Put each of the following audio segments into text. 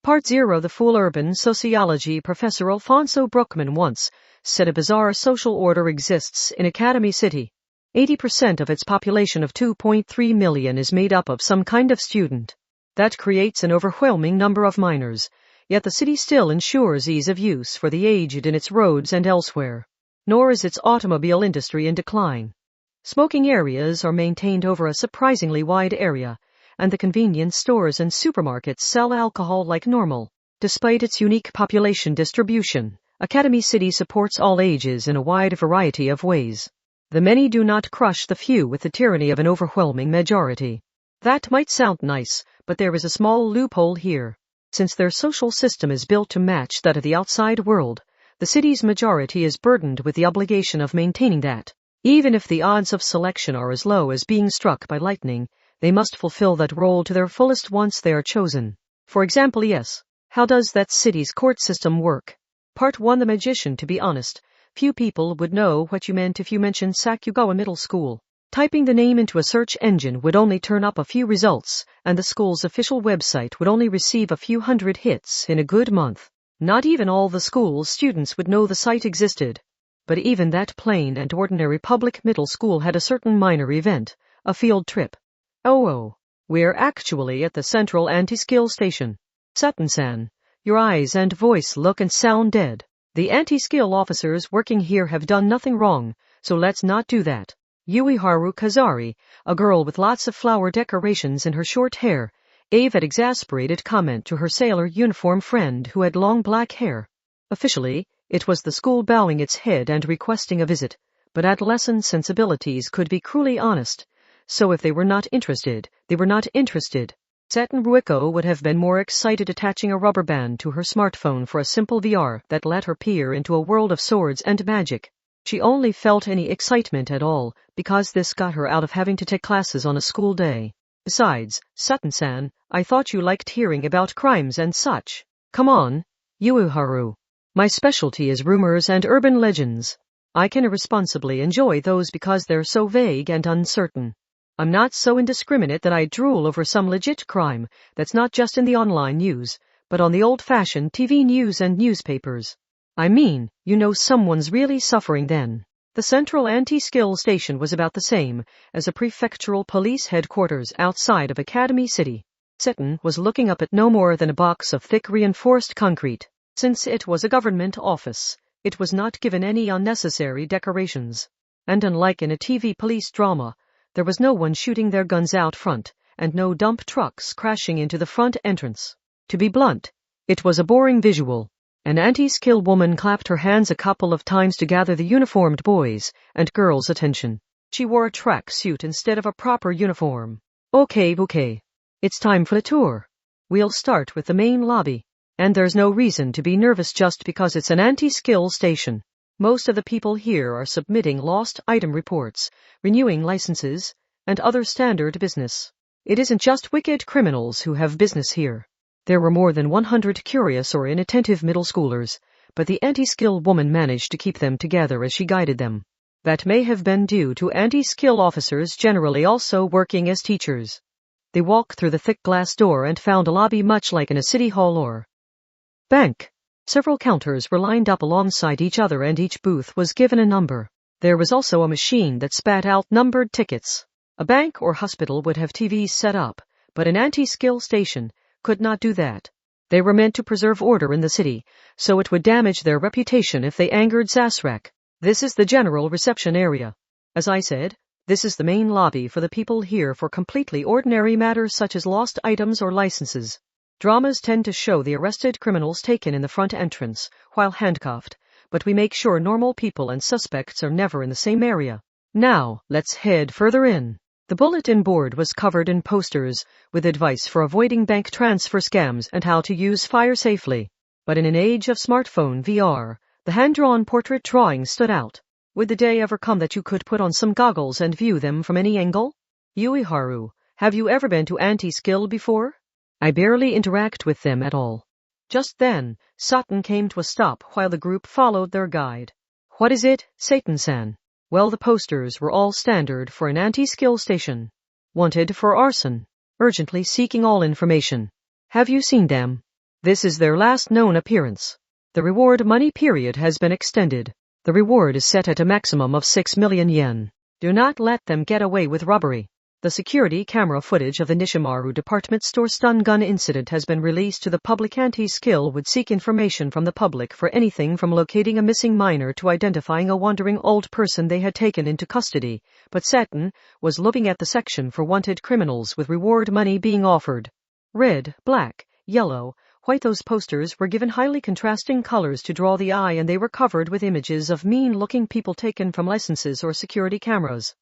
Part 0. The fool. Urban sociology professor Alfonso Bruckman once said a bizarre social order exists in Academy City. 80% of its population of 2.3 million is made up of some kind of student. That creates an overwhelming number of minors, yet the city still ensures ease of use for the aged in its roads and elsewhere. Nor is its automobile industry in decline. Smoking areas are maintained over a surprisingly wide area, and the convenience stores and supermarkets sell alcohol like normal. Despite its unique population distribution, Academy City supports all ages in a wide variety of ways. The many do not crush the few with the tyranny of an overwhelming majority. That might sound nice, but there is a small loophole here. Since their social system is built to match that of the outside world, the city's majority is burdened with the obligation of maintaining that. Even if the odds of selection are as low as being struck by lightning, they must fulfill that role to their fullest once they are chosen. For example, yes. How does that city's court system work? Part 1. The magician. To be honest, few people would know what you meant if you mentioned Sakugawa Middle School. Typing the name into a search engine would only turn up a few results, and the school's official website would only receive a few hundred hits in a good month. Not even all the school's students would know the site existed. But even that plain and ordinary public middle school had a certain minor event, a field trip. Oh, we're actually at the central anti-skill station. Satin-san, your eyes and voice look and sound dead. The anti-skill officers working here have done nothing wrong, so let's not do that. Yuiharu Kazari, a girl with lots of flower decorations in her short hair, gave an exasperated comment to her sailor uniform friend who had long black hair. Officially, it was the school bowing its head and requesting a visit, but adolescent sensibilities could be cruelly honest, so if they were not interested, they were not interested. Satin Ruiko would have been more excited attaching a rubber band to her smartphone for a simple VR that let her peer into a world of swords and magic. She only felt any excitement at all because this got her out of having to take classes on a school day. Besides, Satin-san, I thought you liked hearing about crimes and such. Come on, Yuiharu. My specialty is rumors and urban legends. I can irresponsibly enjoy those because they're so vague and uncertain. I'm not so indiscriminate that I drool over some legit crime that's not just in the online news, but on the old-fashioned TV news and newspapers. I mean, you know someone's really suffering then. The central anti-skill station was about the same as a prefectural police headquarters outside of Academy City. Satin was looking up at no more than a box of thick reinforced concrete. Since it was a government office, it was not given any unnecessary decorations. And unlike in a TV police drama, there was no one shooting their guns out front, and no dump trucks crashing into the front entrance. To be blunt, it was a boring visual. An anti-skill woman clapped her hands a couple of times to gather the uniformed boys' and girls' attention. She wore a track suit instead of a proper uniform. Okay. It's time for the tour. We'll start with the main lobby. And there's no reason to be nervous just because it's an anti-skill station. Most of the people here are submitting lost item reports, renewing licenses, and other standard business. It isn't just wicked criminals who have business here. There were more than 100 curious or inattentive middle schoolers, but the anti-skill woman managed to keep them together as she guided them. That may have been due to anti-skill officers generally also working as teachers. They walked through the thick glass door and found a lobby much like in a city hall or bank. Several counters were lined up alongside each other and each booth was given a number. There was also a machine that spat out numbered tickets. A bank or hospital would have TVs set up, but an anti-skill station could not do that. They were meant to preserve order in the city, so it would damage their reputation if they angered Sasrak. This is the general reception area. As I said, this is the main lobby for the people here for completely ordinary matters such as lost items or licenses. Dramas tend to show the arrested criminals taken in the front entrance, while handcuffed, but we make sure normal people and suspects are never in the same area. Now, let's head further in. The bulletin board was covered in posters with advice for avoiding bank transfer scams and how to use fire safely. But in an age of smartphone VR, the hand-drawn portrait drawing stood out. Would the day ever come that you could put on some goggles and view them from any angle? Yuiharu, have you ever been to anti-skill before? I barely interact with them at all. Just then, Satin came to a stop while the group followed their guide. What is it, Satan-san? Well, the posters were all standard for an anti-skill station. Wanted for arson. Urgently seeking all information. Have you seen them? This is their last known appearance. The reward money period has been extended. The reward is set at a maximum of 6 million yen. Do not let them get away with robbery. The security camera footage of the Nishimaru department store stun gun incident has been released to the public. Anti-Skill would seek information from the public for anything from locating a missing minor to identifying a wandering old person they had taken into custody, but Saturn was looking at the section for wanted criminals with reward money being offered. Red, black, yellow, white. Those posters were given highly contrasting colors to draw the eye, and they were covered with images of mean-looking people taken from licenses or security cameras.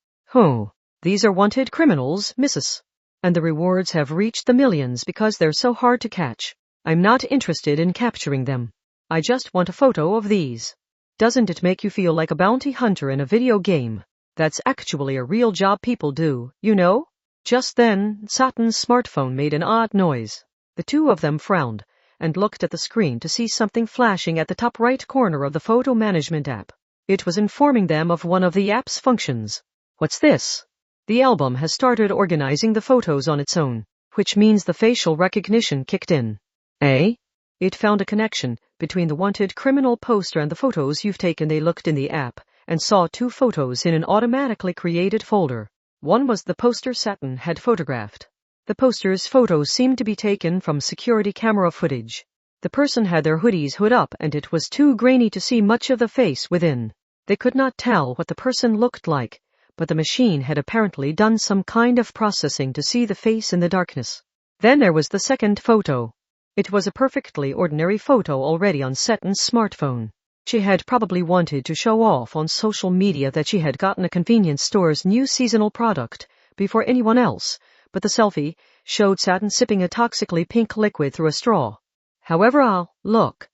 These are wanted criminals, missus. And the rewards have reached the millions because they're so hard to catch. I'm not interested in capturing them. I just want a photo of these. Doesn't it make you feel like a bounty hunter in a video game? That's actually a real job people do, you know? Just then, Saturn's smartphone made an odd noise. The two of them frowned and looked at the screen to see something flashing at the top right corner of the photo management app. It was informing them of one of the app's functions. What's this? The album has started organizing the photos on its own, which means the facial recognition kicked in. It found a connection between the wanted criminal poster and the photos you've taken. They looked in the app and saw two photos in an automatically created folder. One was the poster Saturn had photographed. The poster's photos seemed to be taken from security camera footage. The person had their hoodies hood up and it was too grainy to see much of the face within. They could not tell what the person looked like, but the machine had apparently done some kind of processing to see the face in the darkness. Then there was the second photo. It was a perfectly ordinary photo already on Saturn's smartphone. She had probably wanted to show off on social media that she had gotten a convenience store's new seasonal product before anyone else, but the selfie showed Saturn sipping a toxically pink liquid through a straw. However, look.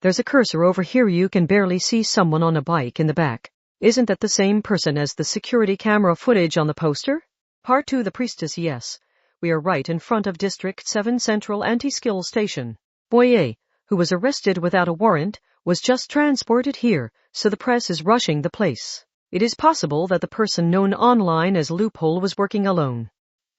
There's a cursor over here. You can barely see someone on a bike in the back. Isn't that the same person as the security camera footage on the poster? Part 2. The Priestess. Yes, we are right in front of District 7 Central Anti-Skill Station. Boye, who was arrested without a warrant, was just transported here, so the press is rushing the place. It is possible that the person known online as Loophole was working alone.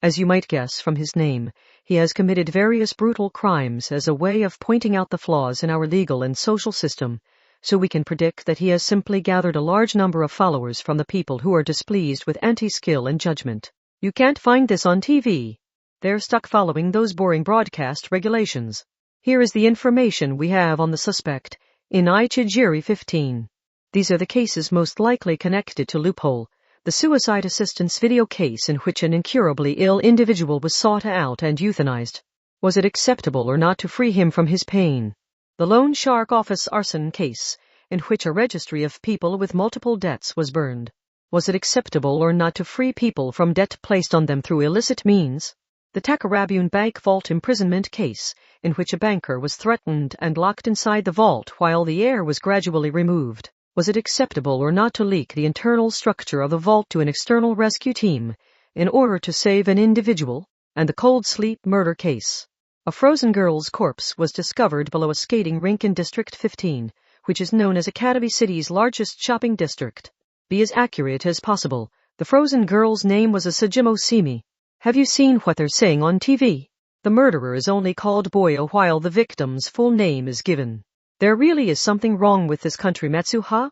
As you might guess from his name, he has committed various brutal crimes as a way of pointing out the flaws in our legal and social system. So we can predict that he has simply gathered a large number of followers from the people who are displeased with anti-skill and judgment. You can't find this on TV. They're stuck following those boring broadcast regulations. Here is the information we have on the suspect in Ichijiri 15. These are the cases most likely connected to Loophole, the suicide assistance video case in which an incurably ill individual was sought out and euthanized. Was it acceptable or not to free him from his pain? The Loan Shark Office arson case, in which a registry of people with multiple debts was burned. Was it acceptable or not to free people from debt placed on them through illicit means? The Takarabune Bank vault imprisonment case, in which a banker was threatened and locked inside the vault while the air was gradually removed. Was it acceptable or not to leak the internal structure of the vault to an external rescue team in order to save an individual? And the Cold Sleep murder case. A frozen girl's corpse was discovered below a skating rink in District 15, which is known as Academy City's largest shopping district. Be as accurate as possible. The frozen girl's name was Asajimo Simi. Have you seen what they're saying on TV? The murderer is only called Boyo while the victim's full name is given. There really is something wrong with this country, Matsuha.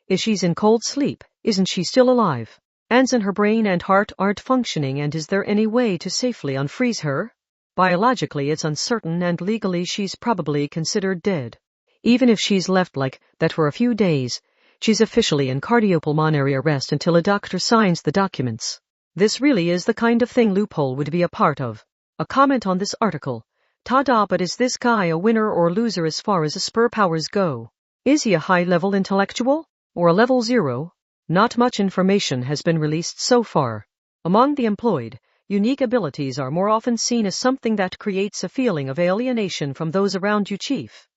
If she's in cold sleep, isn't she still alive? And her brain and heart aren't functioning, and is there any way to safely unfreeze her? Biologically it's uncertain, and legally she's probably considered dead. Even if she's left like that for a few days, she's officially in cardiopulmonary arrest until a doctor signs the documents. This really is the kind of thing Loophole would be a part of. A comment on this article. Tada, but is this guy a winner or loser as far as spur powers go? Is he a high-level intellectual? Or a level 0? Not much information has been released so far. Among the employed, unique abilities are more often seen as something that creates a feeling of alienation from those around you, Chief.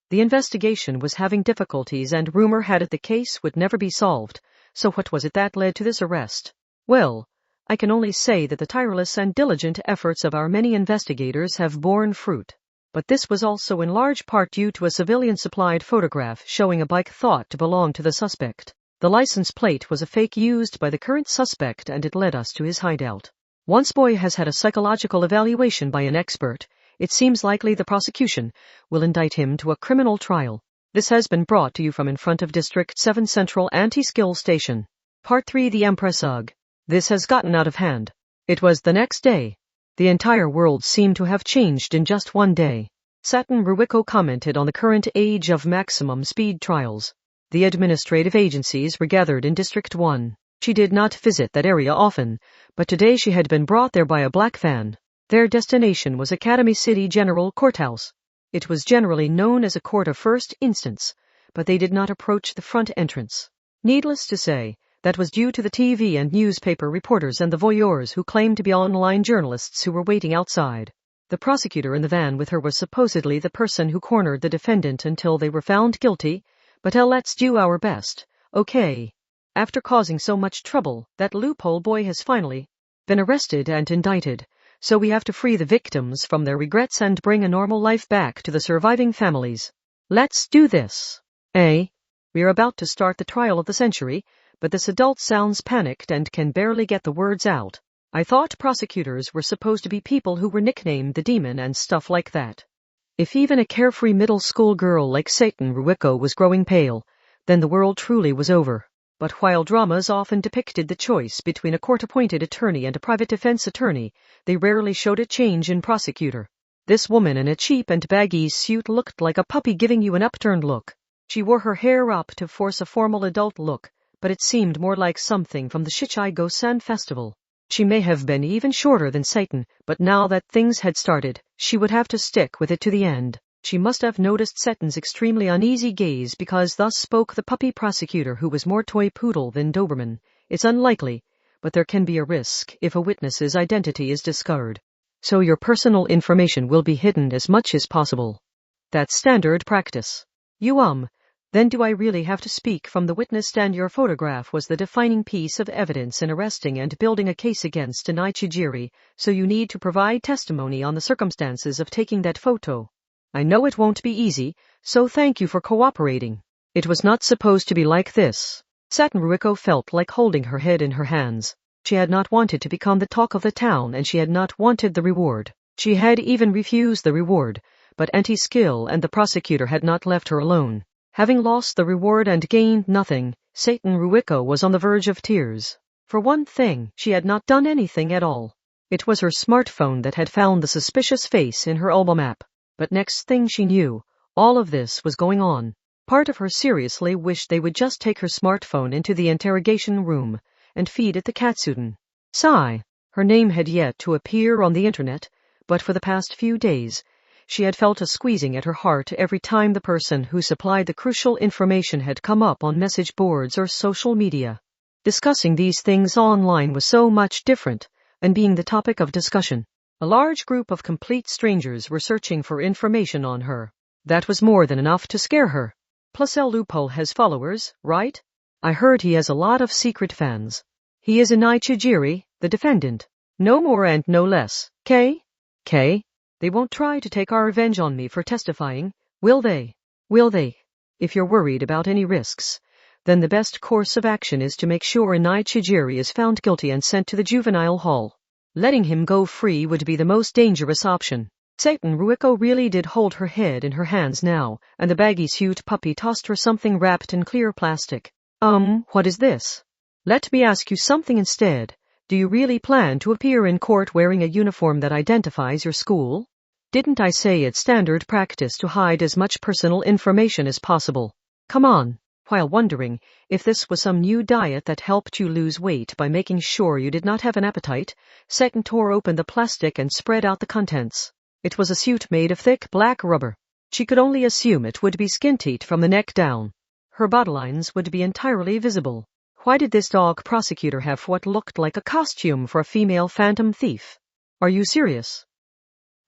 The investigation was having difficulties, and rumor had it the case would never be solved. So what was it that led to this arrest? Well, I can only say that the tireless and diligent efforts of our many investigators have borne fruit. But this was also in large part due to a civilian-supplied photograph showing a bike thought to belong to the suspect. The license plate was a fake used by the current suspect, and it led us to his hideout. Once Boy has had a psychological evaluation by an expert, It seems likely the prosecution will indict him to a criminal trial. This has been brought to you from in front of District 7 Central Anti-Skill Station. Part 3 The Empress Ugh. This has gotten out of hand. It was the next day. The entire world seemed to have changed in just one day. Satin Ruiko commented on the current age of maximum speed trials. The administrative agencies were gathered in District 1. She did not visit that area often, but today she had been brought there by a black van. Their destination was Academy City General Courthouse. It was generally known as a court of first instance, but they did not approach the front entrance. Needless to say, that was due to the TV and newspaper reporters and the voyeurs who claimed to be online journalists who were waiting outside. The prosecutor in the van with her was supposedly the person who cornered the defendant until they were found guilty, but let's do our best, okay? After causing so much trouble, that loophole boy has finally been arrested and indicted, so we have to free the victims from their regrets and bring a normal life back to the surviving families. Let's do this. We're about to start the trial of the century, but this adult sounds panicked and can barely get the words out. I thought prosecutors were supposed to be people who were nicknamed the demon and stuff like that. If even a carefree middle school girl like Satan Ruiko was growing pale, then the world truly was over. But while dramas often depicted the choice between a court-appointed attorney and a private defense attorney, they rarely showed a change in prosecutor. This woman in a cheap and baggy suit looked like a puppy giving you an upturned look. She wore her hair up to force a formal adult look, but it seemed more like something from the Shichigo-san festival. She may have been even shorter than Satan, but now that things had started, she would have to stick with it to the end. She must have noticed Satan's extremely uneasy gaze because thus spoke the puppy prosecutor who was more toy poodle than Doberman. It's unlikely, but there can be a risk if a witness's identity is discovered. So your personal information will be hidden as much as possible. That's standard practice. Then do I really have to speak from the witness stand? Your photograph was the defining piece of evidence in arresting and building a case against Inai Chijiri, so you need to provide testimony on the circumstances of taking that photo. I know it won't be easy, so thank you for cooperating. It was not supposed to be like this. Satin Ruiko felt like holding her head in her hands. She had not wanted to become the talk of the town, and she had not wanted the reward. She had even refused the reward, but anti-skill and the prosecutor had not left her alone. Having lost the reward and gained nothing, Satan Ruiko was on the verge of tears. For one thing, she had not done anything at all. It was her smartphone that had found the suspicious face in her album app. But next thing she knew, all of this was going on. Part of her seriously wished they would just take her smartphone into the interrogation room and feed it the Katsuden. Sigh. Her name had yet to appear on the internet, but for the past few days, she had felt a squeezing at her heart every time the person who supplied the crucial information had come up on message boards or social media. Discussing these things online was so much different, and being the topic of discussion. A large group of complete strangers were searching for information on her. That was more than enough to scare her. Plus El Lupo has followers, right? I heard he has a lot of secret fans. He is Inai Chijiri, the defendant. No more and no less. K? They won't try to take our revenge on me for testifying, will they? If you're worried about any risks, then the best course of action is to make sure Inai Chijiri is found guilty and sent to the juvenile hall. Letting him go free would be the most dangerous option. Satan Ruiko really did hold her head in her hands now, and the baggy suit puppy tossed her something wrapped in clear plastic. What is this? Let me ask you something instead. Do you really plan to appear in court wearing a uniform that identifies your school? Didn't I say it's standard practice to hide as much personal information as possible? Come on. While wondering if this was some new diet that helped you lose weight by making sure you did not have an appetite, Satan tore open the plastic and spread out the contents. It was a suit made of thick black rubber. She could only assume it would be skin-tight from the neck down. Her bodylines would be entirely visible. Why did this dog prosecutor have what looked like a costume for a female phantom thief? Are you serious?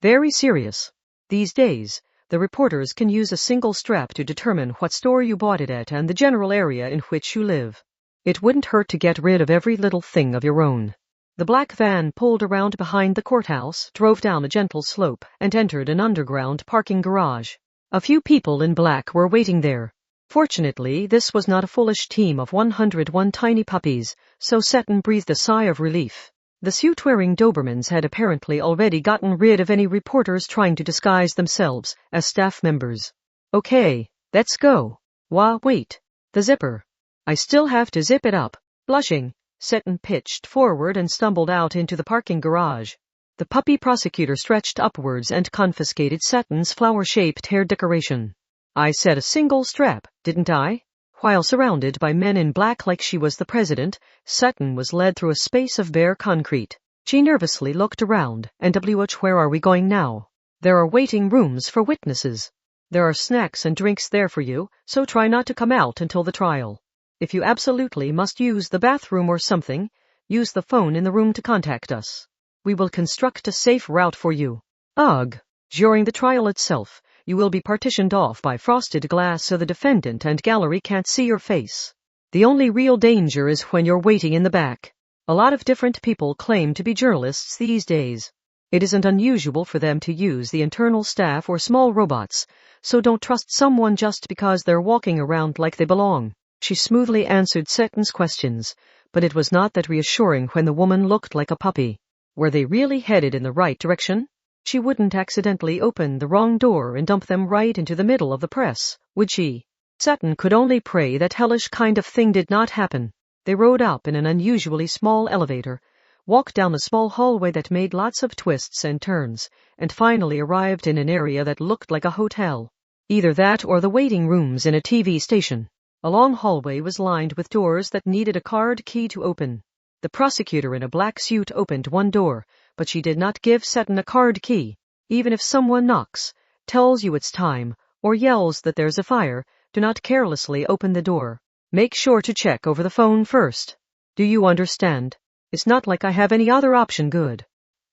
Very serious. These days, the reporters can use a single strap to determine what store you bought it at and the general area in which you live. It wouldn't hurt to get rid of every little thing of your own. The black van pulled around behind the courthouse, drove down a gentle slope, and entered an underground parking garage. A few people in black were waiting there. Fortunately, this was not a foolish team of 101 tiny puppies, so Satan breathed a sigh of relief. The suit-wearing Dobermans had apparently already gotten rid of any reporters trying to disguise themselves as staff members. Okay, let's go. Wait. The zipper. I still have to zip it up. Blushing, Seton pitched forward and stumbled out into the parking garage. The puppy prosecutor stretched upwards and confiscated Seton's flower-shaped hair decoration. I said a single strap, didn't I? While surrounded by men in black like she was the president, Seton was led through a space of bare concrete. She nervously looked around. NWH, where are we going now? There are waiting rooms for witnesses. There are snacks and drinks there for you, so try not to come out until the trial. If you absolutely must use the bathroom or something, use the phone in the room to contact us. We will construct a safe route for you. Ugh. During the trial itself, you will be partitioned off by frosted glass so the defendant and gallery can't see your face. The only real danger is when you're waiting in the back. A lot of different people claim to be journalists these days. It isn't unusual for them to use the internal staff or small robots, so don't trust someone just because they're walking around like they belong. She smoothly answered Seton's questions, but it was not that reassuring when the woman looked like a puppy. Were they really headed in the right direction? She wouldn't accidentally open the wrong door and dump them right into the middle of the press, would she? Seton could only pray that hellish kind of thing did not happen. They rode up in an unusually small elevator, walked down a small hallway that made lots of twists and turns, and finally arrived in an area that looked like a hotel. Either that or the waiting rooms in a TV station. A long hallway was lined with doors that needed a card key to open. The prosecutor in a black suit opened one door, but she did not give Seton a card key. Even if someone knocks, tells you it's time, or yells that there's a fire, do not carelessly open the door. Make sure to check over the phone first. Do you understand? It's not like I have any other option. Good.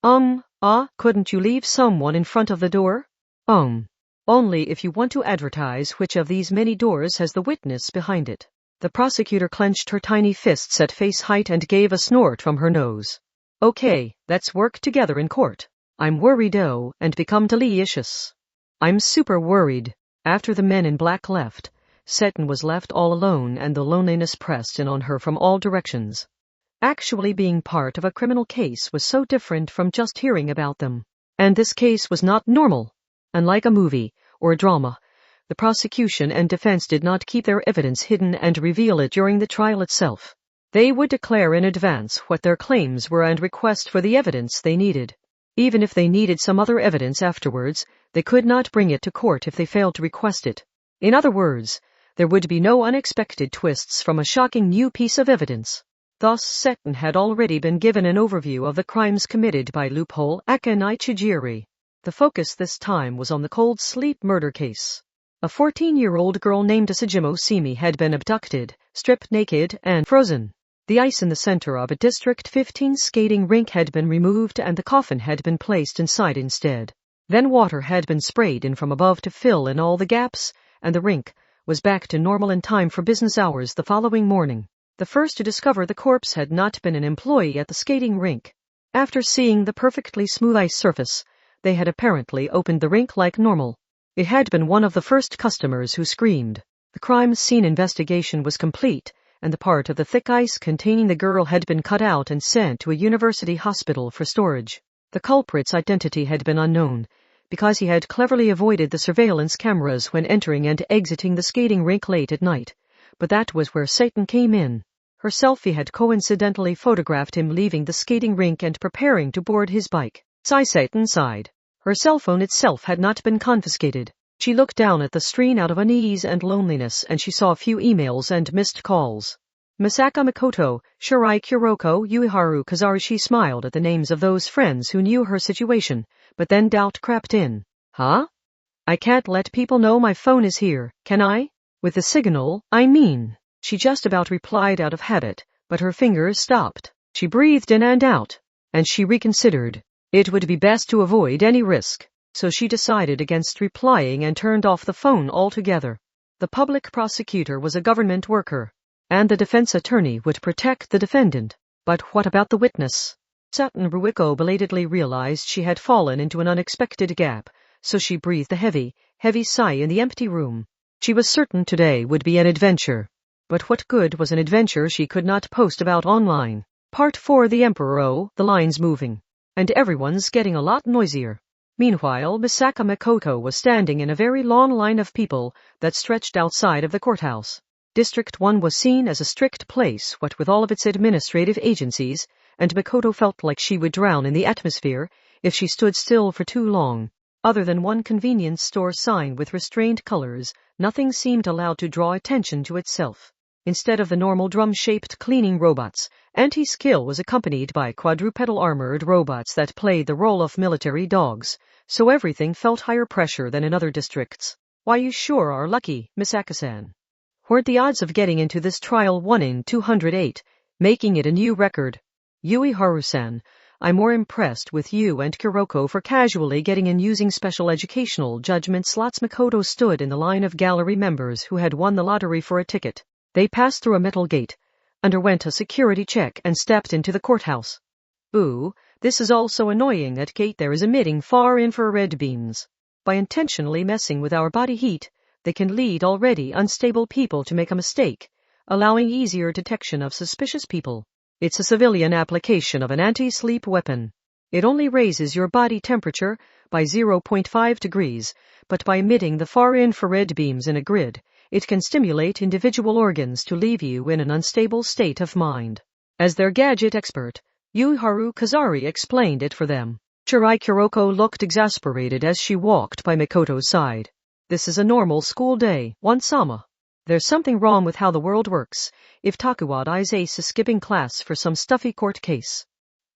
Couldn't you leave someone in front of the door? Only if you want to advertise which of these many doors has the witness behind it. The prosecutor clenched her tiny fists at face height and gave a snort from her nose. Okay, let's work together in court. I'm worried-o and become delicious. I'm super worried. After the men in black left, Seton was left all alone and the loneliness pressed in on her from all directions. Actually being part of a criminal case was so different from just hearing about them. And this case was not normal. Unlike a movie or a drama, the prosecution and defense did not keep their evidence hidden and reveal it during the trial itself. They would declare in advance what their claims were and request for the evidence they needed. Even if they needed some other evidence afterwards, they could not bring it to court if they failed to request it. In other words, there would be no unexpected twists from a shocking new piece of evidence. Thus, Seton had already been given an overview of the crimes committed by Loophole Akanai Chijiri. The focus this time was on the cold sleep murder case. A 14-year-old girl named Asajimo Simi had been abducted, stripped naked, and frozen. The ice in the center of a District 15 skating rink had been removed and the coffin had been placed inside instead. Then water had been sprayed in from above to fill in all the gaps, and the rink was back to normal in time for business hours the following morning. The first to discover the corpse had not been an employee at the skating rink. After seeing the perfectly smooth ice surface, they had apparently opened the rink like normal. It had been one of the first customers who screamed. The crime scene investigation was complete, and the part of the thick ice containing the girl had been cut out and sent to a university hospital for storage. The culprit's identity had been unknown, because he had cleverly avoided the surveillance cameras when entering and exiting the skating rink late at night. But that was where Satan came in. Her selfie had coincidentally photographed him leaving the skating rink and preparing to board his bike. Satan sighed. Her cell phone itself had not been confiscated. She looked down at the screen out of unease and loneliness, and she saw a few emails and missed calls. Misaka Makoto, Shirai Kuroko, Yuiharu Kazari. She smiled at the names of those friends who knew her situation, but then doubt crept in. Huh? I can't let people know my phone is here, can I? With the signal, I mean. She just about replied out of habit, but her fingers stopped. She breathed in and out, and she reconsidered. It would be best to avoid any risk, so she decided against replying and turned off the phone altogether. The public prosecutor was a government worker, and the defense attorney would protect the defendant. But what about the witness? Seton Ruiko belatedly realized she had fallen into an unexpected gap, so she breathed a heavy sigh in the empty room. She was certain today would be an adventure. But what good was an adventure she could not post about online? Part 4 The Emperor. Oh, the line's moving. And everyone's getting a lot noisier. Meanwhile, Misaka Makoto was standing in a very long line of people that stretched outside of the courthouse. District 1 was seen as a strict place, what with all of its administrative agencies, and Makoto felt like she would drown in the atmosphere if she stood still for too long. Other than one convenience store sign with restrained colors, nothing seemed allowed to draw attention to itself. Instead of the normal drum-shaped cleaning robots, anti-skill was accompanied by quadrupedal armored robots that played the role of military dogs, so everything felt higher pressure than in other districts. Why, you sure are lucky, Misaka-san. Where'd the odds of getting into this trial 1 in 208, making it a new record? Yui Haru-san, I'm more impressed with you and Kuroko for casually getting in using special educational judgment slots. Makoto stood in the line of gallery members who had won the lottery for a ticket. They passed through a metal gate, underwent a security check, and stepped into the courthouse. Ooh, this is all so annoying. That gate there is emitting far infrared beams. By intentionally messing with our body heat, they can lead already unstable people to make a mistake, allowing easier detection of suspicious people. It's a civilian application of an anti-sleep weapon. It only raises your body temperature by 0.5 degrees, but by emitting the far infrared beams in a grid, it can stimulate individual organs to leave you in an unstable state of mind. As their gadget expert, Yuharu Kazari explained it for them. Chirai Kuroko looked exasperated as she walked by Makoto's side. This is a normal school day, Wansama. There's something wrong with how the world works if Takuwada's ace is skipping class for some stuffy court case.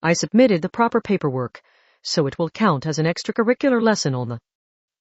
I submitted the proper paperwork, so it will count as an extracurricular lesson on the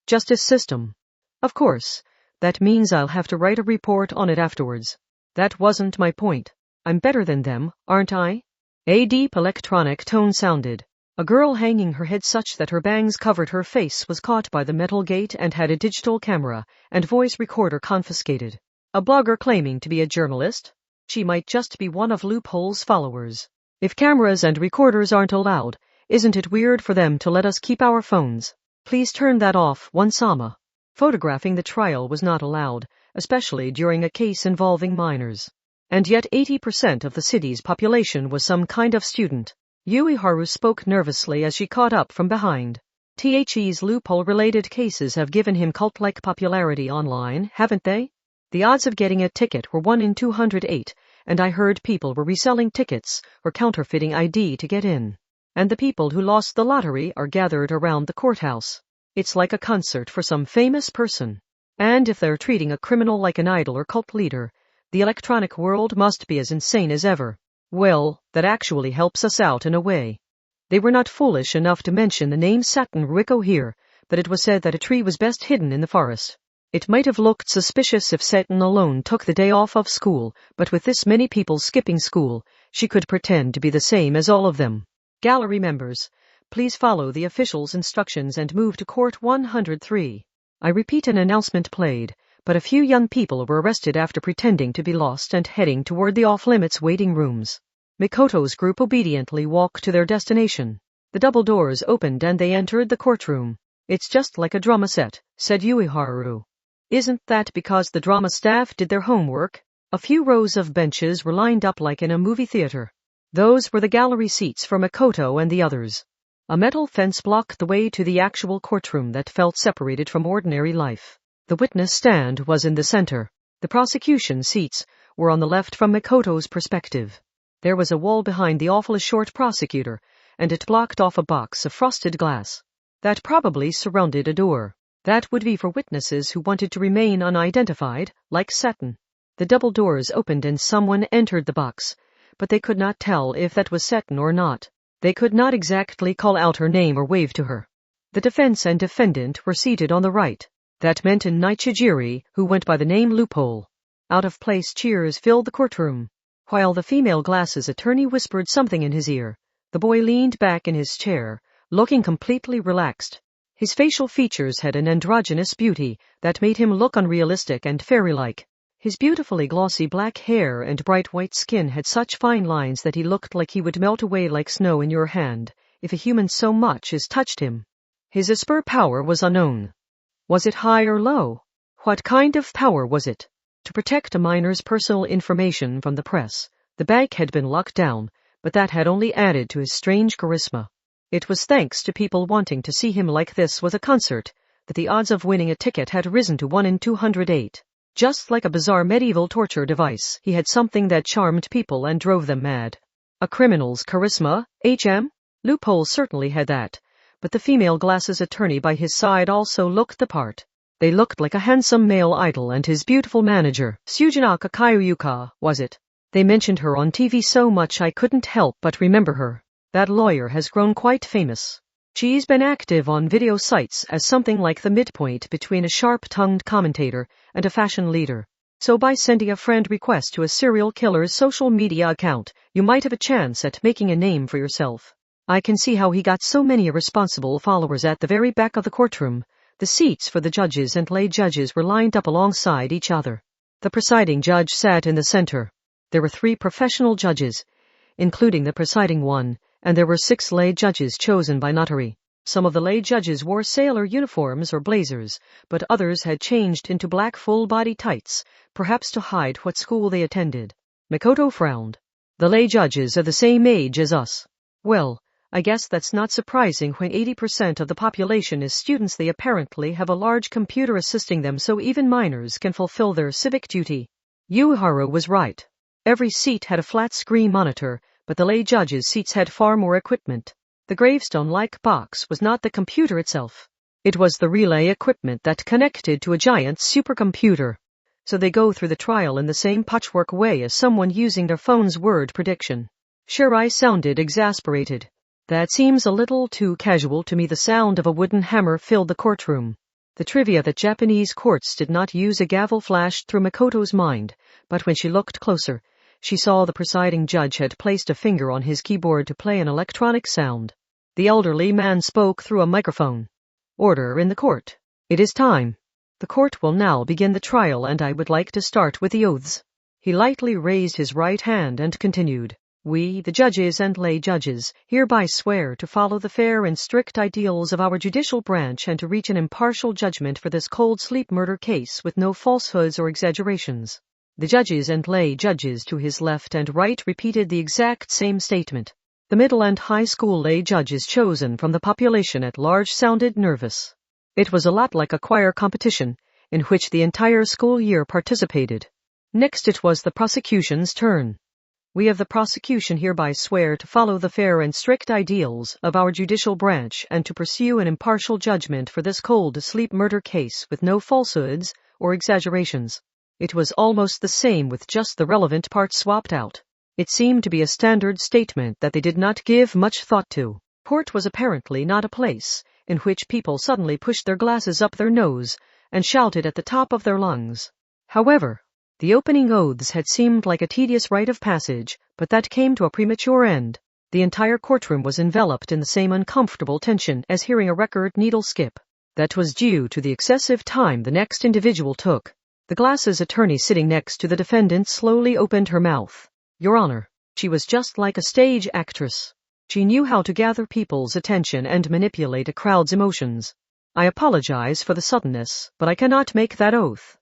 justice system. Of course, that means I'll have to write a report on it afterwards. That wasn't my point. I'm better than them, aren't I? A deep electronic tone sounded. A girl hanging her head such that her bangs covered her face was caught by the metal gate and had a digital camera and voice recorder confiscated. A blogger claiming to be a journalist? She might just be one of Loophole's followers. If cameras and recorders aren't allowed, isn't it weird for them to let us keep our phones? Please turn that off, Wansama. Photographing the trial was not allowed, especially during a case involving minors. And yet 80% of the city's population was some kind of student. Yuiharu spoke nervously as she caught up from behind. THE's loophole-related cases have given him cult-like popularity online, haven't they? The odds of getting a ticket were 1 in 208, and I heard people were reselling tickets or counterfeiting ID to get in. And the people who lost the lottery are gathered around the courthouse. It's like a concert for some famous person. And if they're treating a criminal like an idol or cult leader, the electronic world must be as insane as ever. Well, that actually helps us out in a way. They were not foolish enough to mention the name Satin Riko here, but it was said that a tree was best hidden in the forest. It might have looked suspicious if Satin alone took the day off of school, but with this many people skipping school, she could pretend to be the same as all of them. Gallery members, please follow the official's instructions and move to Court 103. I repeat, an announcement played, but a few young people were arrested after pretending to be lost and heading toward the off-limits waiting rooms. Mikoto's group obediently walked to their destination. The double doors opened and they entered the courtroom. It's just like a drama set, said Yuiharu. Isn't that because the drama staff did their homework? A few rows of benches were lined up like in a movie theater. Those were the gallery seats for Makoto and the others. A metal fence blocked the way to the actual courtroom that felt separated from ordinary life. The witness stand was in the center. The prosecution seats were on the left from Makoto's perspective. There was a wall behind the awfully short prosecutor, and it blocked off a box of frosted glass. That probably surrounded a door. That would be for witnesses who wanted to remain unidentified, like Satin. The double doors opened and someone entered the box, but they could not tell if that was Satin or not. They could not exactly call out her name or wave to her. The defense and defendant were seated on the right. That meant in Nichijiri, who went by the name Loophole. Out-of-place cheers filled the courtroom. While the female glasses attorney whispered something in his ear, the boy leaned back in his chair, looking completely relaxed. His facial features had an androgynous beauty that made him look unrealistic and fairy-like. His beautifully glossy black hair and bright white skin had such fine lines that he looked like he would melt away like snow in your hand if a human so much as touched him. His Esper power was unknown. Was it high or low? What kind of power was it? To protect a minor's personal information from the press, the bag had been locked down, but that had only added to his strange charisma. It was thanks to people wanting to see him like this was a concert that the odds of winning a ticket had risen to 1 in 208. Just like a bizarre medieval torture device, he had something that charmed people and drove them mad. A criminal's charisma, HM? Loophole certainly had that, but the female glasses attorney by his side also looked the part. They looked like a handsome male idol and his beautiful manager, Sujinaka Kayuyuka, was it? They mentioned her on TV so much I couldn't help but remember her. That lawyer has grown quite famous. She's been active on video sites as something like the midpoint between a sharp-tongued commentator and a fashion leader. So by sending a friend request to a serial killer's social media account, you might have a chance at making a name for yourself. I can see how he got so many irresponsible followers at the very back of the courtroom. The seats for the judges and lay judges were lined up alongside each other. The presiding judge sat in the center. There were 3 professional judges, including the presiding one, and there were 6 lay judges chosen by notary. Some of the lay judges wore sailor uniforms or blazers, but others had changed into black full-body tights, perhaps to hide what school they attended. Makoto frowned. The lay judges are the same age as us. Well, I guess that's not surprising when 80% of the population is students. They apparently have a large computer assisting them so even minors can fulfill their civic duty. Yuharu was right. Every seat had a flat screen monitor, but the lay judges' seats had far more equipment. The gravestone-like box was not the computer itself. It was the relay equipment that connected to a giant supercomputer. So they go through the trial in the same patchwork way as someone using their phone's word prediction. Shirai sounded exasperated. That seems a little too casual to me. The sound of a wooden hammer filled the courtroom. The trivia that Japanese courts did not use a gavel flashed through Makoto's mind, but when she looked closer, she saw the presiding judge had placed a finger on his keyboard to play an electronic sound. The elderly man spoke through a microphone. Order in the court. It is time. The court will now begin the trial and I would like to start with the oaths. He lightly raised his right hand and continued. We, the judges and lay judges, hereby swear to follow the fair and strict ideals of our judicial branch and to reach an impartial judgment for this cold sleep murder case with no falsehoods or exaggerations. The judges and lay judges to his left and right repeated the exact same statement. The middle and high school lay judges chosen from the population at large sounded nervous. It was a lot like a choir competition, in which the entire school year participated. Next it was the prosecution's turn. We of the prosecution hereby swear to follow the fair and strict ideals of our judicial branch and to pursue an impartial judgment for this cold sleep murder case with no falsehoods or exaggerations. It was almost the same with just the relevant part swapped out. It seemed to be a standard statement that they did not give much thought to. Court was apparently not a place in which people suddenly pushed their glasses up their nose and shouted at the top of their lungs. However, the opening oaths had seemed like a tedious rite of passage, but that came to a premature end. The entire courtroom was enveloped in the same uncomfortable tension as hearing a record needle skip. That was due to the excessive time the next individual took. The glasses attorney sitting next to the defendant slowly opened her mouth. Your Honor, she was just like a stage actress. She knew how to gather people's attention and manipulate a crowd's emotions. I apologize for the suddenness, but I cannot make that oath.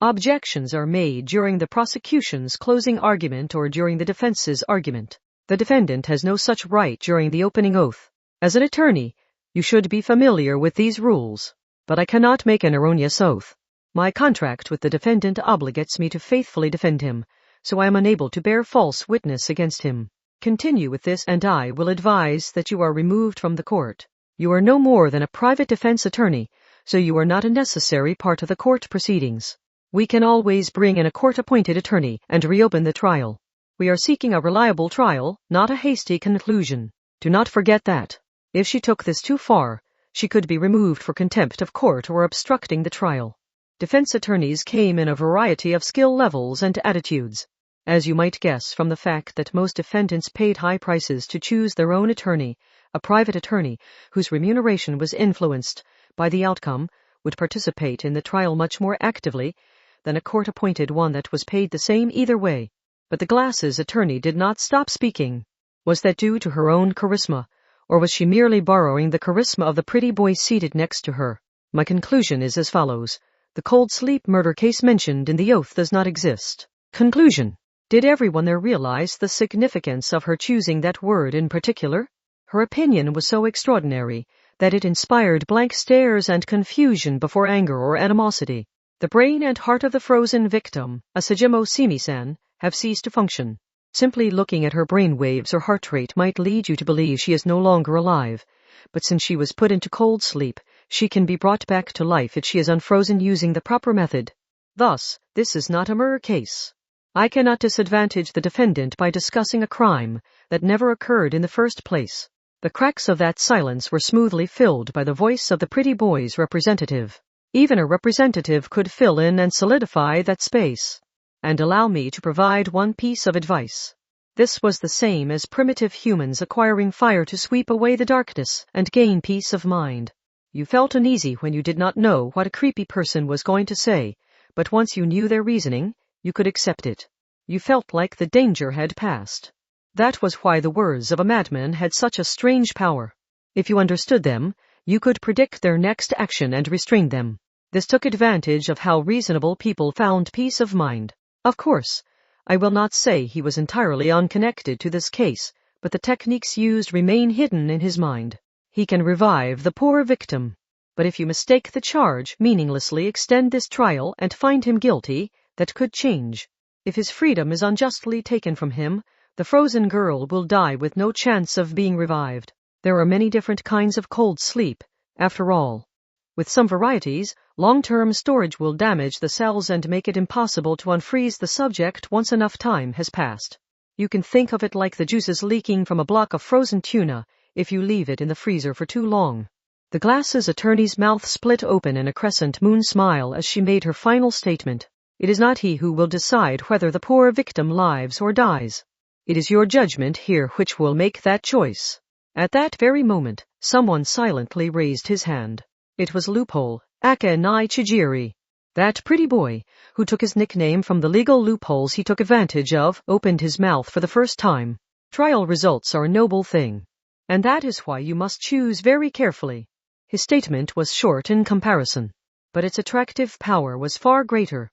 Objections are made during the prosecution's closing argument or during the defense's argument. The defendant has no such right during the opening oath. As an attorney, you should be familiar with these rules, but I cannot make an erroneous oath. My contract with the defendant obligates me to faithfully defend him, so I am unable to bear false witness against him. Continue with this and I will advise that you are removed from the court. You are no more than a private defense attorney, so you are not a necessary part of the court proceedings. We can always bring in a court-appointed attorney and reopen the trial. We are seeking a reliable trial, not a hasty conclusion. Do not forget that. If she took this too far, she could be removed for contempt of court or obstructing the trial. Defense attorneys came in a variety of skill levels and attitudes. As you might guess from the fact that most defendants paid high prices to choose their own attorney, a private attorney, whose remuneration was influenced by the outcome, would participate in the trial much more actively than a court-appointed one that was paid the same either way. But the glasses attorney did not stop speaking. Was that due to her own charisma, or was she merely borrowing the charisma of the pretty boy seated next to her? My conclusion is as follows. The cold sleep murder case mentioned in the oath does not exist. Conclusion. Did everyone there realize the significance of her choosing that word in particular? Her opinion was so extraordinary that it inspired blank stares and confusion before anger or animosity. The brain and heart of the frozen victim, Asajimo Simi-san, have ceased to function. Simply looking at her brain waves or heart rate might lead you to believe she is no longer alive. But since she was put into cold sleep, she can be brought back to life if she is unfrozen using the proper method. Thus, this is not a murder case. I cannot disadvantage the defendant by discussing a crime that never occurred in the first place. The cracks of that silence were smoothly filled by the voice of the pretty boy's representative. Even a representative could fill in and solidify that space. And allow me to provide one piece of advice. This was the same as primitive humans acquiring fire to sweep away the darkness and gain peace of mind. You felt uneasy when you did not know what a creepy person was going to say, but once you knew their reasoning, you could accept it. You felt like the danger had passed. That was why the words of a madman had such a strange power. If you understood them, you could predict their next action and restrain them. This took advantage of how reasonable people found peace of mind. Of course, I will not say he was entirely unconnected to this case, but the techniques used remain hidden in his mind. He can revive the poor victim. But if you mistake the charge, meaninglessly extend this trial and find him guilty, that could change. If his freedom is unjustly taken from him, the frozen girl will die with no chance of being revived. There are many different kinds of cold sleep, after all. With some varieties, long-term storage will damage the cells and make it impossible to unfreeze the subject once enough time has passed. You can think of it like the juices leaking from a block of frozen tuna if you leave it in the freezer for too long. The glass's attorney's mouth split open in a crescent moon smile as she made her final statement. It is not he who will decide whether the poor victim lives or dies. It is your judgment here which will make that choice. At that very moment, someone silently raised his hand. It was Loophole, Aka Nai Chijiri. That pretty boy, who took his nickname from the legal loopholes he took advantage of, opened his mouth for the first time. Trial results are a noble thing. And that is why you must choose very carefully. His statement was short in comparison, but its attractive power was far greater.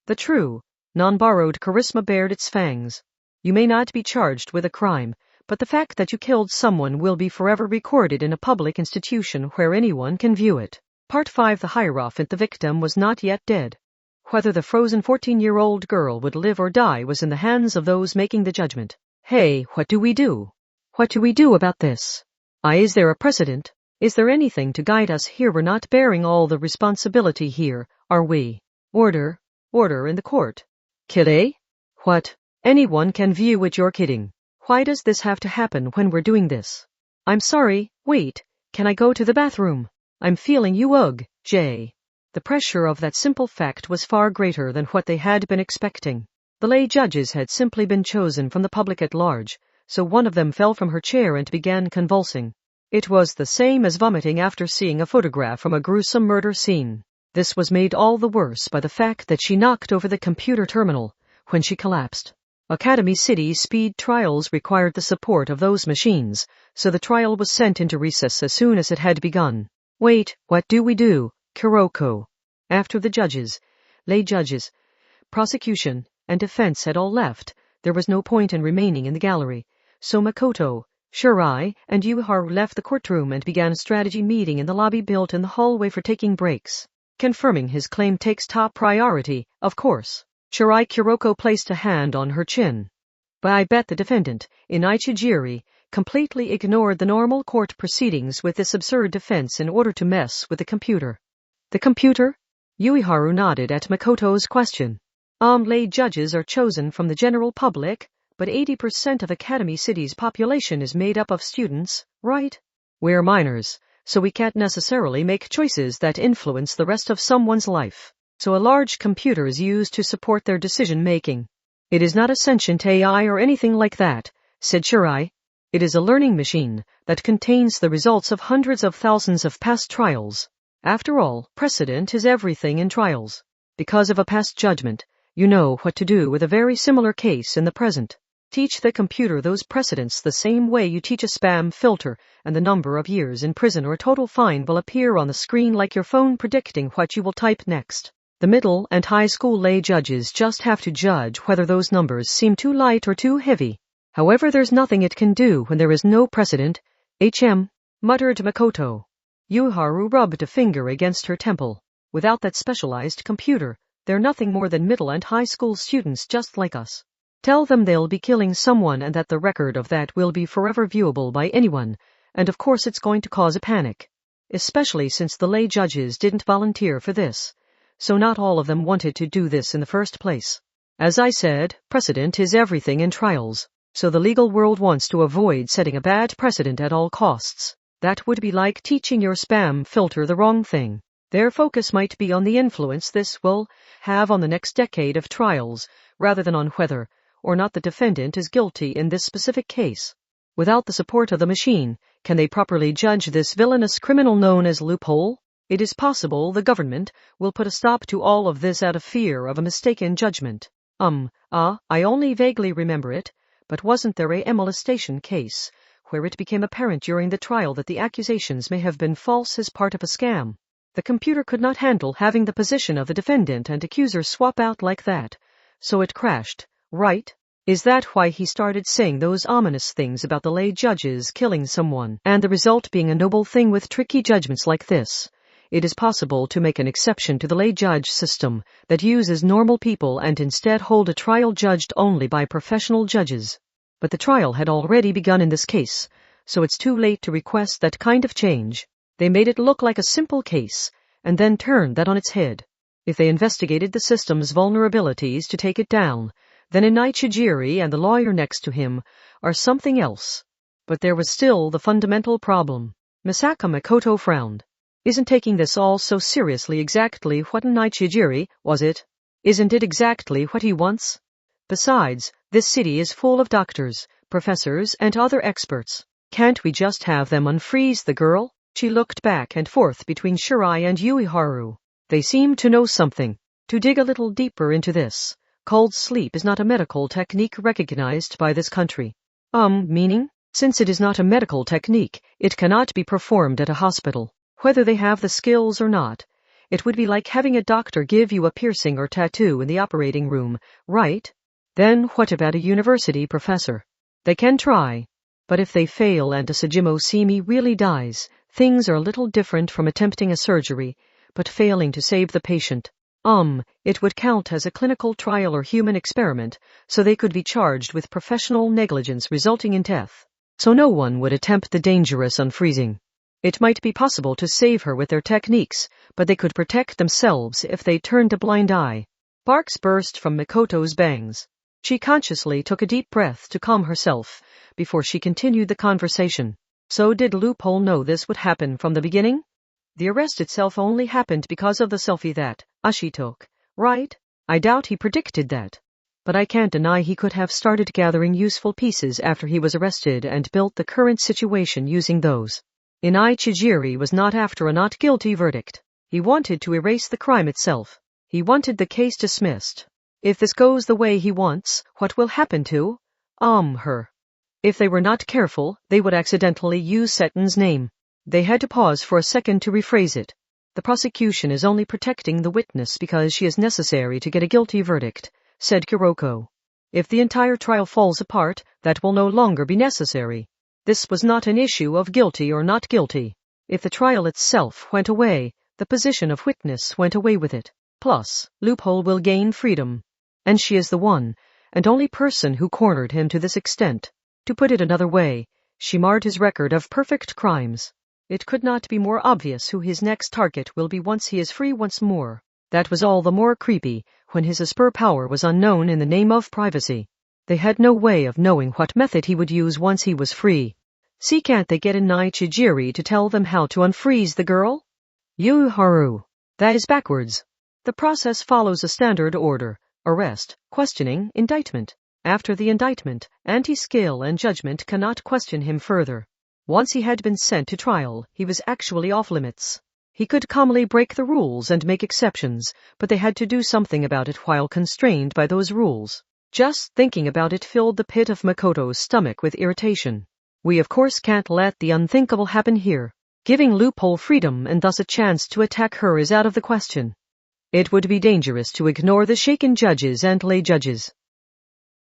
The true, non-borrowed charisma bared its fangs. You may not be charged with a crime, but the fact that you killed someone will be forever recorded in a public institution where anyone can view it. Part 5. The Hierophant. The victim was not yet dead. Whether the frozen 14-year-old girl would live or die was in the hands of those making the judgment. Hey, what do we do? What do we do about this? Is there a precedent? Is there anything to guide us here? We're not bearing all the responsibility here, are we? Order in the court. Kid? What? Anyone can view it. You're kidding. Why does this have to happen when we're doing this? I'm sorry, wait, can I go to the bathroom? I'm feeling you. Ugh, Jay. The pressure of that simple fact was far greater than what they had been expecting. The lay judges had simply been chosen from the public at large, so one of them fell from her chair and began convulsing. It was the same as vomiting after seeing a photograph from a gruesome murder scene. This was made all the worse by the fact that she knocked over the computer terminal when she collapsed. Academy City's speed trials required the support of those machines, so the trial was sent into recess as soon as it had begun. Wait, what do we do, Kuroko? After the judges, lay judges, prosecution, and defense had all left, there was no point in remaining in the gallery, so Makoto, Shirai, and Yuharu left the courtroom and began a strategy meeting in the lobby built in the hallway for taking breaks. Confirming his claim takes top priority, of course. Shirai Kuroko placed a hand on her chin. But I bet the defendant, Ichijiri, completely ignored the normal court proceedings with this absurd defense in order to mess with the computer. The computer? Yuiharu nodded at Makoto's question. Lay judges are chosen from the general public, but 80% of Academy City's population is made up of students, right? We're minors, so we can't necessarily make choices that influence the rest of someone's life. So a large computer is used to support their decision-making. It is not a sentient AI or anything like that, said Shirai. It is a learning machine that contains the results of hundreds of thousands of past trials. After all, precedent is everything in trials. Because of a past judgment, you know what to do with a very similar case in the present. Teach the computer those precedents the same way you teach a spam filter, and the number of years in prison or a total fine will appear on the screen like your phone predicting what you will type next. The middle and high school lay judges just have to judge whether those numbers seem too light or too heavy. However, there's nothing it can do when there is no precedent. Muttered Makoto. Yuharu rubbed a finger against her temple. Without that specialized computer, they're nothing more than middle and high school students just like us. Tell them they'll be killing someone and that the record of that will be forever viewable by anyone, and of course it's going to cause a panic. Especially since the lay judges didn't volunteer for this. So not all of them wanted to do this in the first place. As I said, precedent is everything in trials. So the legal world wants to avoid setting a bad precedent at all costs. That would be like teaching your spam filter the wrong thing. Their focus might be on the influence this will have on the next decade of trials, rather than on whether or not the defendant is guilty in this specific case. Without the support of the machine, can they properly judge this villainous criminal known as Loophole? It is possible the government will put a stop to all of this out of fear of a mistaken judgment. I only vaguely remember it, but wasn't there a molestation case where it became apparent during the trial that the accusations may have been false as part of a scam? The computer could not handle having the position of the defendant and accuser swap out like that, so it crashed, right? Is that why he started saying those ominous things about the lay judges killing someone, and the result being a noble thing with tricky judgments like this? It is possible to make an exception to the lay judge system that uses normal people and instead hold a trial judged only by professional judges. But the trial had already begun in this case, so it's too late to request that kind of change. They made it look like a simple case, and then turned that on its head. If they investigated the system's vulnerabilities to take it down, then Inichijiri and the lawyer next to him are something else. But there was still the fundamental problem. Misaka Makoto frowned. Isn't taking this all so seriously exactly what Inichijiri, was it? Isn't it exactly what he wants? Besides, this city is full of doctors, professors, and other experts. Can't we just have them unfreeze the girl? She looked back and forth between Shirai and Yuiharu. They seem to know something. To dig a little deeper into this, cold sleep is not a medical technique recognized by this country. Meaning? Since it is not a medical technique, it cannot be performed at a hospital. Whether they have the skills or not, it would be like having a doctor give you a piercing or tattoo in the operating room, right? Then what about a university professor? They can try. But if they fail and a Sejimo Simi really dies, things are a little different from attempting a surgery, but failing to save the patient. It would count as a clinical trial or human experiment, so they could be charged with professional negligence resulting in death. So no one would attempt the dangerous unfreezing. It might be possible to save her with their techniques, but they could protect themselves if they turned a blind eye. Sparks burst from Mikoto's bangs. She consciously took a deep breath to calm herself before she continued the conversation. So did Loophole know this would happen from the beginning? The arrest itself only happened because of the selfie that Ashi took, right? I doubt he predicted that. But I can't deny he could have started gathering useful pieces after he was arrested and built the current situation using those. Inichijiri was not after a not guilty verdict. He wanted to erase the crime itself. He wanted the case dismissed. If this goes the way he wants, what will happen to her? If they were not careful, they would accidentally use Seton's name. They had to pause for a second to rephrase it. The prosecution is only protecting the witness because she is necessary to get a guilty verdict, said Kuroko. If the entire trial falls apart, that will no longer be necessary. This was not an issue of guilty or not guilty. If the trial itself went away, the position of witness went away with it. Plus, Loophole will gain freedom. And she is the one, and only person who cornered him to this extent. To put it another way, she marred his record of perfect crimes. It could not be more obvious who his next target will be once he is free once more. That was all the more creepy when his Asper power was unknown in the name of privacy. They had no way of knowing what method he would use once he was free. See, can't they get Inichijiri to tell them how to unfreeze the girl? Yuharu. That is backwards. The process follows a standard order: arrest, questioning, indictment. After the indictment, anti-skill and judgment cannot question him further. Once he had been sent to trial, he was actually off limits. He could calmly break the rules and make exceptions, but they had to do something about it while constrained by those rules. Just thinking about it filled the pit of Makoto's stomach with irritation. We of course can't let the unthinkable happen here. Giving Loophole freedom and thus a chance to attack her is out of the question. It would be dangerous to ignore the shaken judges and lay judges.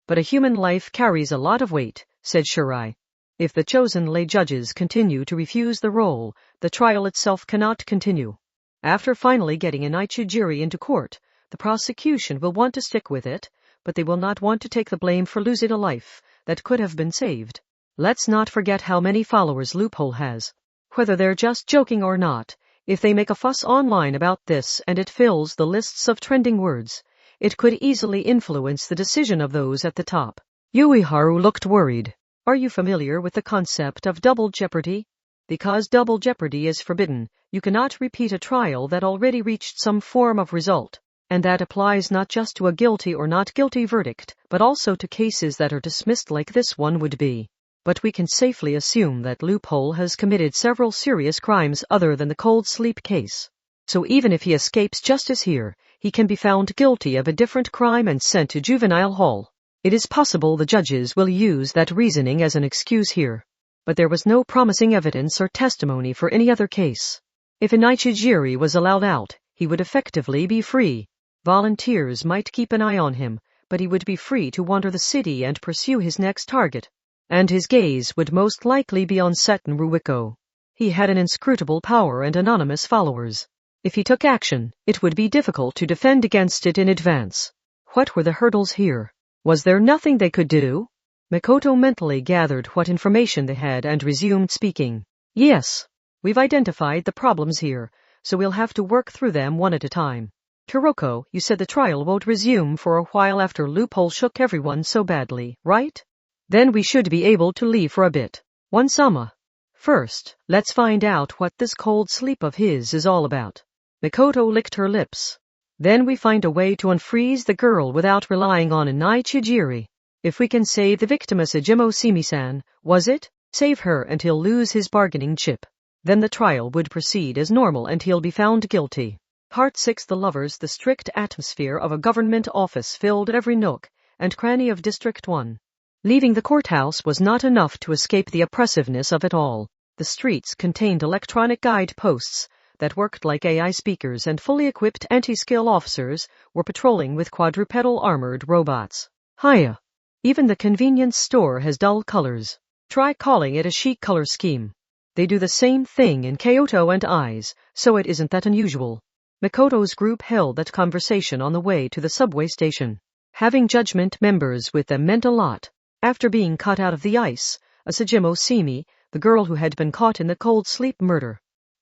But a human life carries a lot of weight, said Shirai. If the chosen lay judges continue to refuse the role, the trial itself cannot continue. After finally getting an Ichijiri into court, the prosecution will want to stick with it, but they will not want to take the blame for losing a life that could have been saved. Let's not forget how many followers Loophole has. Whether they're just joking or not, if they make a fuss online about this and it fills the lists of trending words, it could easily influence the decision of those at the top. Yuiharu looked worried. Are you familiar with the concept of double jeopardy? Because double jeopardy is forbidden, you cannot repeat a trial that already reached some form of result, and that applies not just to a guilty or not guilty verdict, but also to cases that are dismissed like this one would be. But we can safely assume that Loophole has committed several serious crimes other than the cold sleep case. So even if he escapes justice here, he can be found guilty of a different crime and sent to juvenile hall. It is possible the judges will use that reasoning as an excuse here. But there was no promising evidence or testimony for any other case. If an Ichijiri was allowed out, he would effectively be free. Volunteers might keep an eye on him, but he would be free to wander the city and pursue his next target. And his gaze would most likely be on Seton Ruiko. He had an inscrutable power and anonymous followers. If he took action, it would be difficult to defend against it in advance. What were the hurdles here? Was there nothing they could do? Mikoto mentally gathered what information they had and resumed speaking. Yes, we've identified the problems here, so we'll have to work through them one at a time. Kuroko, you said the trial won't resume for a while after Loophole shook everyone so badly, right? Then we should be able to leave for a bit. One-sama. First, let's find out what this cold sleep of his is all about. Mikoto licked her lips. Then we find a way to unfreeze the girl without relying on an Ichijiri. If we can save the victim as Hajime Simi-san, was it? Save her and he'll lose his bargaining chip. Then the trial would proceed as normal and he'll be found guilty. Part 6. The lovers. The strict atmosphere of a government office filled every nook and cranny of District 1. Leaving the courthouse was not enough to escape the oppressiveness of it all. The streets contained electronic guide posts that worked like AI speakers, and fully equipped anti-skill officers were patrolling with quadrupedal armored robots. Hiya! Even the convenience store has dull colors. Try calling it a chic color scheme. They do the same thing in Kyoto and Eyes, so it isn't that unusual. Mikoto's group held that conversation on the way to the subway station. Having judgment members with them meant a lot. After being cut out of the ice, Asajimo Simi, the girl who had been caught in the cold sleep murder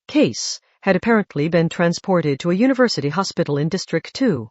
case, had apparently been transported to a university hospital in District 2.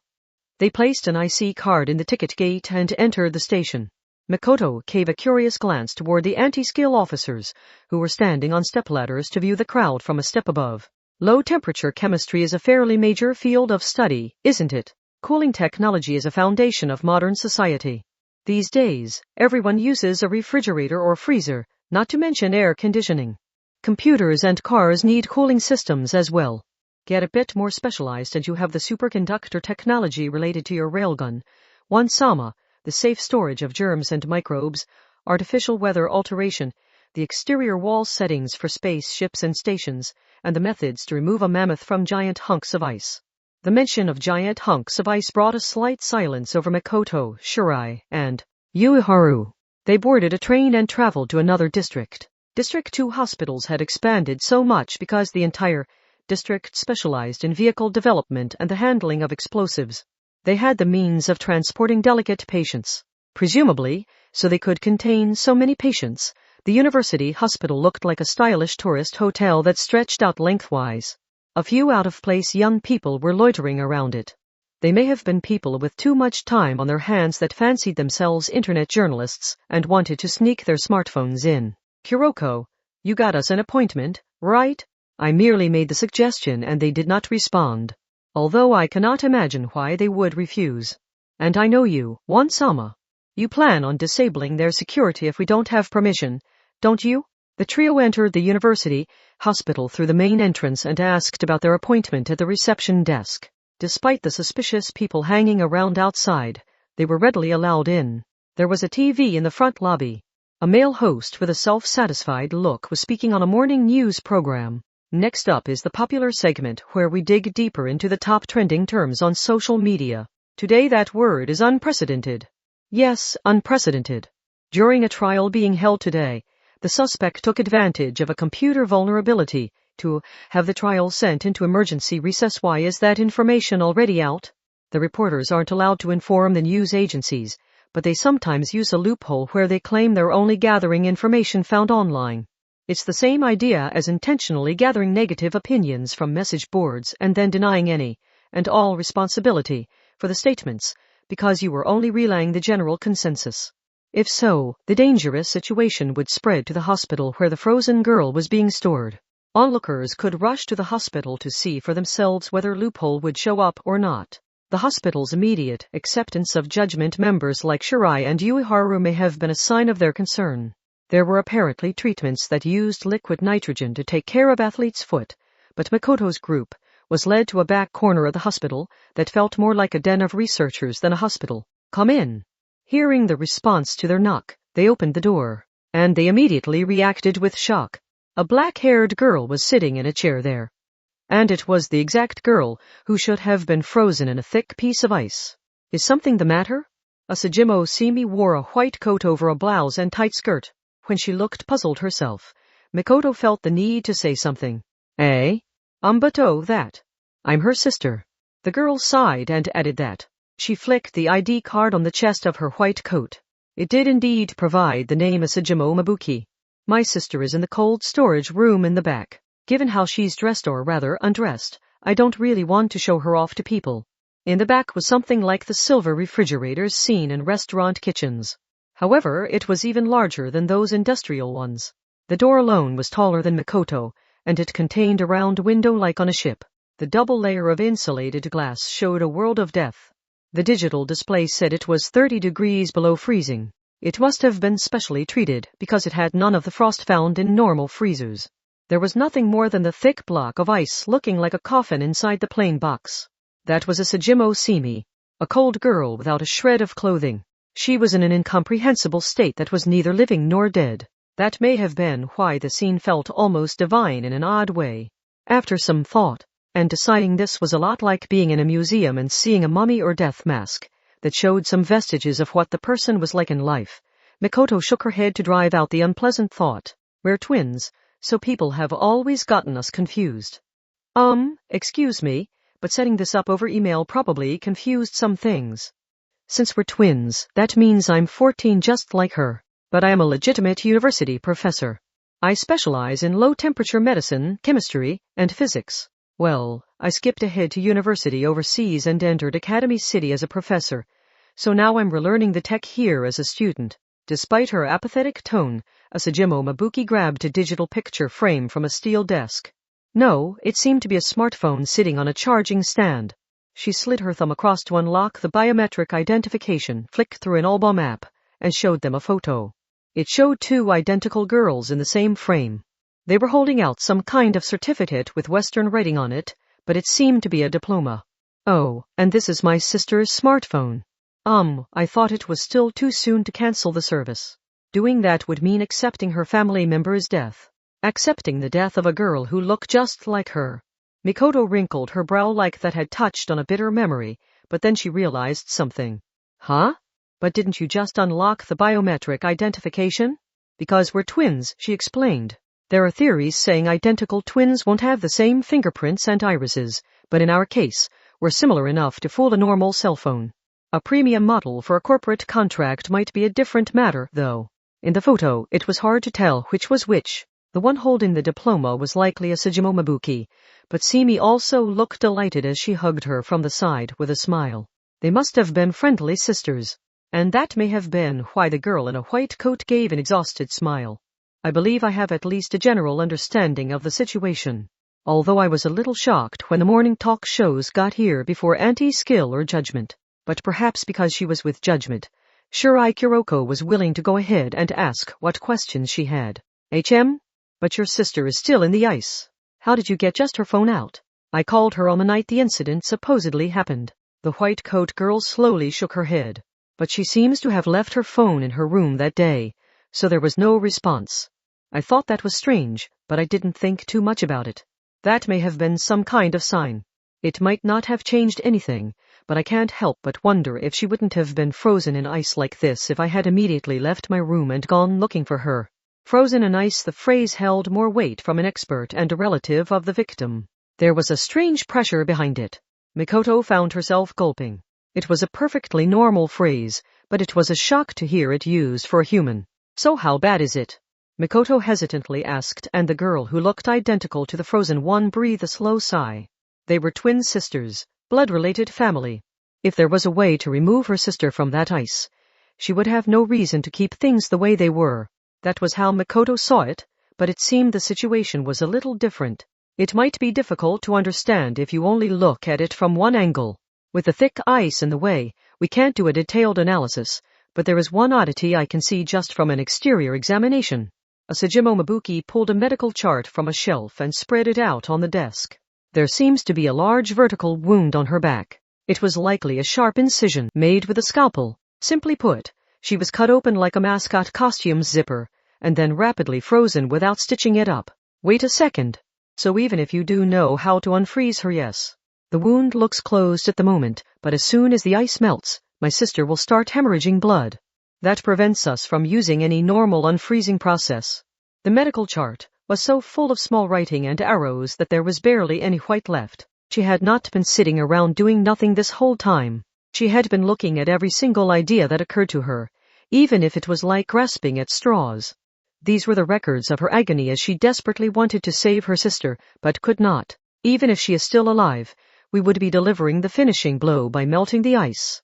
They placed an IC card in the ticket gate and entered the station. Mikoto gave a curious glance toward the anti-skill officers, who were standing on stepladders to view the crowd from a step above. Low-temperature chemistry is a fairly major field of study, isn't it? Cooling technology is a foundation of modern society. These days, everyone uses a refrigerator or freezer, not to mention air conditioning. Computers and cars need cooling systems as well. Get a bit more specialized and you have the superconductor technology related to your railgun. One-sama, the safe storage of germs and microbes, artificial weather alteration, the exterior wall settings for spaceships and stations, and the methods to remove a mammoth from giant hunks of ice. The mention of giant hunks of ice brought a slight silence over Mikoto, Shirai, and Yuiharu. They boarded a train and traveled to another district. District 2 hospitals had expanded so much because the entire district specialized in vehicle development and the handling of explosives. They had the means of transporting delicate patients. Presumably, so they could contain so many patients, the university hospital looked like a stylish tourist hotel that stretched out lengthwise. A few out-of-place young people were loitering around it. They may have been people with too much time on their hands that fancied themselves internet journalists and wanted to sneak their smartphones in. Kuroko, you got us an appointment, right? I merely made the suggestion and they did not respond. Although I cannot imagine why they would refuse. And I know you, One-sama. You plan on disabling their security if we don't have permission, don't you? The trio entered the university hospital through the main entrance and asked about their appointment at the reception desk. Despite the suspicious people hanging around outside, they were readily allowed in. There was a TV in the front lobby. A male host with a self-satisfied look was speaking on a morning news program. Next up is the popular segment where we dig deeper into the top trending terms on social media. Today that word is unprecedented. Yes, unprecedented. During a trial being held today, the suspect took advantage of a computer vulnerability to have the trial sent into emergency recess. Why is that information already out? The reporters aren't allowed to inform the news agencies, but they sometimes use a loophole where they claim they're only gathering information found online. It's the same idea as intentionally gathering negative opinions from message boards and then denying any and all responsibility for the statements because you were only relaying the general consensus. If so, the dangerous situation would spread to the hospital where the frozen girl was being stored. Onlookers could rush to the hospital to see for themselves whether loophole would show up or not. The hospital's immediate acceptance of judgment members like Shirai and Ueharu may have been a sign of their concern. There were apparently treatments that used liquid nitrogen to take care of athlete's foot, but Makoto's group was led to a back corner of the hospital that felt more like a den of researchers than a hospital. Come in. Hearing the response to their knock, they opened the door, and they immediately reacted with shock. A black-haired girl was sitting in a chair there. And it was the exact girl who should have been frozen in a thick piece of ice. Is something the matter? Asajimo Simi wore a white coat over a blouse and tight skirt. When she looked puzzled herself, Makoto felt the need to say something. Eh? Umbato that. I'm her sister. The girl sighed and added that. She flicked the ID card on the chest of her white coat. It did indeed provide the name Asajimo Mabuki. My sister is in the cold storage room in the back. Given how she's dressed or rather undressed, I don't really want to show her off to people. In the back was something like the silver refrigerators seen in restaurant kitchens. However, it was even larger than those industrial ones. The door alone was taller than Makoto, and it contained a round window like on a ship. The double layer of insulated glass showed a world of death. The digital display said it was 30 degrees below freezing. It must have been specially treated because it had none of the frost found in normal freezers. There was nothing more than the thick block of ice looking like a coffin inside the plain box. That was Asajimo Simi, a cold girl without a shred of clothing. She was in an incomprehensible state that was neither living nor dead. That may have been why the scene felt almost divine in an odd way. After some thought, and deciding this was a lot like being in a museum and seeing a mummy or death mask that showed some vestiges of what the person was like in life, Makoto shook her head to drive out the unpleasant thought. We're twins, so people have always gotten us confused. Excuse me, but setting this up over email probably confused some things. Since we're twins, that means I'm 14 just like her, but I am a legitimate university professor. I specialize in low-temperature medicine, chemistry, and physics. Well, I skipped ahead to university overseas and entered Academy City as a professor, so now I'm relearning the tech here as a student. Despite her apathetic tone, Asajimo Mabuki grabbed a digital picture frame from a steel desk. No, it seemed to be a smartphone sitting on a charging stand. She slid her thumb across to unlock the biometric identification, flicked through an album app, and showed them a photo. It showed two identical girls in the same frame. They were holding out some kind of certificate with Western writing on it, but it seemed to be a diploma. Oh, and this is my sister's smartphone. I thought it was still too soon to cancel the service. Doing that would mean accepting her family member's death. Accepting the death of a girl who looked just like her. Mikoto wrinkled her brow like that had touched on a bitter memory, but then she realized something. Huh? But didn't you just unlock the biometric identification? Because we're twins, she explained. There are theories saying identical twins won't have the same fingerprints and irises, but in our case, we're similar enough to fool a normal cell phone. A premium model for a corporate contract might be a different matter, though. In the photo, it was hard to tell which was which. The one holding the diploma was likely Asajimo Mabuki, but Simi also looked delighted as she hugged her from the side with a smile. They must have been friendly sisters. And that may have been why the girl in a white coat gave an exhausted smile. I believe I have at least a general understanding of the situation. Although I was a little shocked when the morning talk shows got here before Anti-Skill or Judgment. But perhaps because she was with Judgment, Shirai Kuroko was willing to go ahead and ask what questions she had. But your sister is still in the ice. How did you get just her phone out? I called her on the night the incident supposedly happened. The white coat girl slowly shook her head. But she seems to have left her phone in her room that day, so there was no response. I thought that was strange, but I didn't think too much about it. That may have been some kind of sign. It might not have changed anything, but I can't help but wonder if she wouldn't have been frozen in ice like this if I had immediately left my room and gone looking for her. Frozen in ice, the phrase held more weight from an expert and a relative of the victim. There was a strange pressure behind it. Mikoto found herself gulping. It was a perfectly normal phrase, but it was a shock to hear it used for a human. So how bad is it? Mikoto hesitantly asked, and the girl who looked identical to the frozen one breathed a slow sigh. They were twin sisters, blood-related family. If there was a way to remove her sister from that ice, she would have no reason to keep things the way they were. That was how Mikoto saw it, but it seemed the situation was a little different. It might be difficult to understand if you only look at it from one angle. With the thick ice in the way, we can't do a detailed analysis, but there is one oddity I can see just from an exterior examination. Asajimo Mabuki pulled a medical chart from a shelf and spread it out on the desk. There seems to be a large vertical wound on her back. It was likely a sharp incision made with a scalpel. Simply put, she was cut open like a mascot costume's zipper, and then rapidly frozen without stitching it up. Wait a second. So even if you do know how to unfreeze her, yes. The wound looks closed at the moment, but as soon as the ice melts, my sister will start hemorrhaging blood. That prevents us from using any normal unfreezing process. The medical chart was so full of small writing and arrows that there was barely any white left. She had not been sitting around doing nothing this whole time. She had been looking at every single idea that occurred to her, even if it was like grasping at straws. These were the records of her agony as she desperately wanted to save her sister, but could not. Even if she is still alive, we would be delivering the finishing blow by melting the ice.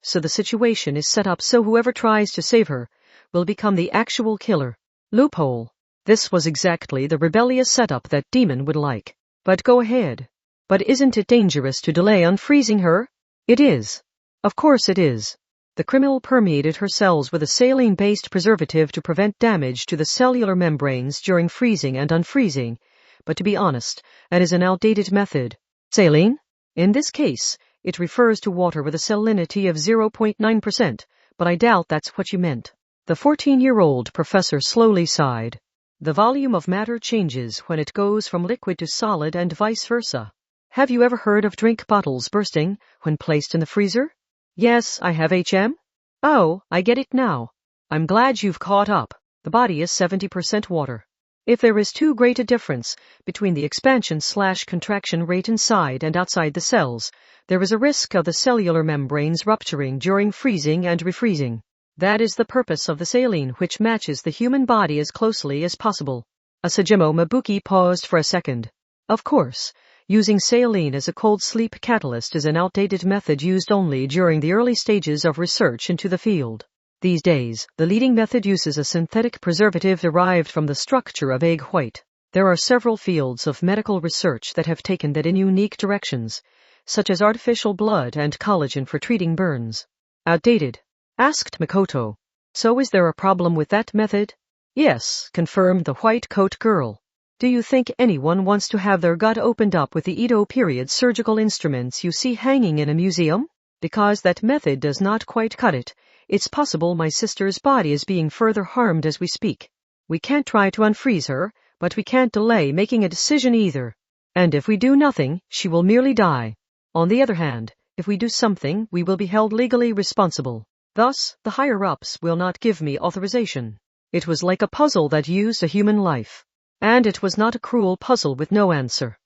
So the situation is set up so whoever tries to save her will become the actual killer. Loophole. This was exactly the rebellious setup that Demon would like. But go ahead. But isn't it dangerous to delay unfreezing her? It is. Of course it is. The criminal permeated her cells with a saline-based preservative to prevent damage to the cellular membranes during freezing and unfreezing. But to be honest, that is an outdated method. Saline? In this case, it refers to water with a salinity of 0.9%, but I doubt that's what you meant. The 14-year-old professor slowly sighed. The volume of matter changes when it goes from liquid to solid and vice versa. Have you ever heard of drink bottles bursting when placed in the freezer? Yes, I have HM. Oh, I get it now. I'm glad you've caught up. The body is 70% water. If there is too great a difference between the expansion/contraction rate inside and outside the cells, there is a risk of the cellular membranes rupturing during freezing and refreezing. That is the purpose of the saline, which matches the human body as closely as possible. Asajimo Mabuki paused for a second. Of course, using saline as a cold sleep catalyst is an outdated method used only during the early stages of research into the field. These days, the leading method uses a synthetic preservative derived from the structure of egg white. There are several fields of medical research that have taken that in unique directions, such as artificial blood and collagen for treating burns. Outdated? Asked Mikoto. So is there a problem with that method? Yes, confirmed the white coat girl. Do you think anyone wants to have their gut opened up with the Edo period surgical instruments you see hanging in a museum? Because that method does not quite cut it, it's possible my sister's body is being further harmed as we speak. We can't try to unfreeze her, but we can't delay making a decision either. And if we do nothing, she will merely die. On the other hand, if we do something, we will be held legally responsible. Thus, the higher-ups will not give me authorization. It was like a puzzle that used a human life. And it was not a cruel puzzle with no answer.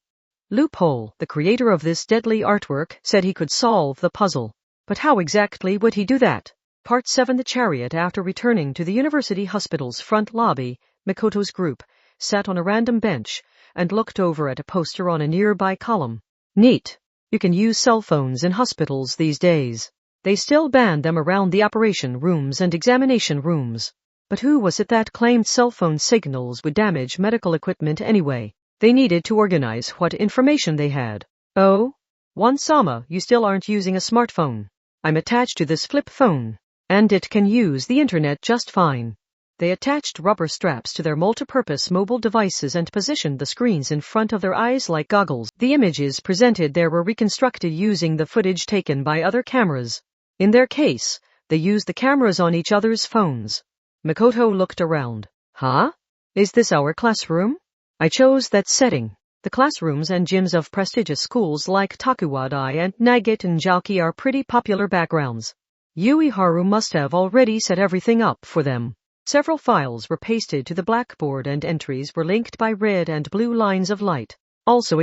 Loophole, the creator of this deadly artwork, said he could solve the puzzle. But how exactly would he do that? Part 7. The chariot. After returning to the university hospital's front lobby, Mikoto's group sat on a random bench and looked over at a poster on a nearby column. Neat. You can use cell phones in hospitals these days. They still ban them around the operation rooms and examination rooms. But who was it that claimed cell phone signals would damage medical equipment anyway? They needed to organize what information they had. Oh? Wansama, you still aren't using a smartphone. I'm attached to this flip phone, and it can use the internet just fine. They attached rubber straps to their multipurpose mobile devices and positioned the screens in front of their eyes like goggles. The images presented there were reconstructed using the footage taken by other cameras. In their case, they used the cameras on each other's phones. Mikoto looked around. Huh? Is this our classroom? I chose that setting. The classrooms and gyms of prestigious schools like Tokuwadai and Nagate and Jauki are pretty popular backgrounds. Ueharu must have already set everything up for them. Several files were pasted to the blackboard and entries were linked by red and blue lines of light. Also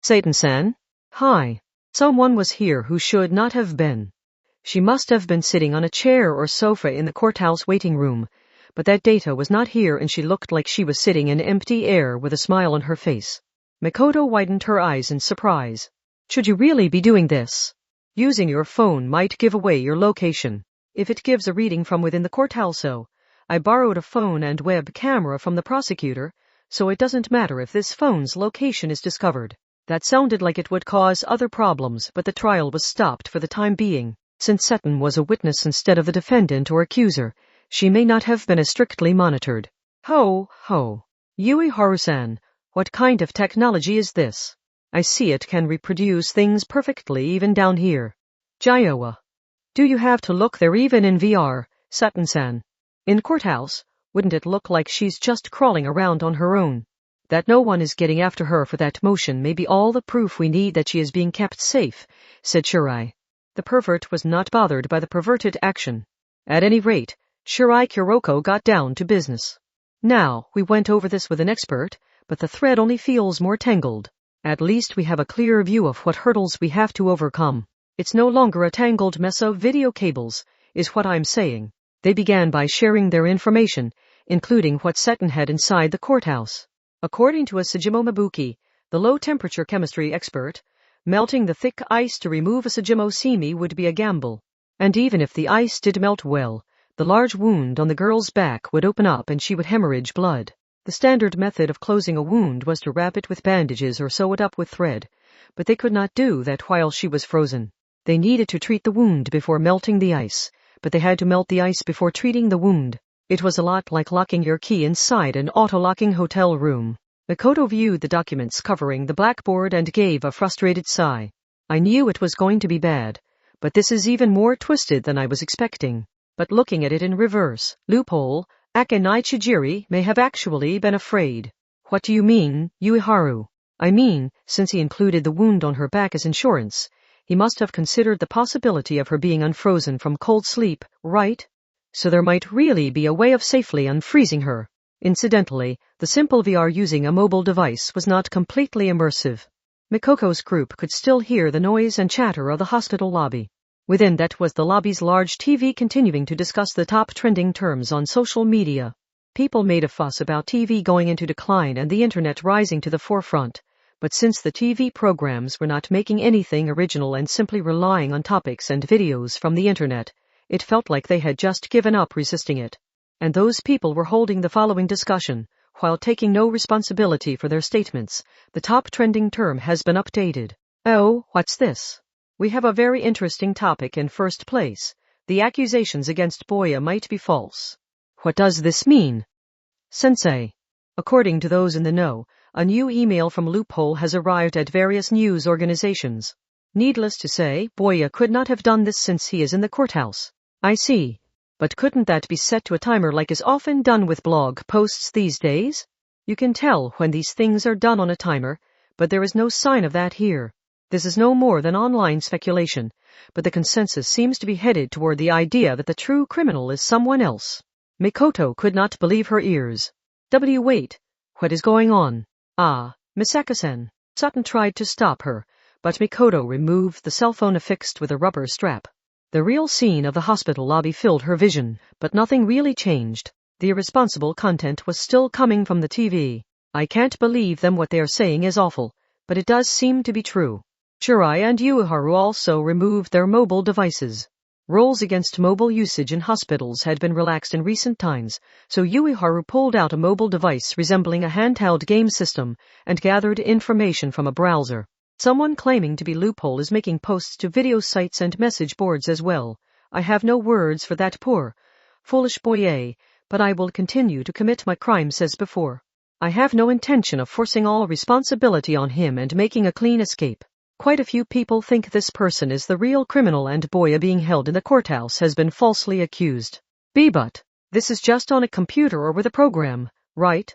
Satan-san? Hi. Someone was here who should not have been. She must have been sitting on a chair or sofa in the courthouse waiting room, but that data was not here and she looked like she was sitting in empty air with a smile on her face. Mikoto widened her eyes in surprise. Should you really be doing this? Using your phone might give away your location. If it gives a reading from within the courthouse, I borrowed a phone and web camera from the prosecutor, so it doesn't matter if this phone's location is discovered. That sounded like it would cause other problems, but the trial was stopped for the time being. Since Seton was a witness instead of the defendant or accuser, she may not have been as strictly monitored. Ho, ho. Ueharu-san, what kind of technology is this? I see it can reproduce things perfectly even down here. Jaiowa. Do you have to look there even in VR, Seton-san? In courthouse, wouldn't it look like she's just crawling around on her own? That no one is getting after her for that motion may be all the proof we need that she is being kept safe, said Shirai. The pervert was not bothered by the perverted action. At any rate, Shirai Kuroko got down to business. Now, we went over this with an expert, but the thread only feels more tangled. At least we have a clear view of what hurdles we have to overcome. It's no longer a tangled mess of video cables, is what I'm saying. They began by sharing their information, including what Seton had inside the courthouse. According to a Sejimo Mabuki, the low-temperature chemistry expert, melting the thick ice to remove a Sejimo simi would be a gamble. And even if the ice did melt well, the large wound on the girl's back would open up and she would hemorrhage blood. The standard method of closing a wound was to wrap it with bandages or sew it up with thread, but they could not do that while she was frozen. They needed to treat the wound before melting the ice, but they had to melt the ice before treating the wound. It was a lot like locking your key inside an auto-locking hotel room. Mikoto viewed the documents covering the blackboard and gave a frustrated sigh. I knew it was going to be bad, but this is even more twisted than I was expecting. But looking at it in reverse, loophole, Akenai Chijiri may have actually been afraid. What do you mean, Ueharu? I mean, since he included the wound on her back as insurance, he must have considered the possibility of her being unfrozen from cold sleep, right? So there might really be a way of safely unfreezing her. Incidentally, the simple VR using a mobile device was not completely immersive. Mikoko's group could still hear the noise and chatter of the hospital lobby. Within that was the lobby's large TV continuing to discuss the top trending terms on social media. People made a fuss about TV going into decline and the internet rising to the forefront. But since the TV programs were not making anything original and simply relying on topics and videos from the internet, it felt like they had just given up resisting it. And those people were holding the following discussion, while taking no responsibility for their statements. The top trending term has been updated. Oh, what's this? We have a very interesting topic in first place. The accusations against Boya might be false. What does this mean? Sensei. According to those in the know, a new email from Loophole has arrived at various news organizations. Needless to say, Boya could not have done this since he is in the courthouse. I see. But couldn't that be set to a timer like is often done with blog posts these days? You can tell when these things are done on a timer, but there is no sign of that here. This is no more than online speculation, but the consensus seems to be headed toward the idea that the true criminal is someone else. Mikoto could not believe her ears. Wait. What is going on? Ah, Misaka-sen. Sutton tried to stop her, but Mikoto removed the cell phone affixed with a rubber strap. The real scene of the hospital lobby filled her vision, but nothing really changed. The irresponsible content was still coming from the TV. I can't believe them, what they are saying is awful, but it does seem to be true. Shirai and Ueharu also removed their mobile devices. Rules against mobile usage in hospitals had been relaxed in recent times, so Ueharu pulled out a mobile device resembling a handheld game system and gathered information from a browser. Someone claiming to be Loophole is making posts to video sites and message boards as well. I have no words for that poor, foolish boy, but I will continue to commit my crimes as before. I have no intention of forcing all responsibility on him and making a clean escape. Quite a few people think this person is the real criminal and Boya being held in the courthouse has been falsely accused. But this is just on a computer or with a program, right?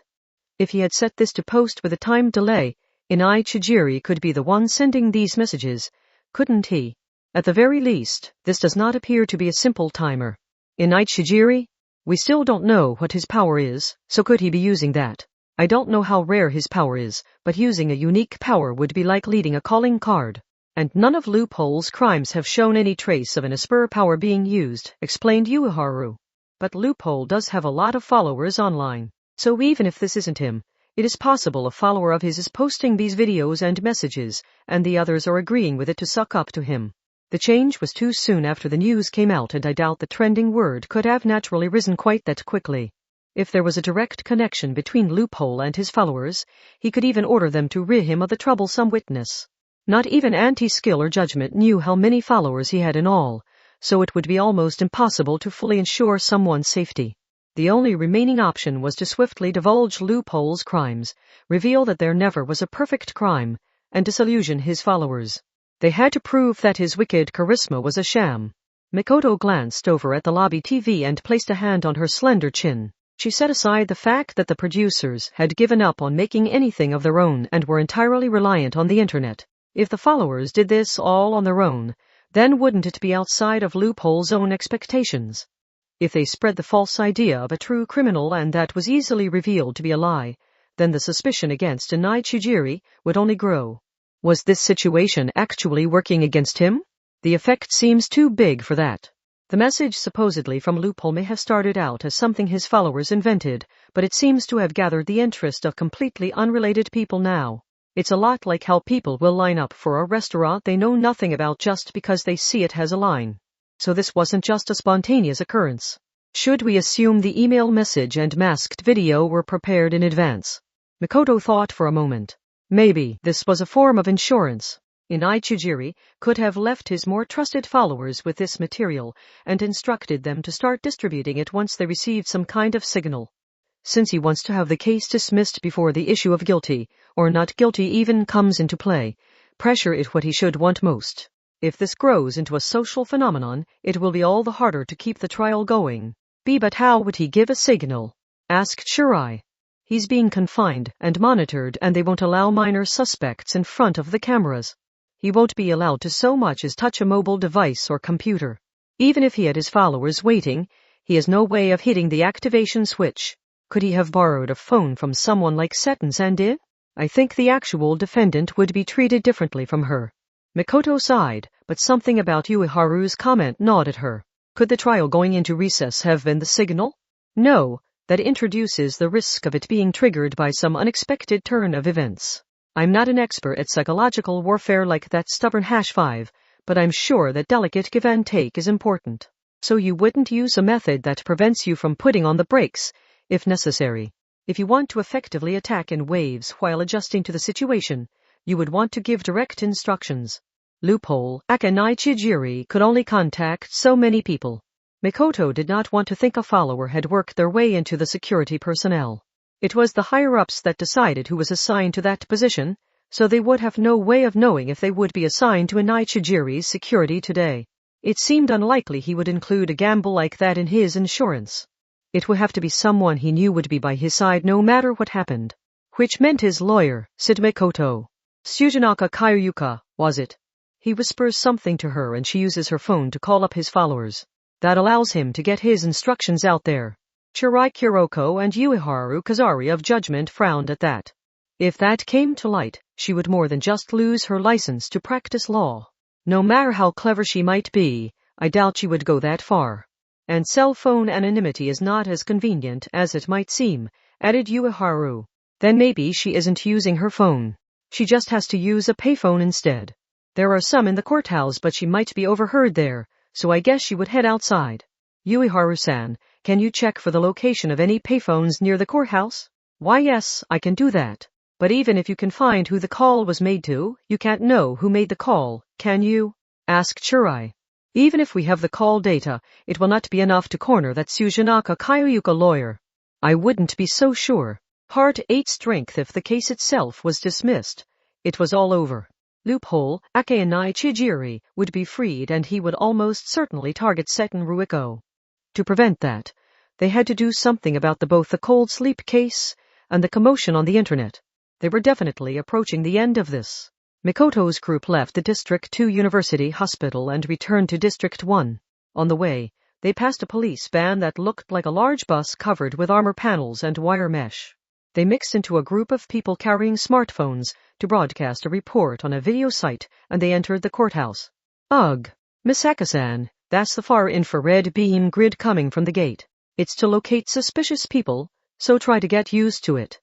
If he had set this to post with a time delay, Inai Chijiri could be the one sending these messages, couldn't he? At the very least, this does not appear to be a simple timer. Inai Chijiri? We still don't know what his power is, so could he be using that? I don't know how rare his power is, but using a unique power would be like leading a calling card. And none of Loophole's crimes have shown any trace of an Esper power being used, explained Ueharu. But Loophole does have a lot of followers online, so even if this isn't him, it is possible a follower of his is posting these videos and messages, and the others are agreeing with it to suck up to him. The change was too soon after the news came out, and I doubt the trending word could have naturally risen quite that quickly. If there was a direct connection between Loophole and his followers, he could even order them to rid him of the troublesome witness. Not even Anti-Skill or Judgment knew how many followers he had in all, so it would be almost impossible to fully ensure someone's safety. The only remaining option was to swiftly divulge Loophole's crimes, reveal that there never was a perfect crime, and disillusion his followers. They had to prove that his wicked charisma was a sham. Mikoto glanced over at the lobby TV and placed a hand on her slender chin. She set aside the fact that the producers had given up on making anything of their own and were entirely reliant on the internet. If the followers did this all on their own, then wouldn't it be outside of Loophole's own expectations? If they spread the false idea of a true criminal and that was easily revealed to be a lie, then the suspicion against Inai Chijiri would only grow. Was this situation actually working against him? The effect seems too big for that. The message supposedly from Loophole may have started out as something his followers invented, but it seems to have gathered the interest of completely unrelated people now. It's a lot like how people will line up for a restaurant they know nothing about just because they see it has a line. So this wasn't just a spontaneous occurrence. Should we assume the email message and masked video were prepared in advance? Mikoto thought for a moment. Maybe this was a form of insurance. Inai Chijiri could have left his more trusted followers with this material and instructed them to start distributing it once they received some kind of signal. Since he wants to have the case dismissed before the issue of guilty, or not guilty even comes into play, pressure is what he should want most. If this grows into a social phenomenon, it will be all the harder to keep the trial going. But how would he give a signal? Asked Shirai. He's being confined and monitored, and they won't allow minor suspects in front of the cameras. He won't be allowed to so much as touch a mobile device or computer. Even if he had his followers waiting, he has no way of hitting the activation switch. Could he have borrowed a phone from someone like Settons and did? I think the actual defendant would be treated differently from her. Mikoto sighed, but something about Ueharu's comment gnawed at her. Could the trial going into recess have been the signal? No, that introduces the risk of it being triggered by some unexpected turn of events. I'm not an expert at psychological warfare like that stubborn #5, but I'm sure that delicate give and take is important. So you wouldn't use a method that prevents you from putting on the brakes, if necessary. If you want to effectively attack in waves while adjusting to the situation, you would want to give direct instructions. Loophole, Inai Chijiri could only contact so many people. Mikoto did not want to think a follower had worked their way into the security personnel. It was the higher-ups that decided who was assigned to that position, so they would have no way of knowing if they would be assigned to Inai Chijiri's security today. It seemed unlikely he would include a gamble like that in his insurance. It would have to be someone he knew would be by his side no matter what happened. Which meant his lawyer, said Mikoto. Sujinaka Kayuka, was it? He whispers something to her and she uses her phone to call up his followers. That allows him to get his instructions out there. Shirai Kuroko and Ueharu Kazari of Judgment frowned at that. If that came to light, she would more than just lose her license to practice law. No matter how clever she might be, I doubt she would go that far. And cell phone anonymity is not as convenient as it might seem, added Ueharu. Then maybe she isn't using her phone. She just has to use a payphone instead. There are some in the courthouse, but she might be overheard there, so I guess she would head outside. Ueharu-san, can you check for the location of any payphones near the courthouse? Why yes, I can do that. But even if you can find who the call was made to, you can't know who made the call, can you? Asked Shirai. Even if we have the call data, it will not be enough to corner that Sujinaka Kayuka lawyer. I wouldn't be so sure. Part 8 strength. If the case itself was dismissed, it was all over. Loophole, Inai Chijiri, would be freed and he would almost certainly target Seton Ruiko. To prevent that, they had to do something about both the cold sleep case and the commotion on the internet. They were definitely approaching the end of this. Mikoto's group left the District 2 University Hospital and returned to District 1. On the way, they passed a police van that looked like a large bus covered with armor panels and wire mesh. They mixed into a group of people carrying smartphones to broadcast a report on a video site, and they entered the courthouse. Ugh, Misaka-san, that's the far infrared beam grid coming from the gate. It's to locate suspicious people, so try to get used to it.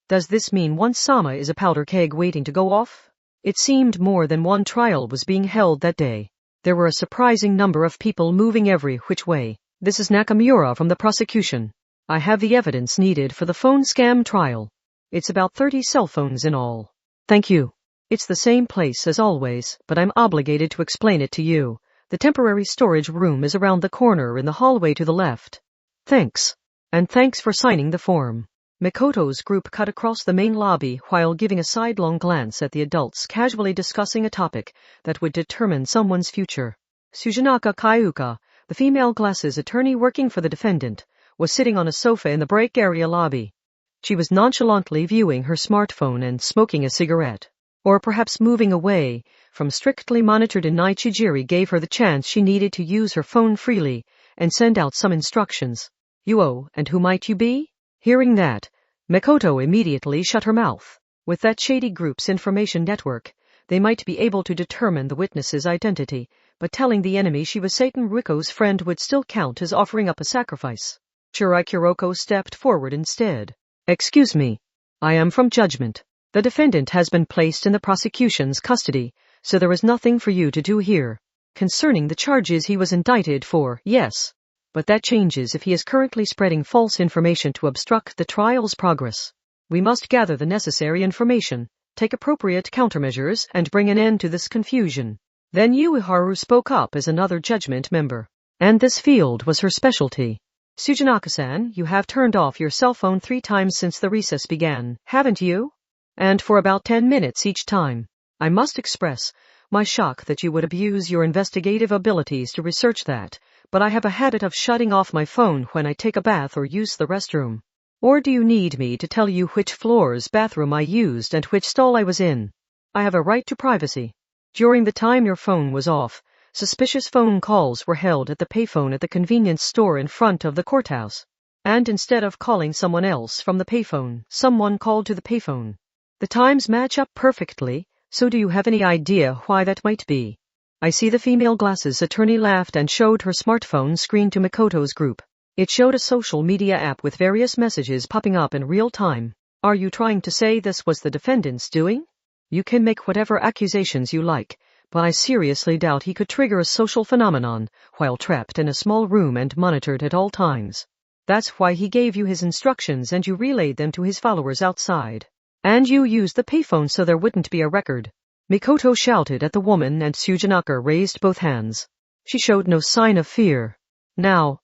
Does this mean one Sama is a powder keg waiting to go off? It seemed more than one trial was being held that day. There were a surprising number of people moving every which way. This is Nakamura from the prosecution. I have the evidence needed for the phone scam trial. It's about 30 cell phones in all. Thank you. It's the same place as always, but I'm obligated to explain it to you. The temporary storage room is around the corner in the hallway to the left. Thanks. And thanks for signing the form. Mikoto's group cut across the main lobby while giving a sidelong glance at the adults casually discussing a topic that would determine someone's future. Sujinaka Kayuka, the female glasses attorney working for the defendant, was sitting on a sofa in the break area lobby. She was nonchalantly viewing her smartphone and smoking a cigarette. Or perhaps moving away from strictly monitored Nichijiri gave her the chance she needed to use her phone freely and send out some instructions. You, and who might you be? Hearing that, Mikoto immediately shut her mouth. With that shady group's information network, they might be able to determine the witness's identity, but telling the enemy she was Satan Riko's friend would still count as offering up a sacrifice. Shirai Kuroko stepped forward instead. Excuse me. I am from Judgment. The defendant has been placed in the prosecution's custody, so there is nothing for you to do here. Concerning the charges he was indicted for, yes. But that changes if he is currently spreading false information to obstruct the trial's progress. We must gather the necessary information, take appropriate countermeasures, and bring an end to this confusion. Then Ueharu spoke up as another Judgment member. And this field was her specialty. Sujinaka-san, you have turned off your cell phone 3 times since the recess began, haven't you? And for about 10 minutes each time. I must express my shock that you would abuse your investigative abilities to research that, but I have a habit of shutting off my phone when I take a bath or use the restroom. Or do you need me to tell you which floor's bathroom I used and which stall I was in? I have a right to privacy. During the time your phone was off, suspicious phone calls were held at the payphone at the convenience store in front of the courthouse. And instead of calling someone else from the payphone, someone called to the payphone. The times match up perfectly, so do you have any idea why that might be? I see the female glasses attorney laughed and showed her smartphone screen to Mikoto's group. It showed a social media app with various messages popping up in real time. Are you trying to say this was the defendant's doing? You can make whatever accusations you like, but I seriously doubt he could trigger a social phenomenon while trapped in a small room and monitored at all times. That's why he gave you his instructions and you relayed them to his followers outside. And you used the payphone so there wouldn't be a record. Mikoto shouted at the woman and Sujinaka raised both hands. She showed no sign of fear. Now,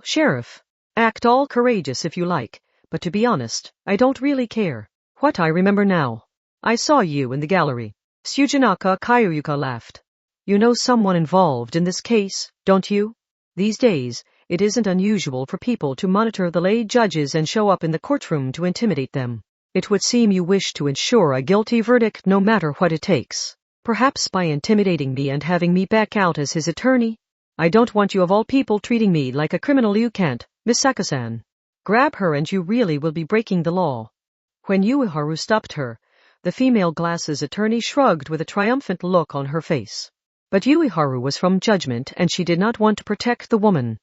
Sheriff. Act all courageous if you like, but to be honest, I don't really care. What I remember now. I saw you in the gallery. Sujinaka Kayuka laughed. You know someone involved in this case, don't you? These days, it isn't unusual for people to monitor the lay judges and show up in the courtroom to intimidate them. It would seem you wish to ensure a guilty verdict no matter what it takes. Perhaps by intimidating me and having me back out as his attorney? I don't want you of all people treating me like a criminal. You can't, Misaka-san. Grab her and you really will be breaking the law. When Ueharu stopped her, the female glasses attorney shrugged with a triumphant look on her face. But Ueharu was from Judgment and she did not want to protect the woman.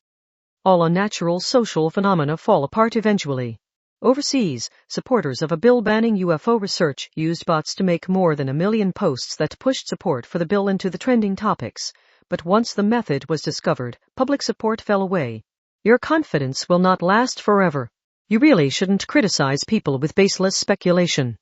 All unnatural social phenomena fall apart eventually. Overseas, supporters of a bill banning UFO research used bots to make more than 1 million posts that pushed support for the bill into the trending topics. But once the method was discovered, public support fell away. Your confidence will not last forever. You really shouldn't criticize people with baseless speculation.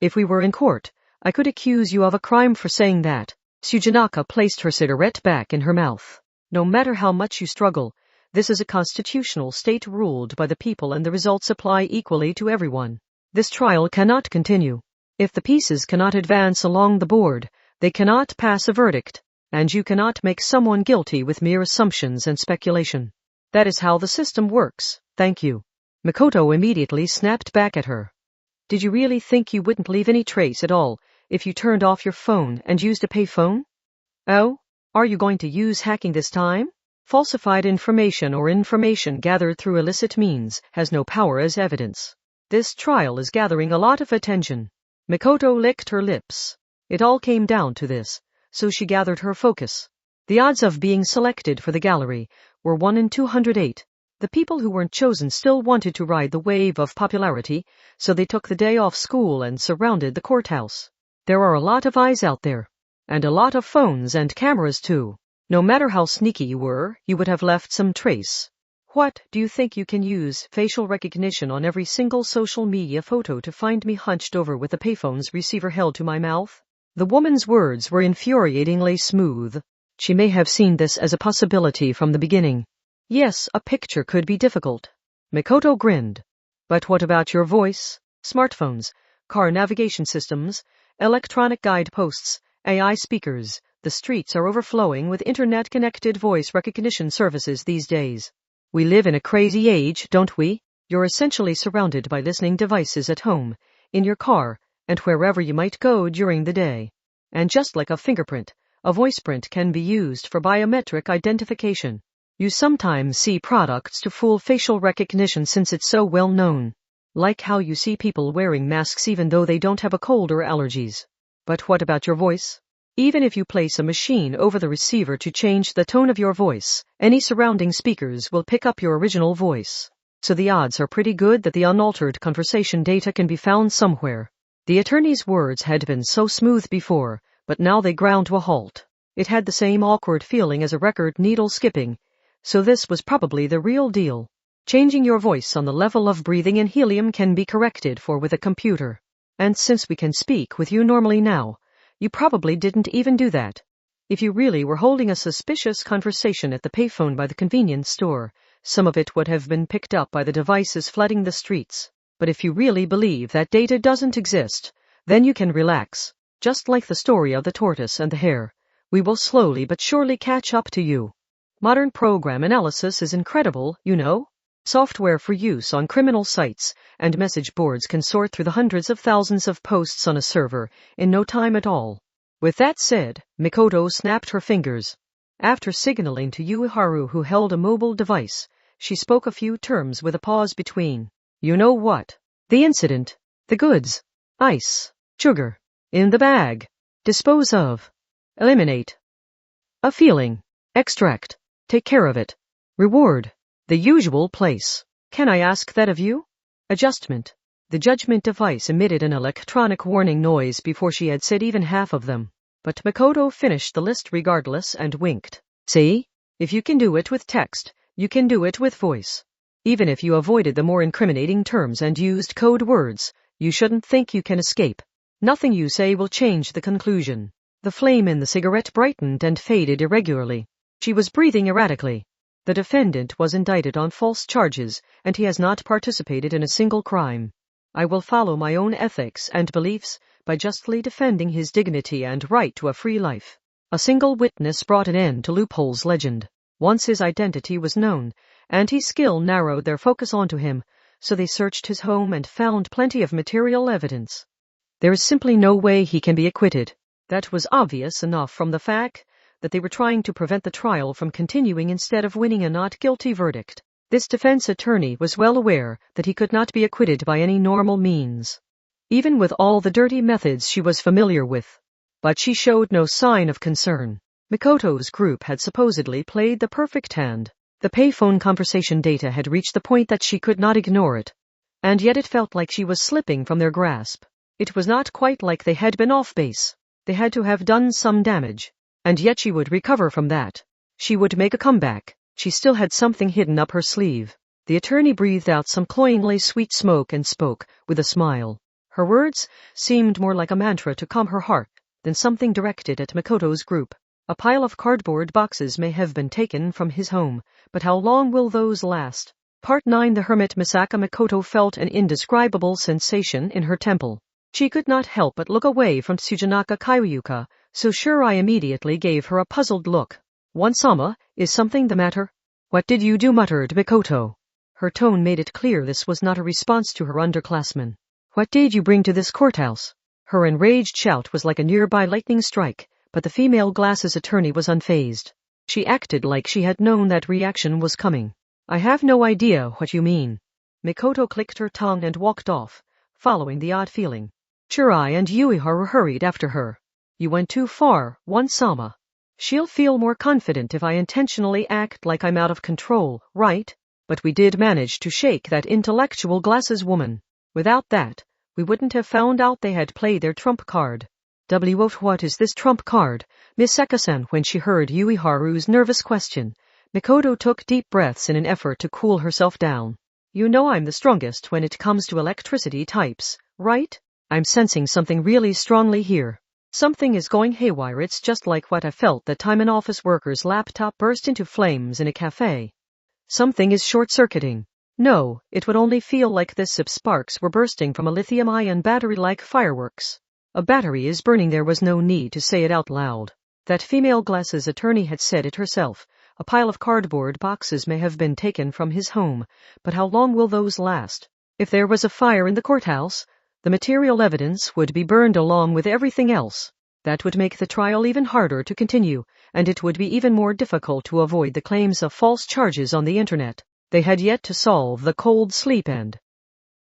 If we were in court, I could accuse you of a crime for saying that. Sujinaka placed her cigarette back in her mouth. No matter how much you struggle, this is a constitutional state ruled by the people and the results apply equally to everyone. This trial cannot continue. If the pieces cannot advance along the board, they cannot pass a verdict, and you cannot make someone guilty with mere assumptions and speculation. That is how the system works. Thank you. Mikoto immediately snapped back at her. Did you really think you wouldn't leave any trace at all if you turned off your phone and used a payphone? Oh? Are you going to use hacking this time? Falsified information or information gathered through illicit means has no power as evidence. This trial is gathering a lot of attention. Mikoto licked her lips. It all came down to this, so she gathered her focus. The odds of being selected for the gallery were 1 in 208. The people who weren't chosen still wanted to ride the wave of popularity, so they took the day off school and surrounded the courthouse. There are a lot of eyes out there. And a lot of phones and cameras too. No matter how sneaky you were, you would have left some trace. What, do you think you can use facial recognition on every single social media photo to find me hunched over with the payphone's receiver held to my mouth? The woman's words were infuriatingly smooth. She may have seen this as a possibility from the beginning. Yes, a picture could be difficult. Mikoto grinned. But what about your voice? Smartphones, car navigation systems, electronic guideposts, AI speakers. The streets are overflowing with internet-connected voice recognition services these days. We live in a crazy age, don't we? You're essentially surrounded by listening devices at home, in your car, and wherever you might go during the day. And just like a fingerprint, a voice print can be used for biometric identification. You sometimes see products to fool facial recognition since it's so well known. Like how you see people wearing masks even though they don't have a cold or allergies. But what about your voice? Even if you place a machine over the receiver to change the tone of your voice, any surrounding speakers will pick up your original voice. So the odds are pretty good that the unaltered conversation data can be found somewhere. The attorney's words had been so smooth before, but now they ground to a halt. It had the same awkward feeling as a record needle skipping, so this was probably the real deal. Changing your voice on the level of breathing in helium can be corrected for with a computer. And since we can speak with you normally now, you probably didn't even do that. If you really were holding a suspicious conversation at the payphone by the convenience store, some of it would have been picked up by the devices flooding the streets. But if you really believe that data doesn't exist, then you can relax. Just like the story of the tortoise and the hare, we will slowly but surely catch up to you. Modern program analysis is incredible, you know. Software for use on criminal sites and message boards can sort through the hundreds of thousands of posts on a server in no time at all. With that said, Mikoto snapped her fingers. After signaling to Yuiharu, who held a mobile device, she spoke a few terms with a pause between. You know what? The incident. The goods. Ice. Sugar. In the bag. Dispose of. Eliminate. A feeling. Extract. Take care of it. Reward. The usual place. Can I ask that of you? Adjustment. The judgment device emitted an electronic warning noise before she had said even half of them. But Mikoto finished the list regardless and winked. See? If you can do it with text, you can do it with voice. Even if you avoided the more incriminating terms and used code words, you shouldn't think you can escape. Nothing you say will change the conclusion. The flame in the cigarette brightened and faded irregularly. She was breathing erratically. The defendant was indicted on false charges, and he has not participated in a single crime. I will follow my own ethics and beliefs by justly defending his dignity and right to a free life. A single witness brought an end to Loophole's legend. Once his identity was known, anti-skill narrowed their focus onto him, so they searched his home and found plenty of material evidence. There is simply no way he can be acquitted. That was obvious enough from the fact that they were trying to prevent the trial from continuing instead of winning a not guilty verdict. This defense attorney was well aware that he could not be acquitted by any normal means, even with all the dirty methods she was familiar with. But she showed no sign of concern. Mikoto's group had supposedly played the perfect hand. The payphone conversation data had reached the point that she could not ignore it. And yet it felt like she was slipping from their grasp. It was not quite like they had been off base. They had to have done some damage. And yet she would recover from that. She would make a comeback. She still had something hidden up her sleeve. The attorney breathed out some cloyingly sweet smoke and spoke with a smile. Her words seemed more like a mantra to calm her heart than something directed at Mikoto's group. A pile of cardboard boxes may have been taken from his home, but how long will those last? Part 9. The hermit Misaka Mikoto felt an indescribable sensation in her temple. She could not help but look away from Tsujanaka Kyoyuka, so sure I immediately gave her a puzzled look. One-sama, is something the matter? What did you do? Muttered Mikoto. Her tone made it clear this was not a response to her underclassmen. What did you bring to this courthouse? Her enraged shout was like a nearby lightning strike, but the female glasses attorney was unfazed. She acted like she had known that reaction was coming. I have no idea what you mean. Mikoto clicked her tongue and walked off, following the odd feeling. Shirai and Ueharu hurried after her. You went too far, One-sama. She'll feel more confident if I intentionally act like I'm out of control, right? But we did manage to shake that intellectual glasses woman. Without that, we wouldn't have found out they had played their trump card. What is this trump card? Miss Seka-san. When she heard Ueharu's nervous question, Mikoto took deep breaths in an effort to cool herself down. You know I'm the strongest when it comes to electricity types, right? I'm sensing something really strongly here. Something is going haywire. It's just like what I felt that time an office worker's laptop burst into flames in a cafe. Something is short-circuiting. No, it would only feel like this if sparks were bursting from a lithium-ion battery like fireworks. A battery is burning. There was no need to say it out loud. That female glasses attorney had said it herself. A pile of cardboard boxes may have been taken from his home, but how long will those last? If there was a fire in the courthouse, the material evidence would be burned along with everything else. That would make the trial even harder to continue, and it would be even more difficult to avoid the claims of false charges on the internet. They had yet to solve the cold sleep and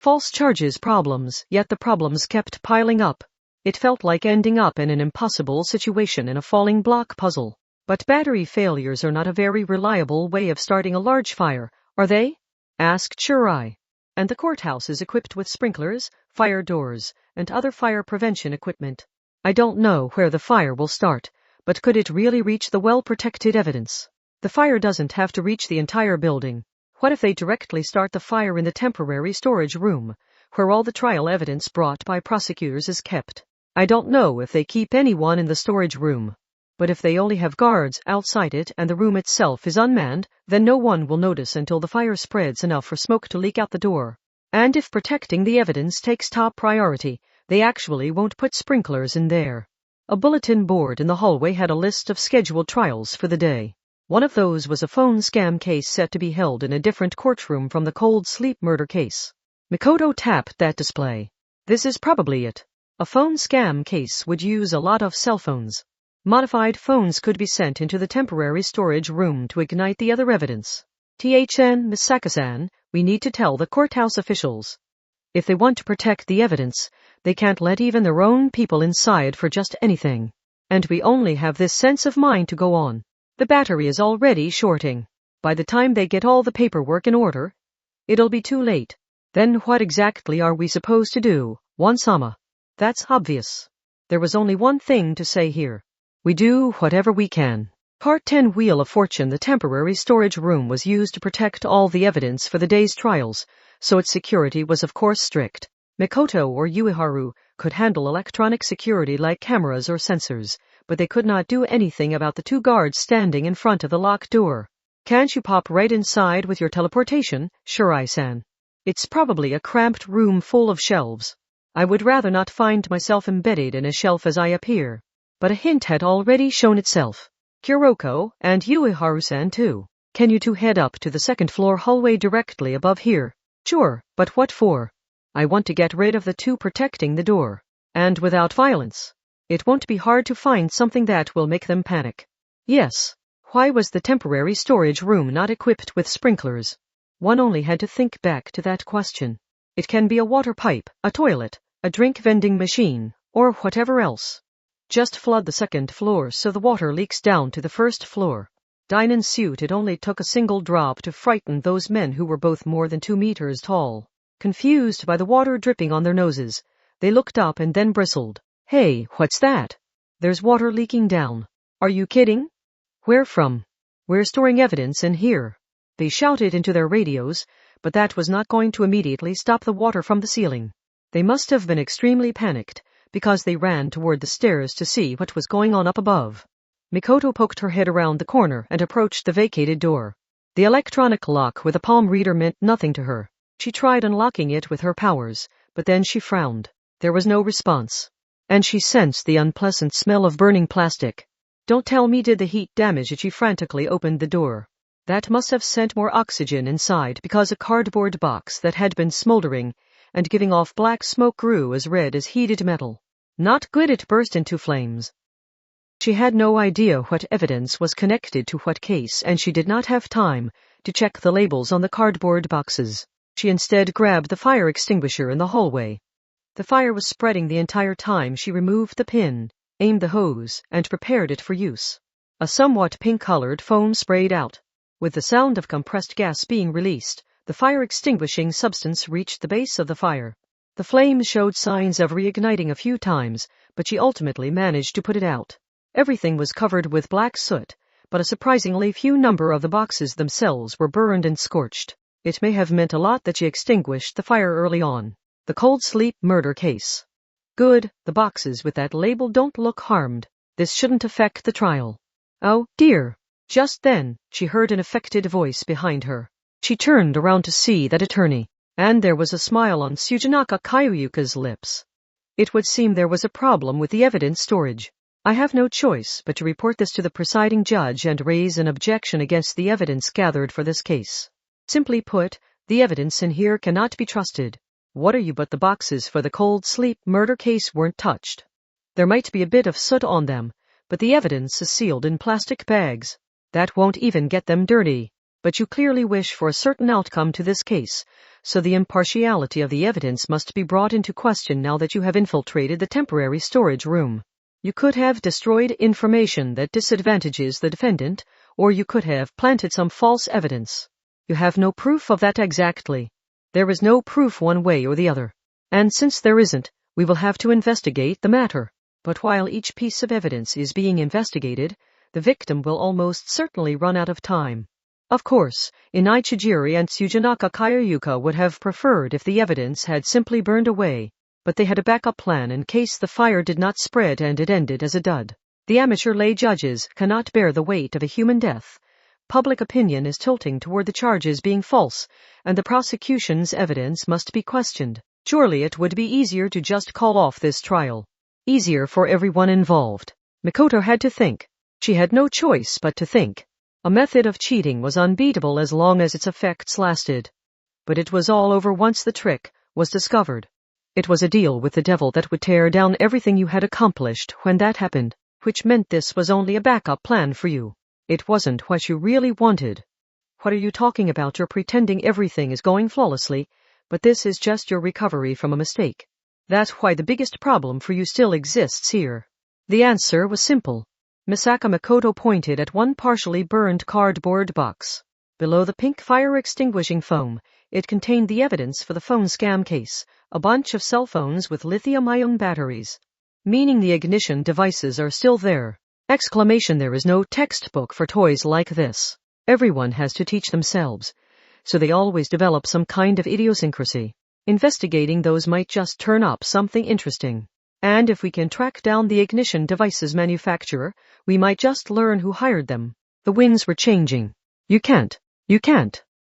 false charges problems, yet the problems kept piling up. It felt like ending up in an impossible situation in a falling block puzzle. But battery failures are not a very reliable way of starting a large fire, are they? Asked Shirai. And the courthouse is equipped with sprinklers, fire doors, and other fire prevention equipment. I don't know where the fire will start, but could it really reach the well-protected evidence? The fire doesn't have to reach the entire building. What if they directly start the fire in the temporary storage room, where all the trial evidence brought by prosecutors is kept? I don't know if they keep anyone in the storage room. But if they only have guards outside it and the room itself is unmanned, then no one will notice until the fire spreads enough for smoke to leak out the door. And if protecting the evidence takes top priority, they actually won't put sprinklers in there. A bulletin board in the hallway had a list of scheduled trials for the day. One of those was a phone scam case set to be held in a different courtroom from the cold sleep murder case. Mikoto tapped that display. This is probably it. A phone scam case would use a lot of cell phones. Modified phones could be sent into the temporary storage room to ignite the other evidence. THN, Miss Seka-san, we need to tell the courthouse officials. If they want to protect the evidence, they can't let even their own people inside for just anything. And we only have this sense of mind to go on. The battery is already shorting. By the time they get all the paperwork in order, it'll be too late. Then what exactly are we supposed to do, One-sama? That's obvious. There was only one thing to say here. We do whatever we can. Part 10 Wheel of Fortune. The temporary storage room was used to protect all the evidence for the day's trials, so its security was of course strict. Mikoto or Ueharu could handle electronic security like cameras or sensors, but they could not do anything about the two guards standing in front of the locked door. Can't you pop right inside with your teleportation, Shirai-san? It's probably a cramped room full of shelves. I would rather not find myself embedded in a shelf as I appear. But a hint had already shown itself. Kuroko, and Ueharu-san too. Can you two head up to the second-floor hallway directly above here? Sure, but what for? I want to get rid of the two protecting the door. And without violence. It won't be hard to find something that will make them panic. Yes. Why was the temporary storage room not equipped with sprinklers? One only had to think back to that question. It can be a water pipe, a toilet, a drink vending machine, or whatever else. Just flood the second floor so the water leaks down to the first floor. Dinan's suit, it only took a single drop to frighten those men who were both more than 2 meters tall. Confused by the water dripping on their noses, they looked up and then bristled. Hey, what's that? There's water leaking down. Are you kidding? Where from? We're storing evidence in here. They shouted into their radios, but that was not going to immediately stop the water from the ceiling. They must have been extremely panicked, because they ran toward the stairs to see what was going on up above. Mikoto poked her head around the corner and approached the vacated door. The electronic lock with a palm reader meant nothing to her. She tried unlocking it with her powers, but then she frowned. There was no response. And she sensed the unpleasant smell of burning plastic. Don't tell me did the heat damage it? She frantically opened the door. That must have sent more oxygen inside because a cardboard box that had been smoldering and giving off black smoke grew as red as heated metal. Not good, it burst into flames. She had no idea what evidence was connected to what case, and she did not have time to check the labels on the cardboard boxes. She instead grabbed the fire extinguisher in the hallway. The fire was spreading the entire time she removed the pin, aimed the hose, and prepared it for use. A somewhat pink-colored foam sprayed out. With the sound of compressed gas being released, the fire-extinguishing substance reached the base of the fire. The flames showed signs of reigniting a few times, but she ultimately managed to put it out. Everything was covered with black soot, but a surprisingly few number of the boxes themselves were burned and scorched. It may have meant a lot that she extinguished the fire early on. The cold sleep murder case. Good, the boxes with that label don't look harmed. This shouldn't affect the trial. Oh, dear. Just then, she heard an affected voice behind her. She turned around to see that attorney, and there was a smile on Tsujanaka Kayuyuka's lips. It would seem there was a problem with the evidence storage. I have no choice but to report this to the presiding judge and raise an objection against the evidence gathered for this case. Simply put, the evidence in here cannot be trusted. What are you but the boxes for the cold sleep murder case weren't touched. There might be a bit of soot on them, but the evidence is sealed in plastic bags. That won't even get them dirty. But you clearly wish for a certain outcome to this case, so the impartiality of the evidence must be brought into question now that you have infiltrated the temporary storage room. You could have destroyed information that disadvantages the defendant, or you could have planted some false evidence. You have no proof of that exactly. There is no proof one way or the other. And since there isn't, we will have to investigate the matter. But while each piece of evidence is being investigated, the victim will almost certainly run out of time. Of course, Inai Chijiri and Tsujanaka Kayuyuka would have preferred if the evidence had simply burned away, but they had a backup plan in case the fire did not spread and it ended as a dud. The amateur lay judges cannot bear the weight of a human death. Public opinion is tilting toward the charges being false, and the prosecution's evidence must be questioned. Surely it would be easier to just call off this trial. Easier for everyone involved. Mikoto had to think. She had no choice but to think. A method of cheating was unbeatable as long as its effects lasted. But it was all over once the trick was discovered. It was a deal with the devil that would tear down everything you had accomplished when that happened, which meant this was only a backup plan for you. It wasn't what you really wanted. What are you talking about? You're pretending everything is going flawlessly, but this is just your recovery from a mistake. That's why the biggest problem for you still exists here. The answer was simple. Misaka Mikoto pointed at one partially burned cardboard box. Below the pink fire-extinguishing foam, it contained the evidence for the phone scam case, a bunch of cell phones with lithium-ion batteries. Meaning the ignition devices are still there. Exclamation! There is no textbook for toys like this. Everyone has to teach themselves, so they always develop some kind of idiosyncrasy. Investigating those might just turn up something interesting. And if we can track down the ignition device's manufacturer, we might just learn who hired them. The winds were changing. You can't.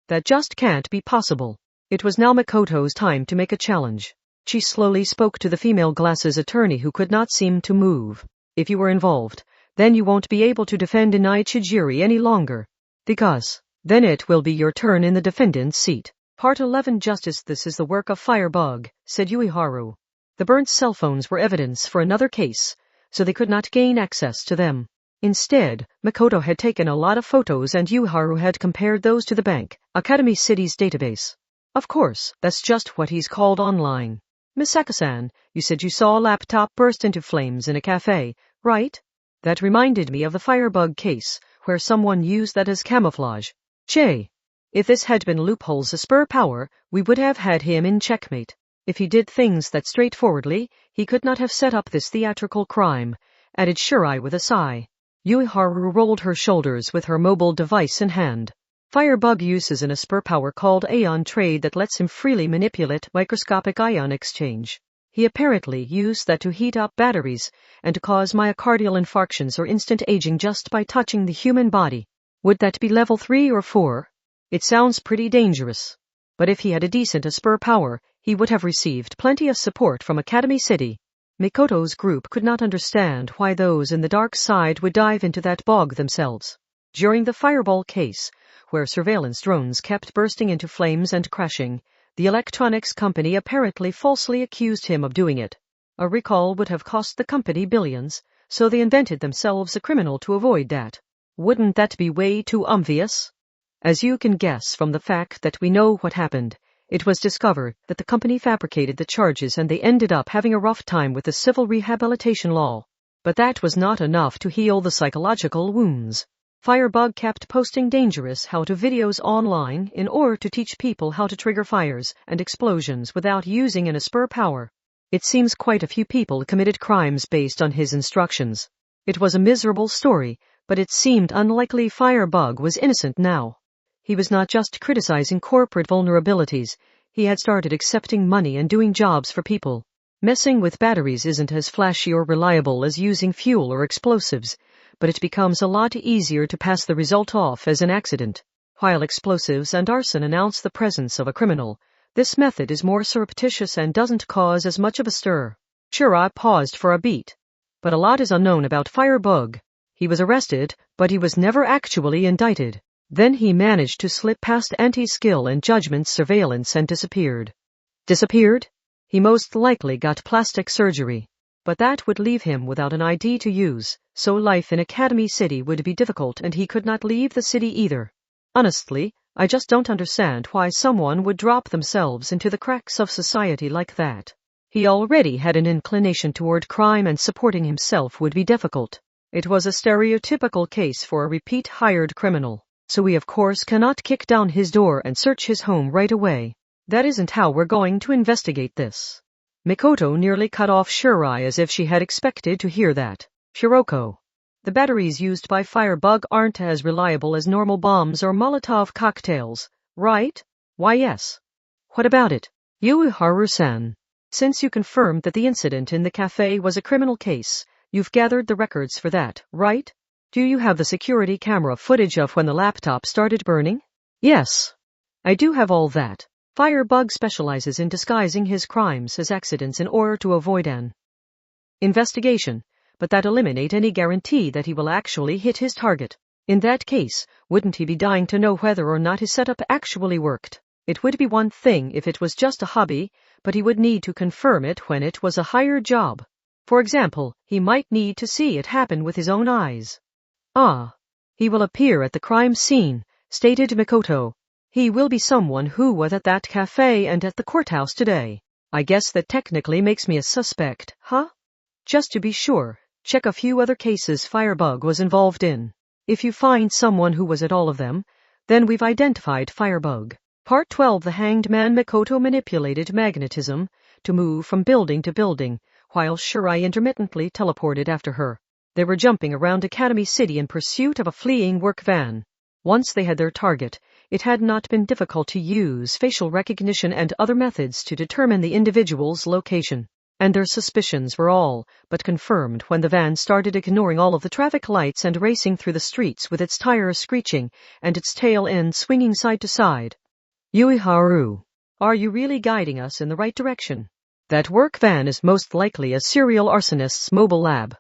That just can't be possible. It was now Mikoto's time to make a challenge. She slowly spoke to the female glasses attorney who could not seem to move. If you were involved, then you won't be able to defend Inai Chijiri any longer. Because then it will be your turn in the defendant's seat. Part 11 Justice. This is the work of Firebug, said Yuiharu. The burnt cell phones were evidence for another case, so they could not gain access to them. Instead, Mikoto had taken a lot of photos and Yuiharu had compared those to the Bank Academy City's database. Of course, that's just what he's called online. Misaka-san, you said you saw a laptop burst into flames in a cafe, right? That reminded me of the Firebug case, where someone used that as camouflage. Che. If this had been loopholes a spur power, we would have had him in checkmate. If he did things that straightforwardly, he could not have set up this theatrical crime, added Shirai with a sigh. Yuiharu rolled her shoulders with her mobile device in hand. Firebug uses an spur power called Aeon Trade that lets him freely manipulate microscopic ion exchange. He apparently used that to heat up batteries and to cause myocardial infarctions or instant aging just by touching the human body. Would that be level 3 or 4? It sounds pretty dangerous. But if he had a decent spur power, he would have received plenty of support from Academy City. Mikoto's group could not understand why those in the dark side would dive into that bog themselves. During the Fireball case, where surveillance drones kept bursting into flames and crashing, The electronics company apparently falsely accused him of doing it. A recall would have cost the company billions, so they invented themselves a criminal to avoid that. Wouldn't that be way too obvious? As you can guess from the fact that we know what happened, it was discovered that the company fabricated the charges and they ended up having a rough time with the civil rehabilitation law. But that was not enough to heal the psychological wounds. Firebug kept posting dangerous how-to videos online in order to teach people how to trigger fires and explosions without using an spur power. It seems quite a few people committed crimes based on his instructions. It was a miserable story, but it seemed unlikely Firebug was innocent now. He was not just criticizing corporate vulnerabilities, he had started accepting money and doing jobs for people. Messing with batteries isn't as flashy or reliable as using fuel or explosives, but it becomes a lot easier to pass the result off as an accident. While explosives and arson announce the presence of a criminal, this method is more surreptitious and doesn't cause as much of a stir. Sure, I paused for a beat. But a lot is unknown about Firebug. He was arrested, but he was never actually indicted. Then he managed to slip past anti-skill and judgment surveillance and disappeared. Disappeared? He most likely got plastic surgery. But that would leave him without an ID to use, so life in Academy City would be difficult and he could not leave the city either. Honestly, I just don't understand why someone would drop themselves into the cracks of society like that. He already had an inclination toward crime and supporting himself would be difficult. It was a stereotypical case for a repeat hired criminal, so we of course cannot kick down his door and search his home right away. That isn't how we're going to investigate this. Mikoto nearly cut off Shirai as if she had expected to hear that. Shiroko. The batteries used by Firebug aren't as reliable as normal bombs or Molotov cocktails, right? Why yes. What about it? Yuiharu-san. Since you confirmed that the incident in the cafe was a criminal case, you've gathered the records for that, right? Do you have the security camera footage of when the laptop started burning? Yes. I do have all that. Firebug specializes in disguising his crimes as accidents in order to avoid an investigation, but that eliminates any guarantee that he will actually hit his target. In that case, wouldn't he be dying to know whether or not his setup actually worked? It would be one thing if it was just a hobby, but he would need to confirm it when it was a hired job. For example, he might need to see it happen with his own eyes. Ah. He will appear at the crime scene, stated Mikoto. He will be someone who was at that cafe and at the courthouse today. I guess that technically makes me a suspect, huh? Just to be sure, check a few other cases Firebug was involved in. If you find someone who was at all of them, then we've identified Firebug. Part 12. The hanged man. Mikoto manipulated magnetism to move from building to building, while Shirai intermittently teleported after her. They were jumping around Academy City in pursuit of a fleeing work van. Once they had their target, it had not been difficult to use facial recognition and other methods to determine the individual's location. And their suspicions were all but confirmed when the van started ignoring all of the traffic lights and racing through the streets with its tires screeching and its tail end swinging side to side. Yuiharu, are you really guiding us in the right direction? That work van is most likely a serial arsonist's mobile lab.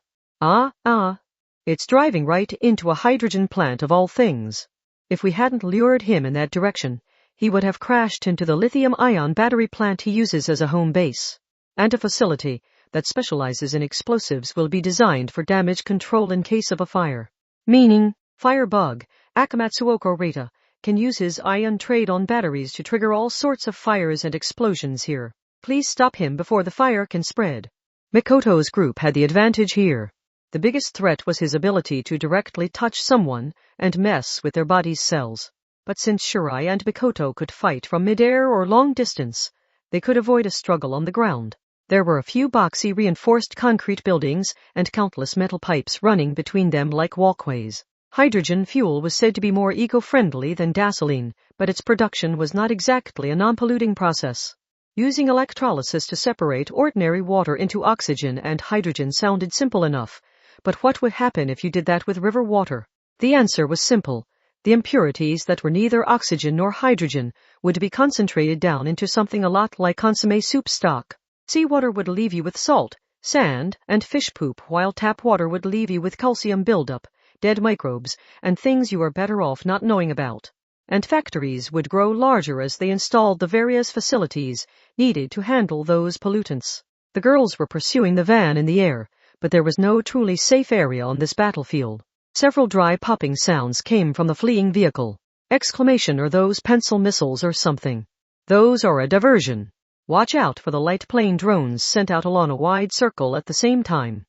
It's driving right into a hydrogen plant of all things. If we hadn't lured him in that direction, he would have crashed into the lithium-ion battery plant he uses as a home base. And a facility that specializes in explosives will be designed for damage control in case of a fire. Meaning, Firebug, Akamatsuoka Rata, can use his ion trade on batteries to trigger all sorts of fires and explosions here. Please stop him before the fire can spread. Mikoto's group had the advantage here. The biggest threat was his ability to directly touch someone and mess with their body's cells. But since Shirai and Mikoto could fight from midair or long distance, they could avoid a struggle on the ground. There were a few boxy reinforced concrete buildings and countless metal pipes running between them like walkways. Hydrogen fuel was said to be more eco-friendly than gasoline, but its production was not exactly a non-polluting process. Using electrolysis to separate ordinary water into oxygen and hydrogen sounded simple enough, but what would happen if you did that with river water? The answer was simple. The impurities that were neither oxygen nor hydrogen would be concentrated down into something a lot like consommé soup stock. Seawater would leave you with salt, sand, and fish poop, while tap water would leave you with calcium buildup, dead microbes, and things you are better off not knowing about. and factories would grow larger as they installed the various facilities needed to handle those pollutants. The girls were pursuing the van in the air, but there was no truly safe area on this battlefield. Several dry popping sounds came from the fleeing vehicle. Exclamation or those pencil missiles or something. Those are a diversion. Watch out for the light plane drones sent out along a wide circle at the same time.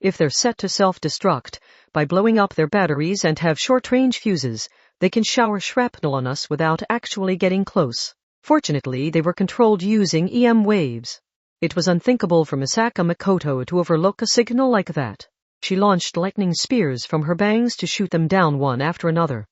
If they're set to self-destruct by blowing up their batteries and have short-range fuses, they can shower shrapnel on us without actually getting close. Fortunately, they were controlled using EM waves. It was unthinkable for Misaka Mikoto to overlook a signal like that. She launched lightning spears from her bangs to shoot them down one after another.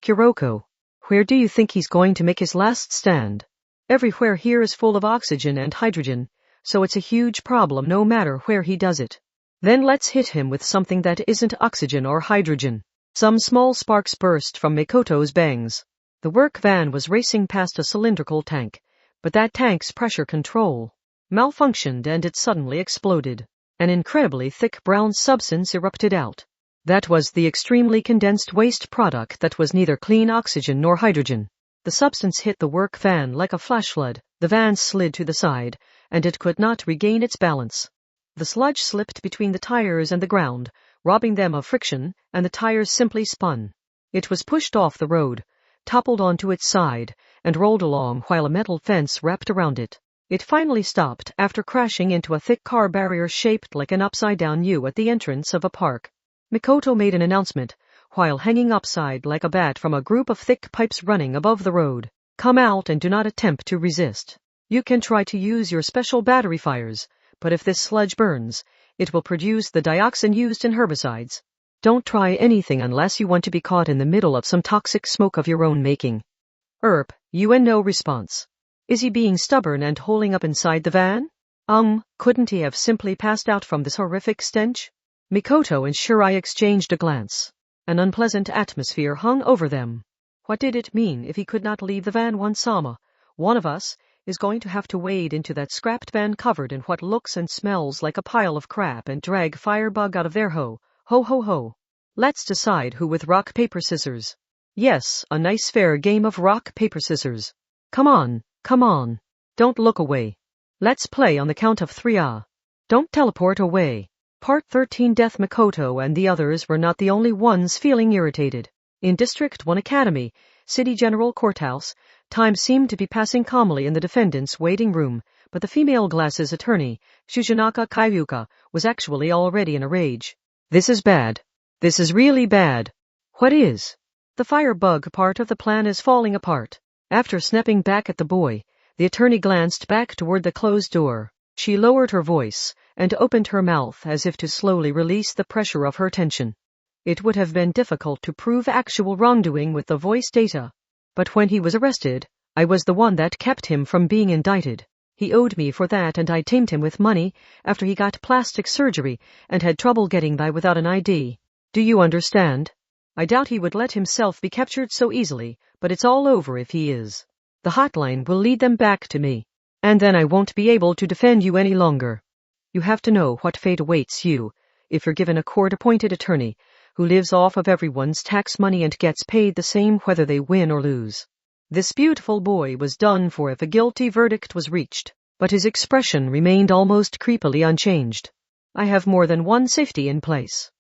Kuroko, where do you think he's going to make his last stand? Everywhere here is full of oxygen and hydrogen, so it's a huge problem no matter where he does it. Then let's hit him with something that isn't oxygen or hydrogen. Some small sparks burst from Mikoto's bangs. The work van was racing past a cylindrical tank, but that tank's pressure control malfunctioned and it suddenly exploded. An incredibly thick brown substance erupted out. That was the extremely condensed waste product that was neither clean oxygen nor hydrogen. The substance hit the work van like a flash flood. The van slid to the side, and it could not regain its balance. The sludge slipped between the tires and the ground, robbing them of friction, and the tires simply spun. It was pushed off the road, toppled onto its side, and rolled along while a metal fence wrapped around it. It finally stopped after crashing into a thick car barrier shaped like an upside-down U at the entrance of a park. Mikoto made an announcement, while hanging upside like a bat from a group of thick pipes running above the road. Come out and do not attempt to resist. You can try to use your special battery fires, but if this sludge burns, it will produce the dioxin used in herbicides. Don't try anything unless you want to be caught in the middle of some toxic smoke of your own making. No response. Is he being stubborn and holding up inside the van? Couldn't he have simply passed out from this horrific stench? Mikoto and Shirai exchanged a glance. An unpleasant atmosphere hung over them. What did it mean if he could not leave the van? One of us is going to have to wade into that scrapped van covered in what looks and smells like a pile of crap and drag Firebug out of there. Ho, ho, ho. Let's decide who with rock, paper, scissors. Yes, a nice fair game of rock, paper, scissors. Come on. Don't look away. Let's play on the count of 3. Don't teleport away. Part 13. Death. Mikoto and the others were not the only ones feeling irritated. In District 1 Academy, City General Courthouse, time seemed to be passing calmly in the defendant's waiting room, but the female glasses attorney, Shujinaka Kayuka, was actually already in a rage. This is bad. This is really bad. What is? The Firebug part of the plan is falling apart. After snapping back at the boy, the attorney glanced back toward the closed door. She lowered her voice and opened her mouth as if to slowly release the pressure of her tension. It would have been difficult to prove actual wrongdoing with the voice data. But when he was arrested, I was the one that kept him from being indicted. He owed me for that, and I tamed him with money after he got plastic surgery and had trouble getting by without an ID. Do you understand? I doubt he would let himself be captured so easily, but it's all over if he is. The hotline will lead them back to me, and then I won't be able to defend you any longer. You have to know what fate awaits you if you're given a court-appointed attorney who lives off of everyone's tax money and gets paid the same whether they win or lose. This beautiful boy was done for if a guilty verdict was reached, but his expression remained almost creepily unchanged. I have more than one safety in place.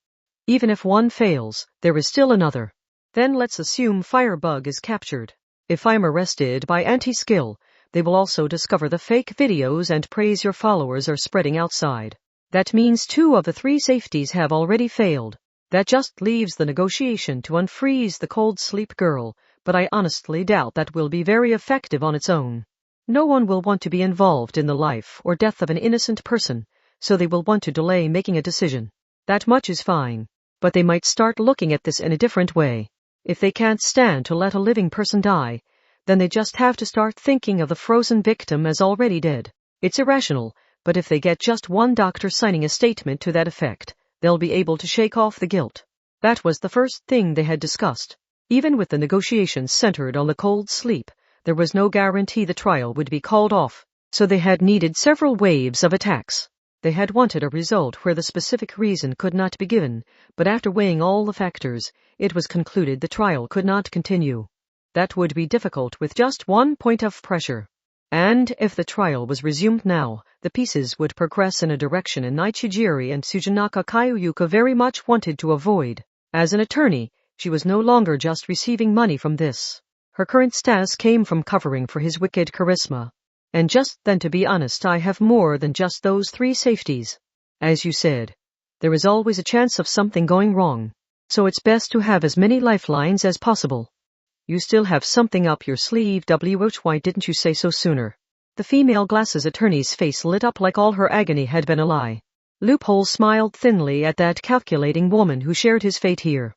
Even if one fails, there is still another. Then let's assume Firebug is captured. If I'm arrested by anti-skill, they will also discover the fake videos and praise your followers are spreading outside. That means 2 of the 3 safeties have already failed. That just leaves the negotiation to unfreeze the cold sleep girl, but I honestly doubt that will be very effective on its own. No one will want to be involved in the life or death of an innocent person, so they will want to delay making a decision. That much is fine, but they might start looking at this in a different way. If they can't stand to let a living person die, then they just have to start thinking of the frozen victim as already dead. It's irrational, but if they get just one doctor signing a statement to that effect, they'll be able to shake off the guilt. That was the first thing they had discussed. Even with the negotiations centered on the cold sleep, there was no guarantee the trial would be called off, so they had needed several waves of attacks. They had wanted a result where the specific reason could not be given, but after weighing all the factors, it was concluded the trial could not continue. That would be difficult with just one point of pressure. And if the trial was resumed now, the pieces would progress in a direction in Nichijiri and Tsujanaka Kayuyuka very much wanted to avoid. As an attorney, she was no longer just receiving money from this. Her current status came from covering for his wicked charisma. And just then, to be honest, I have more than just those 3 safeties. As you said, there is always a chance of something going wrong. So it's best to have as many lifelines as possible. You still have something up your sleeve, why didn't you say so sooner? The female glasses attorney's face lit up like all her agony had been a lie. Loophole smiled thinly at that calculating woman who shared his fate here.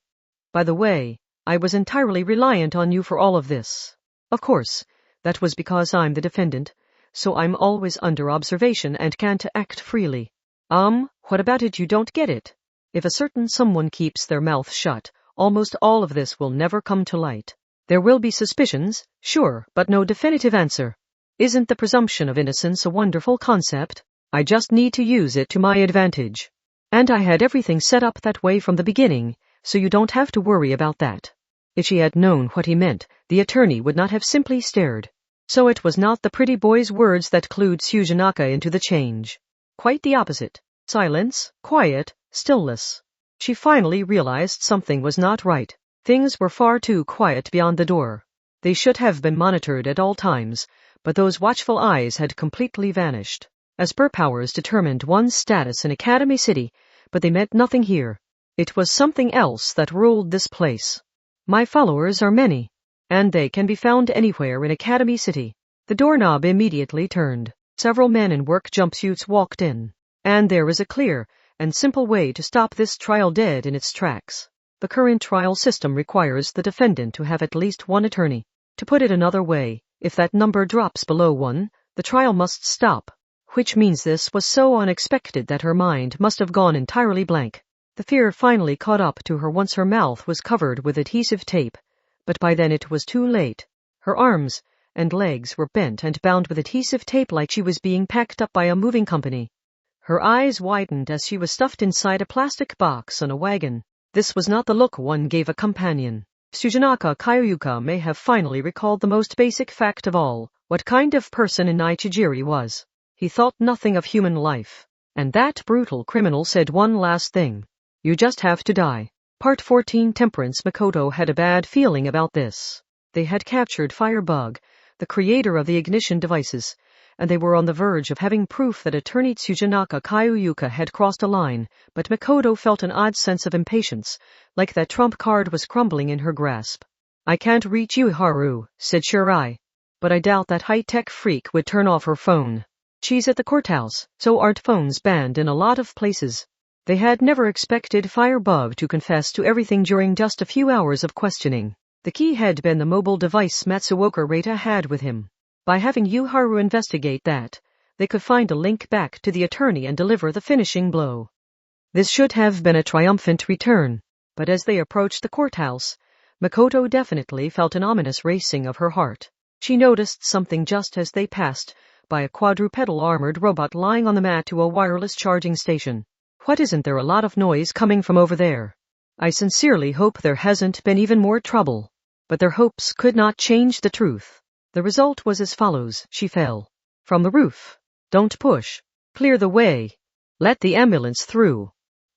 By the way, I was entirely reliant on you for all of this. Of course, that was because I'm the defendant, so I'm always under observation and can't act freely. What about it? You don't get it? If a certain someone keeps their mouth shut, almost all of this will never come to light. There will be suspicions, sure, but no definitive answer. Isn't the presumption of innocence a wonderful concept? I just need to use it to my advantage. And I had everything set up that way from the beginning, so you don't have to worry about that. If she had known what he meant, the attorney would not have simply stared. So it was not the pretty boy's words that clued Tsujanaka into the change. Quite the opposite. Silence, quiet, stillness. She finally realized something was not right. Things were far too quiet beyond the door. They should have been monitored at all times, but those watchful eyes had completely vanished. Esper powers determined one's status in Academy City, but they meant nothing here. It was something else that ruled this place. My followers are many, and they can be found anywhere in Academy City. The doorknob immediately turned. Several men in work jumpsuits walked in. And there is a clear and simple way to stop this trial dead in its tracks. The current trial system requires the defendant to have at least one attorney. To put it another way, if that number drops below 1, the trial must stop. Which means this was so unexpected that her mind must have gone entirely blank. The fear finally caught up to her once her mouth was covered with adhesive tape, but by then it was too late. Her arms and legs were bent and bound with adhesive tape like she was being packed up by a moving company. Her eyes widened as she was stuffed inside a plastic box on a wagon. This was not the look one gave a companion. Tsujanaka Kayuyuka may have finally recalled the most basic fact of all, what kind of person Nichijiri was. He thought nothing of human life. And that brutal criminal said one last thing. You just have to die. Part 14 Temperance. Makoto had a bad feeling about this. They had captured Firebug, the creator of the ignition devices, and they were on the verge of having proof that attorney Tsujanaka Kayuyuka had crossed a line, but Makoto felt an odd sense of impatience, like that trump card was crumbling in her grasp. I can't reach you, Haru, said Shirai. But I doubt that high-tech freak would turn off her phone. She's at the courthouse, so aren't phones banned in a lot of places? They had never expected Firebug to confess to everything during just a few hours of questioning. The key had been the mobile device Matsuoka Reita had with him. By having Haru investigate that, they could find a link back to the attorney and deliver the finishing blow. This should have been a triumphant return, but as they approached the courthouse, Makoto definitely felt an ominous racing of her heart. She noticed something just as they passed by a quadrupedal armored robot lying on the mat to a wireless charging station. What, isn't there a lot of noise coming from over there? I sincerely hope there hasn't been even more trouble. But their hopes could not change the truth. The result was as follows. She fell from the roof. Don't push. Clear the way. Let the ambulance through.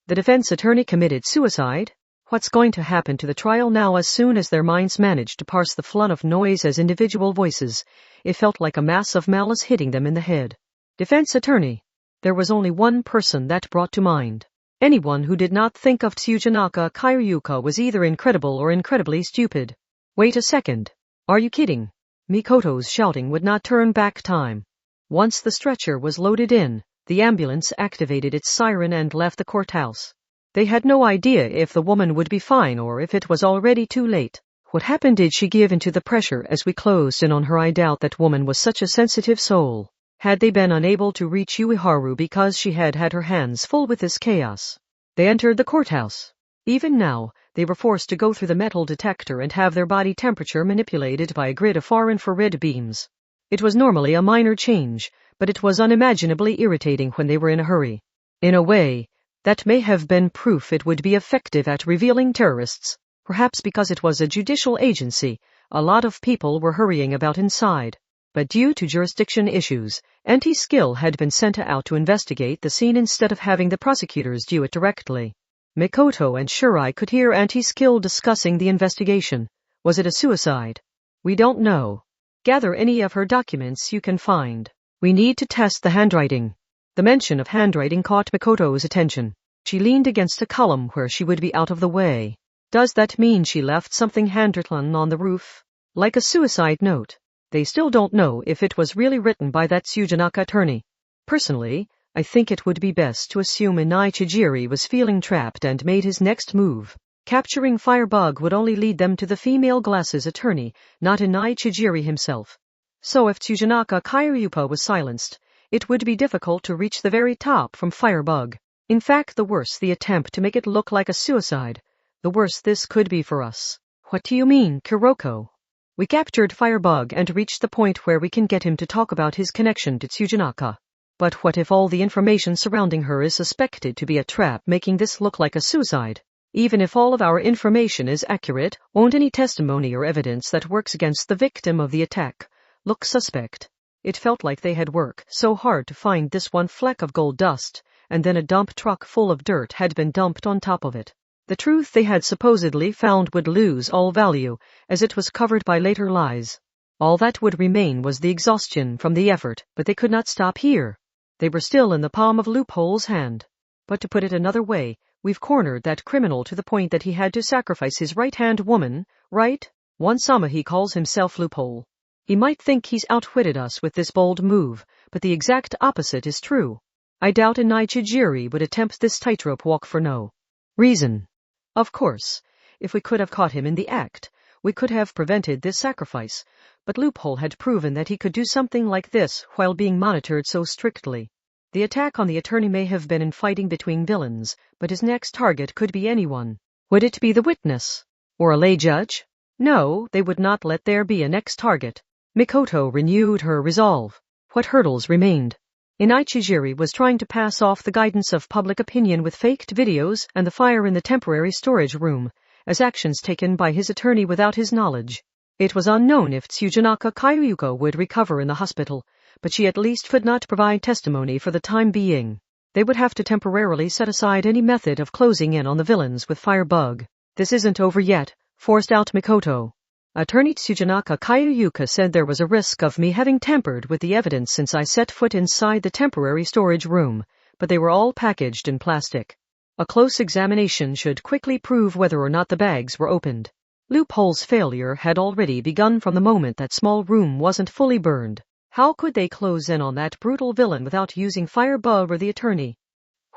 The defense attorney committed suicide? What's going to happen to the trial now? As soon as their minds managed to parse the flood of noise as individual voices, it felt like a mass of malice hitting them in the head. Defense attorney. There was only one person that brought to mind. Anyone who did not think of Tsujanaka Kayuyuka was either incredible or incredibly stupid. Wait a second. Are you kidding? Mikoto's shouting would not turn back time. Once the stretcher was loaded in, the ambulance activated its siren and left the courthouse. They had no idea if the woman would be fine or if it was already too late. What happened? Did she give into the pressure as we closed in on her? I doubt that woman was such a sensitive soul. Had they been unable to reach Haru because she had had her hands full with this chaos? They entered the courthouse. Even now, they were forced to go through the metal detector and have their body temperature manipulated by a grid of far-infrared beams. It was normally a minor change, but it was unimaginably irritating when they were in a hurry. In a way, that may have been proof it would be effective at revealing terrorists. Perhaps because it was a judicial agency, A lot of people were hurrying about inside, but due to jurisdiction issues, Anti-Skill had been sent out to investigate the scene instead of having the prosecutors do it directly. Mikoto and Shirai could hear Anti-Skill discussing the investigation. Was it a suicide? We don't know. Gather any of her documents you can find. We need to test the handwriting. The mention of handwriting caught Mikoto's attention. She leaned against a column where she would be out of the way. Does that mean she left something handwritten on the roof? Like a suicide note. They still don't know if it was really written by that Tsujinaka attorney. Personally, I think it would be best to assume Inai Chijiri was feeling trapped and made his next move. Capturing Firebug would only lead them to the female glasses attorney, not Inai Chijiri himself. So if Tsujinaka Kairyupa was silenced, it would be difficult to reach the very top from Firebug. In fact, the worse the attempt to make it look like a suicide, the worse this could be for us. What do you mean, Kuroko? We captured Firebug and reached the point where we can get him to talk about his connection to Tsujinaka. But what if all the information surrounding her is suspected to be a trap, making this look like a suicide? Even if all of our information is accurate, won't any testimony or evidence that works against the victim of the attack look suspect? It felt like they had worked so hard to find this one fleck of gold dust, and then a dump truck full of dirt had been dumped on top of it. The truth they had supposedly found would lose all value, as it was covered by later lies. All that would remain was the exhaustion from the effort, but they could not stop here. They were still in the palm of Loophole's hand. But to put it another way, we've cornered that criminal to the point that he had to sacrifice his right-hand woman, right? One-sama he calls himself Loophole. He might think he's outwitted us with this bold move, but the exact opposite is true. I doubt Inai Chijiri would attempt this tightrope walk for no reason. Of course, if we could have caught him in the act, we could have prevented this sacrifice, but Loophole had proven that he could do something like this while being monitored so strictly. The attack on the attorney may have been in fighting between villains, but his next target could be anyone. Would it be the witness? Or a lay judge? No, they would not let there be a next target. Mikoto renewed her resolve. What hurdles remained? Inai Chijiri was trying to pass off the guidance of public opinion with faked videos and the fire in the temporary storage room as actions taken by his attorney without his knowledge. It was unknown if Tsujinaka Kairyuko would recover in the hospital, but she at least could not provide testimony for the time being. They would have to temporarily set aside any method of closing in on the villains with Firebug. This isn't over yet, forced out Mikoto. Attorney Tsujinaka Kairyuka said there was a risk of me having tampered with the evidence since I set foot inside the temporary storage room, but they were all packaged in plastic. A close examination should quickly prove whether or not the bags were opened. Loophole's failure had already begun from the moment that small room wasn't fully burned. How could they close in on that brutal villain without using Firebug or the attorney?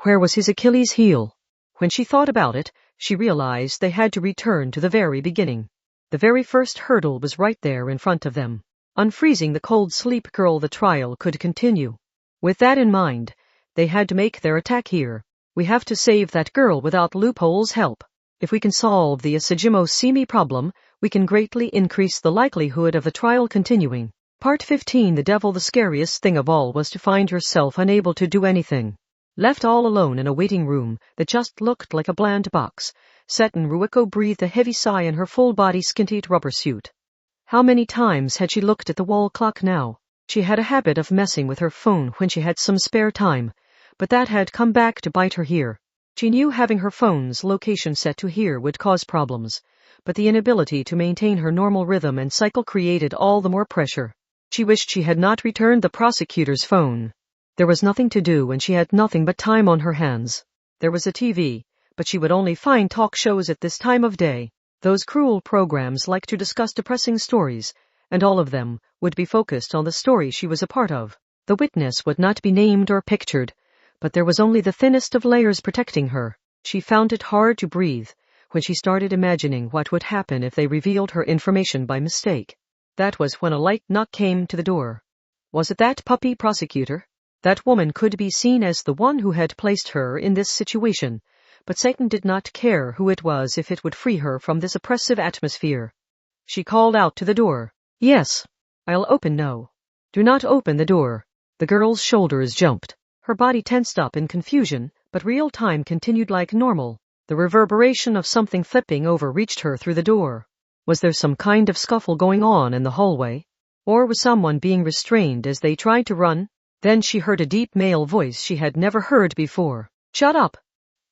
Where was his Achilles heel? When she thought about it, she realized they had to return to the very beginning. The very first hurdle was right there in front of them. Unfreezing the cold sleep girl, the trial could continue. With that in mind, they had to make their attack here. We have to save that girl without Loophole's help. If we can solve the Asajimo Simi problem, we can greatly increase the likelihood of the trial continuing. Part 15. The devil. The scariest thing of all was to find yourself unable to do anything. Left all alone in a waiting room that just looked like a bland box, Seton Ruiko breathed a heavy sigh in her full-body skintied rubber suit. How many times had she looked at the wall clock now? She had a habit of messing with her phone when she had some spare time, but that had come back to bite her here. She knew having her phone's location set to here would cause problems, but the inability to maintain her normal rhythm and cycle created all the more pressure. She wished she had not returned the prosecutor's phone. There was nothing to do and she had nothing but time on her hands. There was a TV, but she would only find talk shows at this time of day. Those cruel programs like to discuss depressing stories, and all of them would be focused on the story she was a part of. The witness would not be named or pictured, but there was only the thinnest of layers protecting her. She found it hard to breathe when she started imagining what would happen if they revealed her information by mistake. That was when a light knock came to the door. Was it that puppy prosecutor? That woman could be seen as the one who had placed her in this situation, but Satan did not care who it was if it would free her from this oppressive atmosphere. She called out to the door. Yes. I'll open. No. Do not open the door. The girl's shoulders jumped. Her body tensed up in confusion, but real time continued like normal. The reverberation of something flipping over reached her through the door. Was there some kind of scuffle going on in the hallway? Or was someone being restrained as they tried to run? Then she heard a deep male voice she had never heard before. Shut up!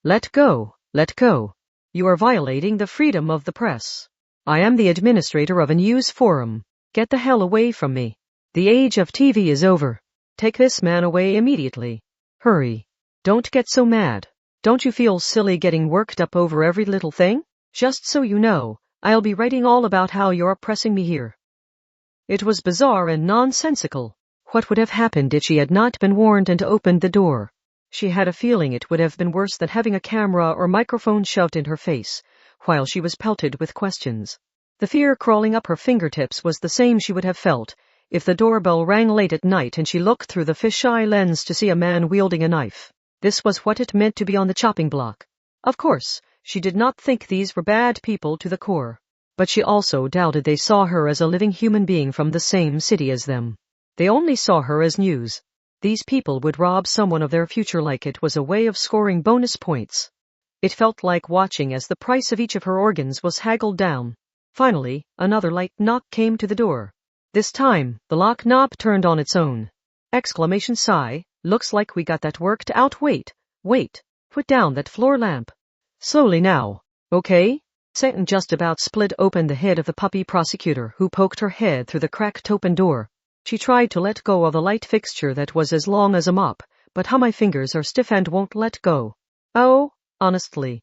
Let go! Let go! You are violating the freedom of the press. I am the administrator of a news forum. Get the hell away from me. The age of TV is over. Take this man away immediately. Hurry. Don't get so mad. Don't you feel silly getting worked up over every little thing? Just so you know, I'll be writing all about how you're oppressing me here. It was bizarre and nonsensical. What would have happened if she had not been warned and opened the door? She had a feeling it would have been worse than having a camera or microphone shoved in her face, while she was pelted with questions. The fear crawling up her fingertips was the same she would have felt if the doorbell rang late at night and she looked through the fisheye lens to see a man wielding a knife. This was what it meant to be on the chopping block. Of course, she did not think these were bad people to the core. But she also doubted they saw her as a living human being from the same city as them. They only saw her as news. These people would rob someone of their future like it was a way of scoring bonus points. It felt like watching as the price of each of her organs was haggled down. Finally, another light knock came to the door. This time, the lock knob turned on its own. Exclamation sigh, looks like we got that worked out. Wait, put down that floor lamp. Slowly now, okay? Satan just about split open the head of the puppy prosecutor who poked her head through the cracked open door. She tried to let go of the light fixture that was as long as a mop, but how my fingers are stiff and won't let go. Oh, honestly.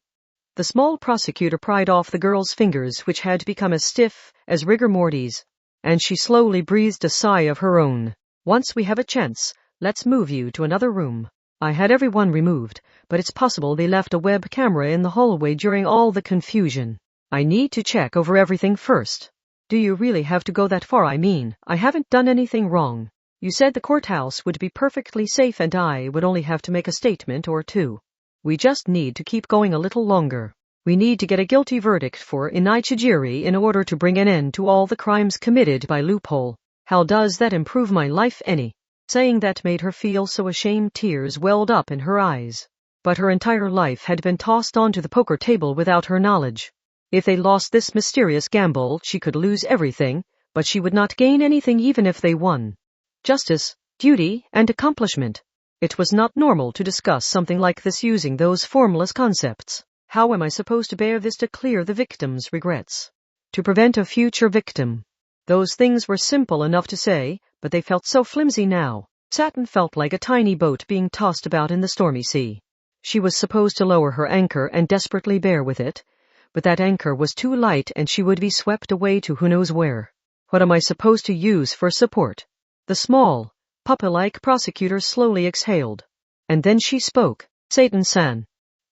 The small prosecutor pried off the girl's fingers which had become as stiff as rigor mortis, and she slowly breathed a sigh of her own. Once we have a chance, let's move you to another room. I had everyone removed, but it's possible they left a web camera in the hallway during all the confusion. I need to check over everything first. Do you really have to go that far? I mean, I haven't done anything wrong. You said the courthouse would be perfectly safe and I would only have to make a statement or two. We just need to keep going a little longer. We need to get a guilty verdict for Inichijiri in order to bring an end to all the crimes committed by Loophole. How does that improve my life any? Saying that made her feel so ashamed tears welled up in her eyes. But her entire life had been tossed onto the poker table without her knowledge. If they lost this mysterious gamble, she could lose everything, but she would not gain anything even if they won. Justice, duty, and accomplishment. It was not normal to discuss something like this using those formless concepts. How am I supposed to bear this to clear the victim's regrets? To prevent a future victim? Those things were simple enough to say, but they felt so flimsy now. Satin felt like a tiny boat being tossed about in the stormy sea. She was supposed to lower her anchor and desperately bear with it, but that anchor was too light and she would be swept away to who knows where. What am I supposed to use for support? The small, puppy-like prosecutor slowly exhaled. And then she spoke. Satan-san.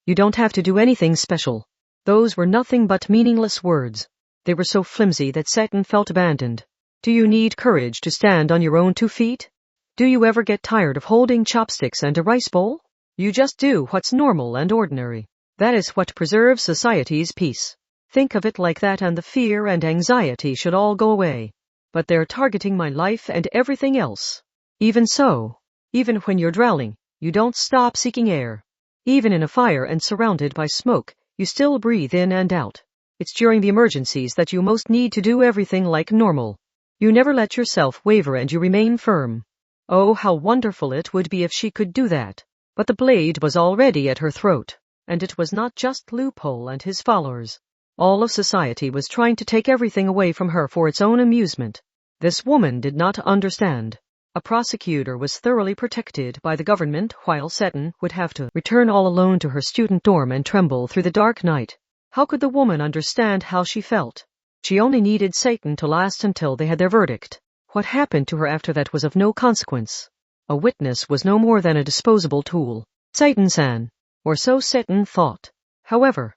You don't have to do anything special. Those were nothing but meaningless words. They were so flimsy that Satan felt abandoned. Do you need courage to stand on your own 2 feet? Do you ever get tired of holding chopsticks and a rice bowl? You just do what's normal and ordinary. That is what preserves society's peace. Think of it like that and the fear and anxiety should all go away. But they're targeting my life and everything else. Even so, even when you're drowning, you don't stop seeking air. Even in a fire and surrounded by smoke, you still breathe in and out. It's during the emergencies that you most need to do everything like normal. You never let yourself waver and you remain firm. Oh, how wonderful it would be if she could do that. But the blade was already at her throat. And it was not just Loophole and his followers. All of society was trying to take everything away from her for its own amusement. This woman did not understand. A prosecutor was thoroughly protected by the government while Seton would have to return all alone to her student dorm and tremble through the dark night. How could the woman understand how she felt? She only needed Satan to last until they had their verdict. What happened to her after that was of no consequence. A witness was no more than a disposable tool. Satan-san. Or so Seton thought. However,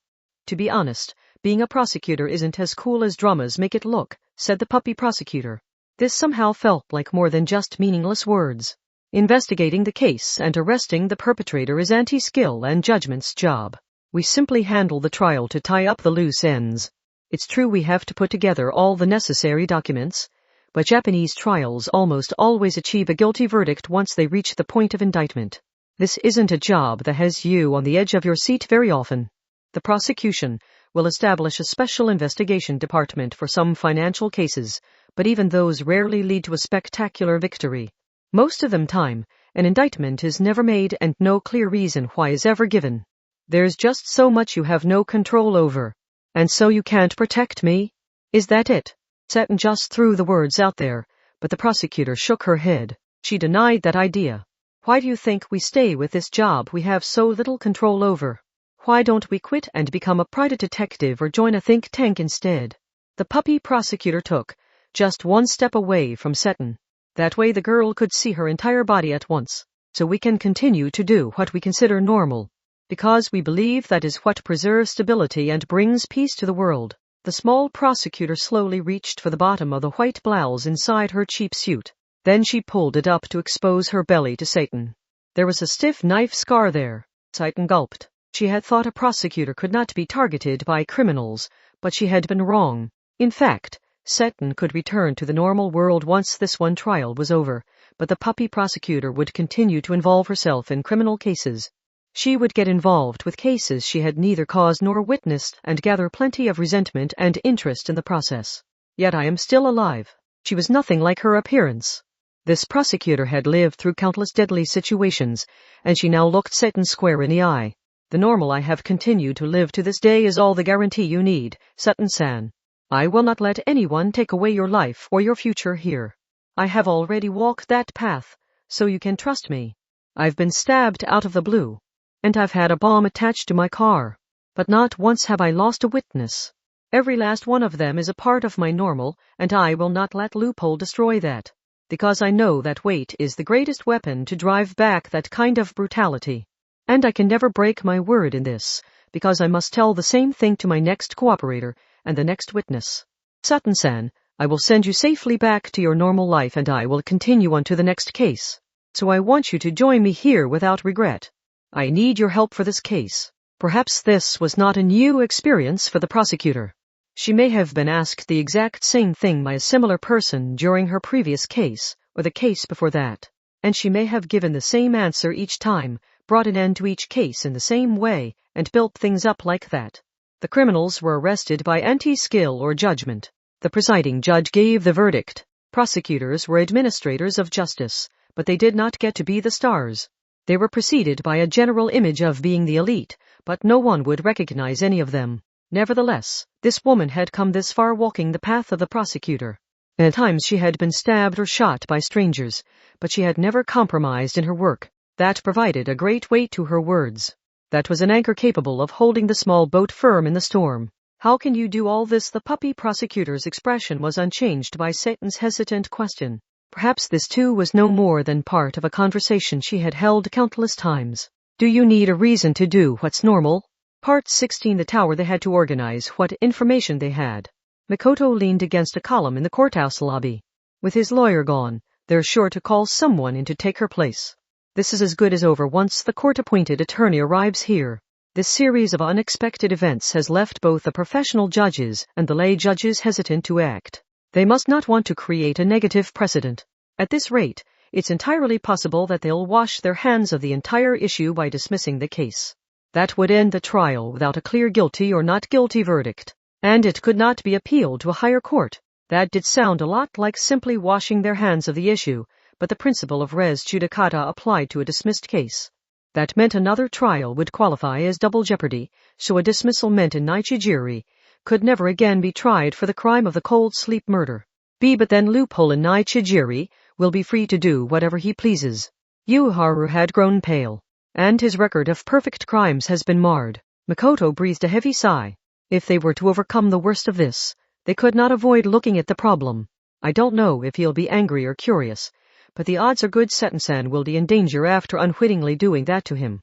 to be honest, being a prosecutor isn't as cool as dramas make it look, said the puppy prosecutor. This somehow felt like more than just meaningless words. Investigating the case and arresting the perpetrator is Auntie Skill and Judgment's job. We simply handle the trial to tie up the loose ends. It's true we have to put together all the necessary documents, but Japanese trials almost always achieve a guilty verdict once they reach the point of indictment. This isn't a job that has you on the edge of your seat very often. The prosecution, will establish a special investigation department for some financial cases, but even those rarely lead to a spectacular victory. Most of the time, an indictment is never made and no clear reason why is ever given. There's just so much you have no control over. And so you can't protect me? Is that it? Seton just threw the words out there, but the prosecutor shook her head. She denied that idea. Why do you think we stay with this job we have so little control over? Why don't we quit and become a private detective or join a think tank instead? The puppy prosecutor took just one step away from Seton. That way the girl could see her entire body at once. So we can continue to do what we consider normal. Because we believe that is what preserves stability and brings peace to the world. The small prosecutor slowly reached for the bottom of the white blouse inside her cheap suit. Then she pulled it up to expose her belly to Seton. There was a stiff knife scar there. Seton gulped. She had thought a prosecutor could not be targeted by criminals, but she had been wrong. In fact, Seton could return to the normal world once this one trial was over, but the puppy prosecutor would continue to involve herself in criminal cases. She would get involved with cases she had neither caused nor witnessed and gather plenty of resentment and interest in the process. Yet I am still alive. She was nothing like her appearance. This prosecutor had lived through countless deadly situations, and she now looked Seton square in the eye. The normal I have continued to live to this day is all the guarantee you need, Seton-san. I will not let anyone take away your life or your future here. I have already walked that path, so you can trust me. I've been stabbed out of the blue, and I've had a bomb attached to my car, but not once have I lost a witness. Every last one of them is a part of my normal, and I will not let loophole destroy that, because I know that weight is the greatest weapon to drive back that kind of brutality. And I can never break my word in this, because I must tell the same thing to my next cooperator and the next witness. Seton-san, I will send you safely back to your normal life and I will continue on to the next case. So I want you to join me here without regret. I need your help for this case. Perhaps this was not a new experience for the prosecutor. She may have been asked the exact same thing by a similar person during her previous case, or the case before that, and she may have given the same answer each time, brought an end to each case in the same way, and built things up like that. The criminals were arrested by anti-skill or judgment. The presiding judge gave the verdict. Prosecutors were administrators of justice, but they did not get to be the stars. They were preceded by a general image of being the elite, but no one would recognize any of them. Nevertheless, this woman had come this far walking the path of the prosecutor. At times she had been stabbed or shot by strangers, but she had never compromised in her work. That provided a great weight to her words. That was an anchor capable of holding the small boat firm in the storm. How can you do all this? The puppy prosecutor's expression was unchanged by Seton's hesitant question. Perhaps this too was no more than part of a conversation she had held countless times. Do you need a reason to do what's normal? Part 16. The tower. They had to organize what information they had. Makoto leaned against a column in the courthouse lobby. With his lawyer gone, they're sure to call someone in to take her place. This is as good as over once the court-appointed attorney arrives here. This series of unexpected events has left both the professional judges and the lay judges hesitant to act. They must not want to create a negative precedent. At this rate, it's entirely possible that they'll wash their hands of the entire issue by dismissing the case. That would end the trial without a clear guilty or not guilty verdict. And it could not be appealed to a higher court. That did sound a lot like simply washing their hands of the issue, but the principle of res judicata applied to a dismissed case. That meant another trial would qualify as double jeopardy, so a dismissal meant in Nichijiri could never again be tried for the crime of the cold sleep murder. But then loophole in Nichijiri will be free to do whatever he pleases. Yuharu had grown pale, and his record of perfect crimes has been marred. Makoto breathed a heavy sigh. If they were to overcome the worst of this, they could not avoid looking at the problem. I don't know if he'll be angry or curious, but the odds are good Seton-san will be in danger after unwittingly doing that to him.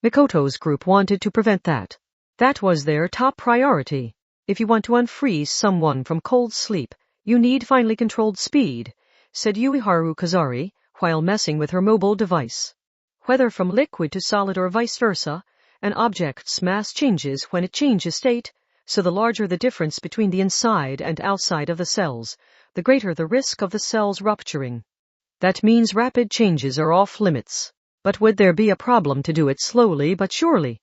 Mikoto's group wanted to prevent that. That was their top priority. If you want to unfreeze someone from cold sleep, you need finely controlled speed, said Yuiharu Kazari, while messing with her mobile device. Whether from liquid to solid or vice versa, an object's mass changes when it changes state, so the larger the difference between the inside and outside of the cells, the greater the risk of the cells rupturing. That means rapid changes are off limits. But would there be a problem to do it slowly but surely?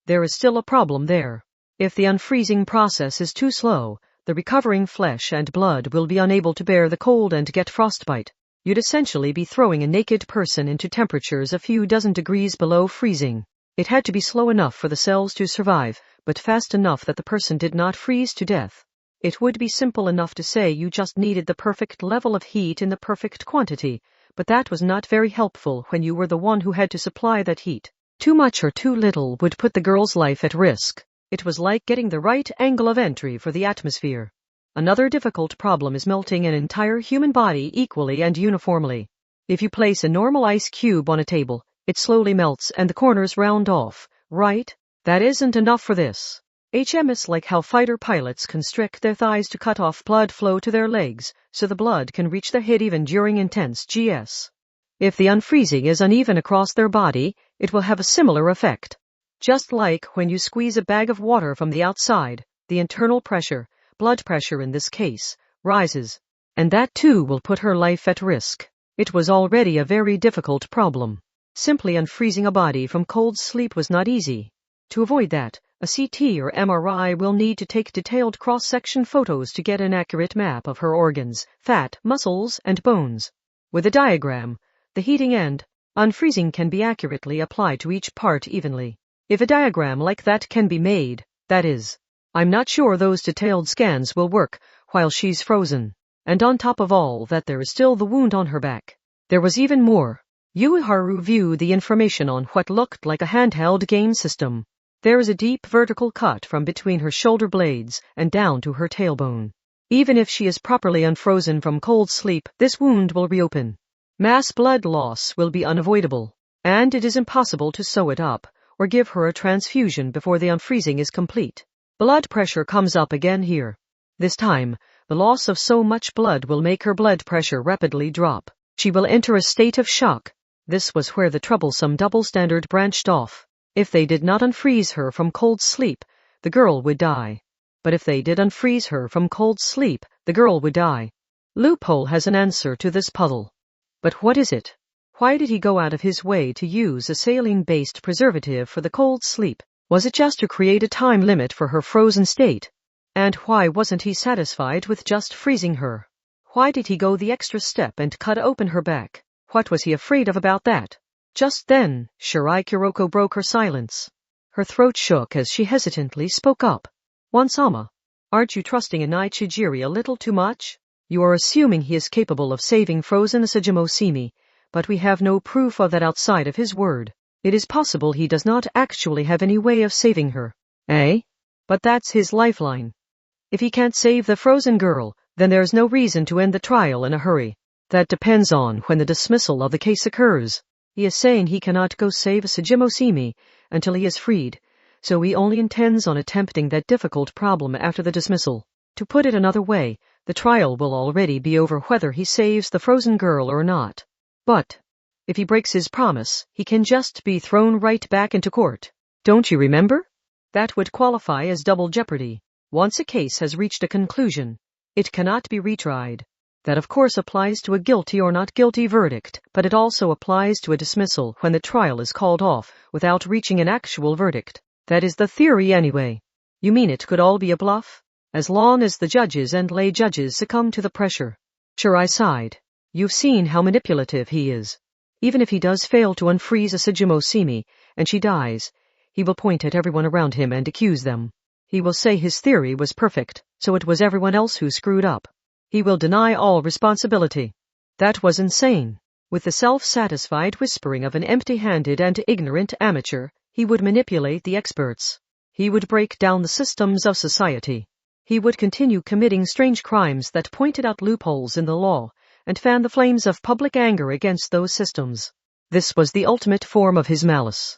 There is still a problem there. If the unfreezing process is too slow, the recovering flesh and blood will be unable to bear the cold and get frostbite. You'd essentially be throwing a naked person into temperatures a few dozen degrees below freezing. It had to be slow enough for the cells to survive, but fast enough that the person did not freeze to death. It would be simple enough to say you just needed the perfect level of heat in the perfect quantity, but that was not very helpful when you were the one who had to supply that heat. Too much or too little would put the girl's life at risk. It was like getting the right angle of entry for the atmosphere. Another difficult problem is melting an entire human body equally and uniformly. If you place a normal ice cube on a table, it slowly melts and the corners round off, right? That isn't enough for this. HMS like how fighter pilots constrict their thighs to cut off blood flow to their legs, so the blood can reach the head even during intense GS. If the unfreezing is uneven across their body, it will have a similar effect. Just like when you squeeze a bag of water from the outside, the internal pressure, blood pressure in this case, rises. And that too will put her life at risk. It was already a very difficult problem. Simply unfreezing a body from cold sleep was not easy. To avoid that, a CT or MRI will need to take detailed cross-section photos to get an accurate map of her organs, fat, muscles, and bones. With a diagram, the heating and unfreezing can be accurately applied to each part evenly. If a diagram like that can be made, that is. I'm not sure those detailed scans will work while she's frozen. And on top of all that, there is still the wound on her back. There was even more. Yuharu viewed the information on what looked like a handheld game system. There is a deep vertical cut from between her shoulder blades and down to her tailbone. Even if she is properly unfrozen from cold sleep, this wound will reopen. Mass blood loss will be unavoidable, and it is impossible to sew it up or give her a transfusion before the unfreezing is complete. Blood pressure comes up again here. This time, the loss of so much blood will make her blood pressure rapidly drop. She will enter a state of shock. This was where the troublesome double standard branched off. If they did not unfreeze her from cold sleep, the girl would die. But if they did unfreeze her from cold sleep, the girl would die. Loophole has an answer to this puzzle. But what is it? Why did he go out of his way to use a saline-based preservative for the cold sleep? Was it just to create a time limit for her frozen state? And why wasn't he satisfied with just freezing her? Why did he go the extra step and cut open her back? What was he afraid of about that? Just then, Shirai Kuroko broke her silence. Her throat shook as she hesitantly spoke up. Wansama, aren't you trusting Inai Chijiri a little too much? You are assuming he is capable of saving frozen Asajimo Simi, but we have no proof of that outside of his word. It is possible he does not actually have any way of saving her. Eh? But that's his lifeline. If he can't save the frozen girl, then there is no reason to end the trial in a hurry. That depends on when the dismissal of the case occurs. He is saying he cannot go save Asajimo Simi until he is freed, so he only intends on attempting that difficult problem after the dismissal. To put it another way, the trial will already be over whether he saves the frozen girl or not. But if he breaks his promise, he can just be thrown right back into court. Don't you remember? That would qualify as double jeopardy. Once a case has reached a conclusion, it cannot be retried. That of course applies to a guilty or not guilty verdict, but it also applies to a dismissal when the trial is called off without reaching an actual verdict. That is the theory anyway. You mean it could all be a bluff? As long as the judges and lay judges succumb to the pressure. Shirai sighed. You've seen how manipulative he is. Even if he does fail to unfreeze Asajimo Simi, and she dies, he will point at everyone around him and accuse them. He will say his theory was perfect, so it was everyone else who screwed up. He will deny all responsibility. That was insane. With the self-satisfied whispering of an empty-handed and ignorant amateur, he would manipulate the experts. He would break down the systems of society. He would continue committing strange crimes that pointed out loopholes in the law and fan the flames of public anger against those systems. This was the ultimate form of his malice.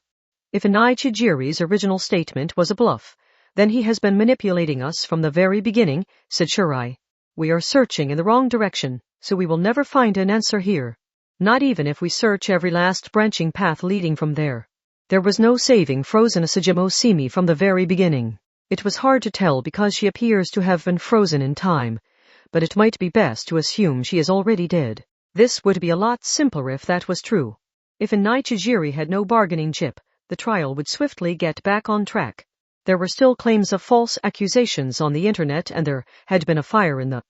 If Inai Chijiri's original statement was a bluff, then he has been manipulating us from the very beginning, said Shirai. We are searching in the wrong direction, so we will never find an answer here. Not even if we search every last branching path leading from there. There was no saving frozen Asajimo Simi from the very beginning. It was hard to tell because she appears to have been frozen in time, but it might be best to assume she is already dead. This would be a lot simpler if that was true. If Inai Chijiri had no bargaining chip, the trial would swiftly get back on track. There were still claims of false accusations on the internet, and there had been a fire in the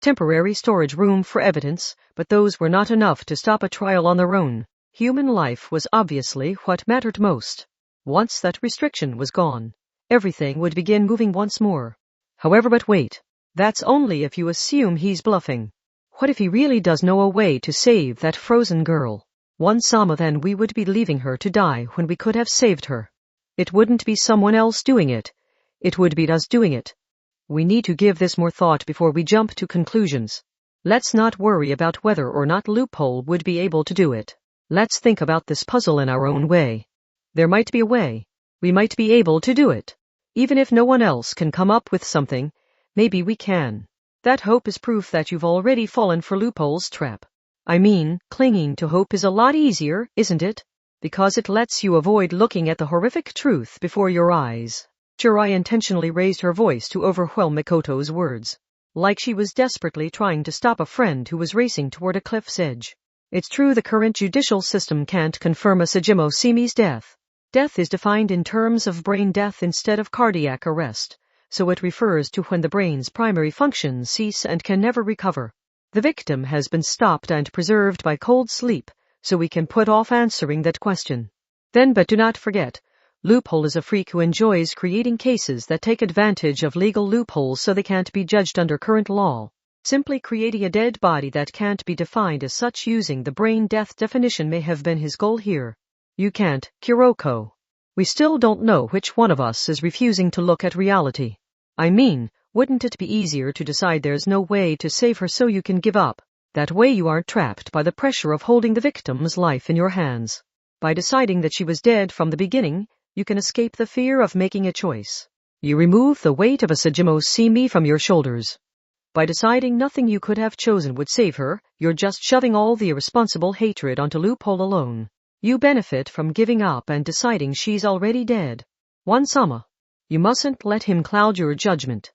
temporary storage room for evidence, but those were not enough to stop a trial on their own. Human life was obviously what mattered most. Once that restriction was gone, everything would begin moving once more. However, but wait. That's only if you assume he's bluffing. What if he really does know a way to save that frozen girl? One Sama, then we would be leaving her to die when we could have saved her. It wouldn't be someone else doing it. It would be us doing it. We need to give this more thought before we jump to conclusions. Let's not worry about whether or not Loophole would be able to do it. Let's think about this puzzle in our own way. There might be a way. We might be able to do it. Even if no one else can come up with something, maybe we can. That hope is proof that you've already fallen for Loophole's trap. I mean, clinging to hope is a lot easier, isn't it? Because it lets you avoid looking at the horrific truth before your eyes. Shirai intentionally raised her voice to overwhelm Mikoto's words, like she was desperately trying to stop a friend who was racing toward a cliff's edge. It's true the current judicial system can't confirm a Sejimo Simi's death. Death is defined in terms of brain death instead of cardiac arrest, so it refers to when the brain's primary functions cease and can never recover. The victim has been stopped and preserved by cold sleep, so we can put off answering that question. Then, but do not forget, Loophole is a freak who enjoys creating cases that take advantage of legal loopholes so they can't be judged under current law. Simply creating a dead body that can't be defined as such using the brain death definition may have been his goal here. You can't, Kuroko. We still don't know which one of us is refusing to look at reality. I mean, wouldn't it be easier to decide there's no way to save her so you can give up? That way you aren't trapped by the pressure of holding the victim's life in your hands. By deciding that she was dead from the beginning, you can escape the fear of making a choice. You remove the weight of a Sejimo Simi from your shoulders. By deciding nothing you could have chosen would save her, you're just shoving all the irresponsible hatred onto Loophole alone. You benefit from giving up and deciding she's already dead. One-sama, you mustn't let him cloud your judgment.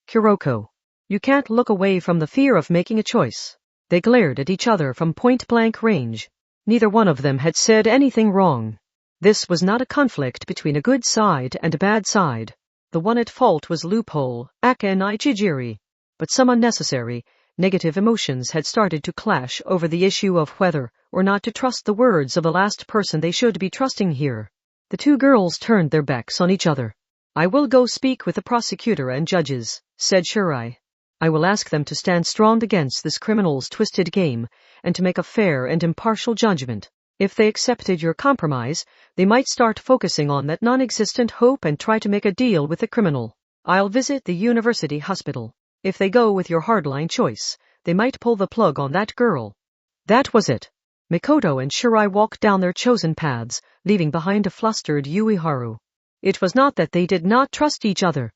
Kuroko, you can't look away from the fear of making a choice. They glared at each other from point-blank range. Neither one of them had said anything wrong. This was not a conflict between a good side and a bad side. The one at fault was Loophole, Aka and Ichijiri. But some unnecessary, negative emotions had started to clash over the issue of whether or not to trust the words of the last person they should be trusting here. The two girls turned their backs on each other. I will go speak with the prosecutor and judges, said Shirai. I will ask them to stand strong against this criminal's twisted game and to make a fair and impartial judgment. If they accepted your compromise, they might start focusing on that non-existent hope and try to make a deal with the criminal. I'll visit the university hospital. If they go with your hardline choice, they might pull the plug on that girl. That was it. Mikoto and Shirai walked down their chosen paths, leaving behind a flustered Yuiharu. It was not that they did not trust each other.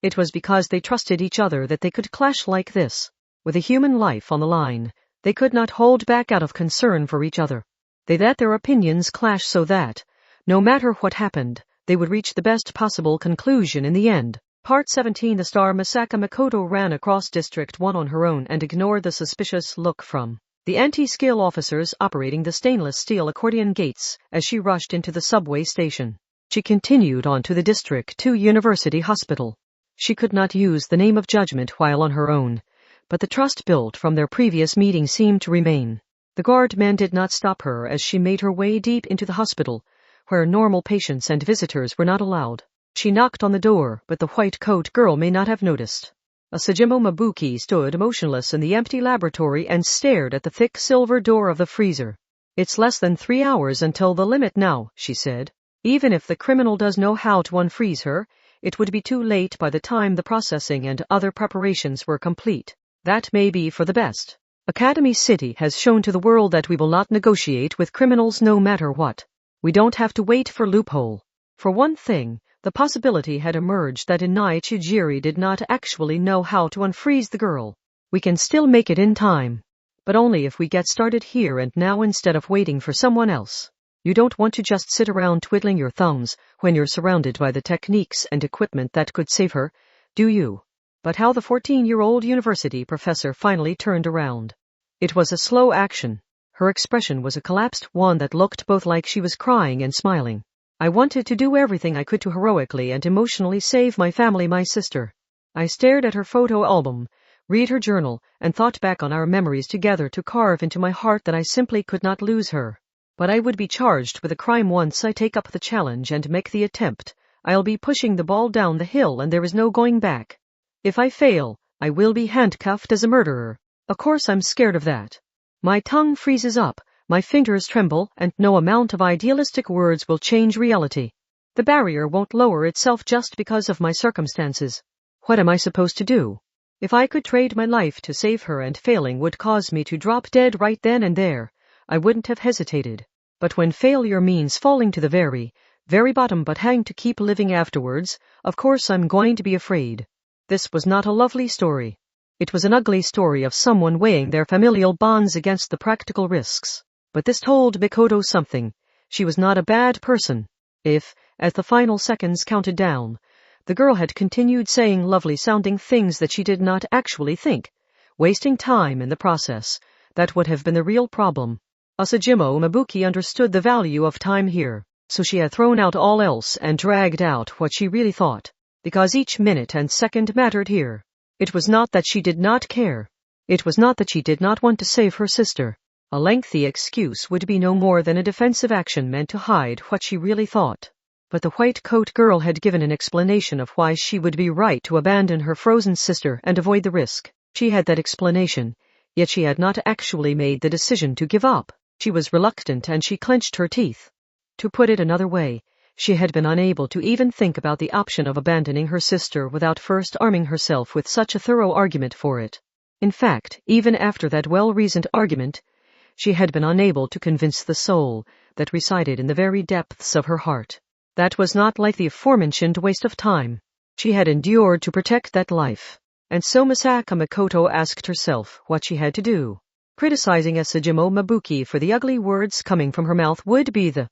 It was because they trusted each other that they could clash like this. With a human life on the line, they could not hold back out of concern for each other. They let their opinions clash so that, no matter what happened, they would reach the best possible conclusion in the end. Part 17. The star Masaka Mikoto ran across District 1 on her own and ignored the suspicious look from the anti-skill officers operating the stainless steel accordion gates as she rushed into the subway station. She continued on to the District 2 University Hospital. She could not use the name of judgment while on her own, but the trust built from their previous meeting seemed to remain. The guardman did not stop her as she made her way deep into the hospital, where normal patients and visitors were not allowed. She knocked on the door, but the white coat girl may not have noticed. A Sejimo Mabuki stood motionless in the empty laboratory and stared at the thick silver door of the freezer. It's less than 3 hours until the limit now, she said. Even if the criminal does know how to unfreeze her, it would be too late by the time the processing and other preparations were complete. That may be for the best. Academy City has shown to the world that we will not negotiate with criminals no matter what. We don't have to wait for Loophole. For one thing, the possibility had emerged that Inai Chijiri did not actually know how to unfreeze the girl. We can still make it in time. But only if we get started here and now instead of waiting for someone else. You don't want to just sit around twiddling your thumbs when you're surrounded by the techniques and equipment that could save her, do you? But how the 14-year-old university professor finally turned around. It was a slow action. Her expression was a collapsed one that looked both like she was crying and smiling. I wanted to do everything I could to heroically and emotionally save my family, my sister. I stared at her photo album, read her journal, and thought back on our memories together to carve into my heart that I simply could not lose her. But I would be charged with a crime once I take up the challenge and make the attempt. I'll be pushing the ball down the hill and there is no going back. If I fail, I will be handcuffed as a murderer. Of course I'm scared of that. My tongue freezes up, my fingers tremble, and no amount of idealistic words will change reality. The barrier won't lower itself just because of my circumstances. What am I supposed to do? If I could trade my life to save her and failing would cause me to drop dead right then and there, I wouldn't have hesitated. But when failure means falling to the very bottom but having to keep living afterwards, of course I'm going to be afraid. This was not a lovely story. It was an ugly story of someone weighing their familial bonds against the practical risks. But this told Mikoto something. She was not a bad person. If, as the final seconds counted down, the girl had continued saying lovely-sounding things that she did not actually think, wasting time in the process, that would have been the real problem. Asajimo Mabuki understood the value of time here, so she had thrown out all else and dragged out what she really thought, because each minute and second mattered here. It was not that she did not care. It was not that she did not want to save her sister. A lengthy excuse would be no more than a defensive action meant to hide what she really thought. But the white coat girl had given an explanation of why she would be right to abandon her frozen sister and avoid the risk. She had that explanation, yet she had not actually made the decision to give up. She was reluctant and she clenched her teeth. To put it another way, she had been unable to even think about the option of abandoning her sister without first arming herself with such a thorough argument for it. In fact, even after that well-reasoned argument, she had been unable to convince the soul that resided in the very depths of her heart. That was not like the aforementioned waste of time. She had endured to protect that life. And so Misaka Mikoto asked herself what she had to do. Criticizing Asajimo Mabuki for the ugly words coming from her mouth would be the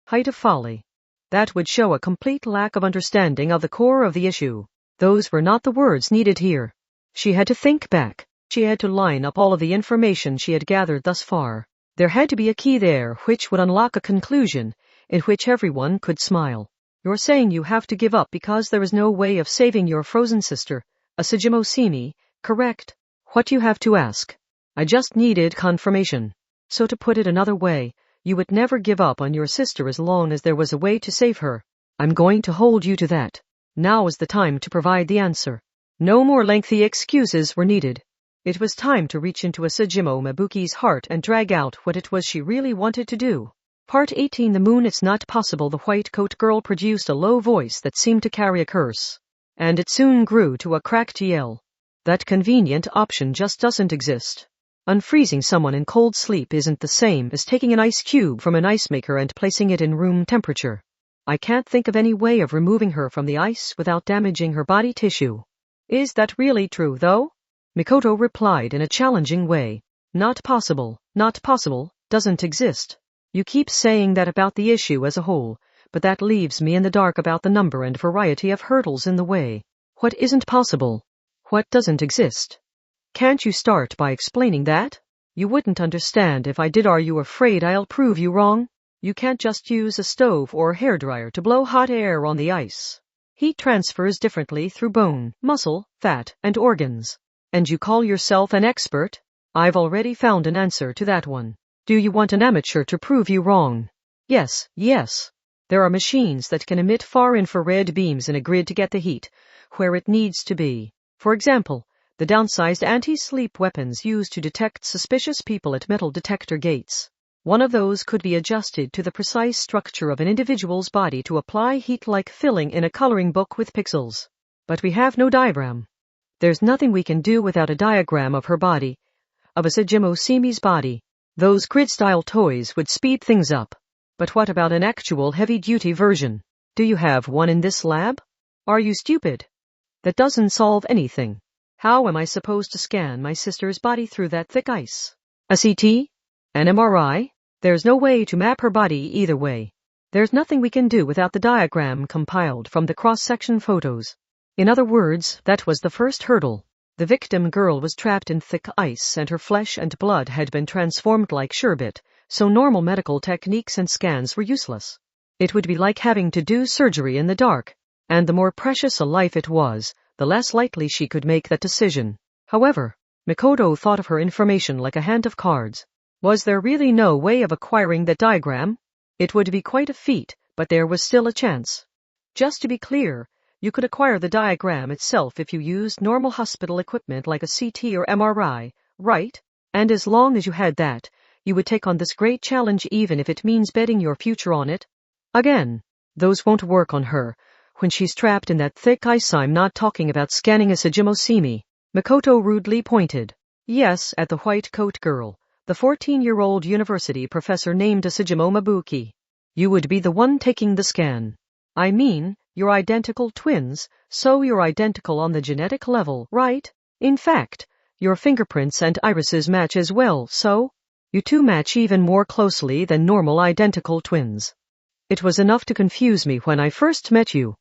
height of folly. That would show a complete lack of understanding of the core of the issue. Those were not the words needed here. She had to think back. She had to line up all of the information she had gathered thus far. There had to be a key there which would unlock a conclusion in which everyone could smile. You're saying you have to give up because there is no way of saving your frozen sister, Asajimo Simi, correct? What you have to ask. I just needed confirmation. So to put it another way, you would never give up on your sister as long as there was a way to save her. I'm going to hold you to that. Now is the time to provide the answer. No more lengthy excuses were needed. It was time to reach into Asajimo Mabuki's heart and drag out what it was she really wanted to do. Part 18. The moon. It's not possible. The white coat girl produced a low voice that seemed to carry a curse. And it soon grew to a cracked yell. That convenient option just doesn't exist. Unfreezing someone in cold sleep isn't the same as taking an ice cube from an ice maker and placing it in room temperature. I can't think of any way of removing her from the ice without damaging her body tissue. Is that really true, though? Mikoto replied in a challenging way. Not possible, doesn't exist. You keep saying that about the issue as a whole, but that leaves me in the dark about the number and variety of hurdles in the way. What isn't possible? What doesn't exist? Can't you start by explaining that? You wouldn't understand if I did. Are you afraid I'll prove you wrong? You can't just use a stove or hairdryer to blow hot air on the ice. Heat transfers differently through bone, muscle, fat, and organs. And you call yourself an expert? I've already found an answer to that one. Do you want an amateur to prove you wrong? Yes. There are machines that can emit far infrared beams in a grid to get the heat where it needs to be. For example, the downsized anti-sleep weapons used to detect suspicious people at metal detector gates. One of those could be adjusted to the precise structure of an individual's body to apply heat like filling in a coloring book with pixels. But we have no diagram. There's nothing we can do without a diagram of her body, of Asajimo Simi's body. Those grid-style toys would speed things up. But what about an actual heavy-duty version? Do you have one in this lab? Are you stupid? That doesn't solve anything. How am I supposed to scan my sister's body through that thick ice? A CT? An MRI? There's no way to map her body either way. There's nothing we can do without the diagram compiled from the cross-section photos. In other words, that was the first hurdle. The victim girl was trapped in thick ice and her flesh and blood had been transformed like sherbet, so normal medical techniques and scans were useless. It would be like having to do surgery in the dark. And the more precious a life it was, the less likely she could make that decision. However, Mikoto thought of her information like a hand of cards. Was there really no way of acquiring that diagram? It would be quite a feat, but there was still a chance. Just to be clear, you could acquire the diagram itself if you used normal hospital equipment like a CT or MRI, right? And as long as you had that, you would take on this great challenge even if it means betting your future on it. Again, those won't work on her. When she's trapped in that thick ice, I'm not talking about scanning a Sejimosimi. Mikoto rudely pointed. Yes, at the white coat girl, the 14-year-old university professor named Asajimo Mabuki. You would be the one taking the scan. I mean, you're identical twins, so you're identical on the genetic level, right? In fact, your fingerprints and irises match as well, so you two match even more closely than normal identical twins. It was enough to confuse me when I first met you.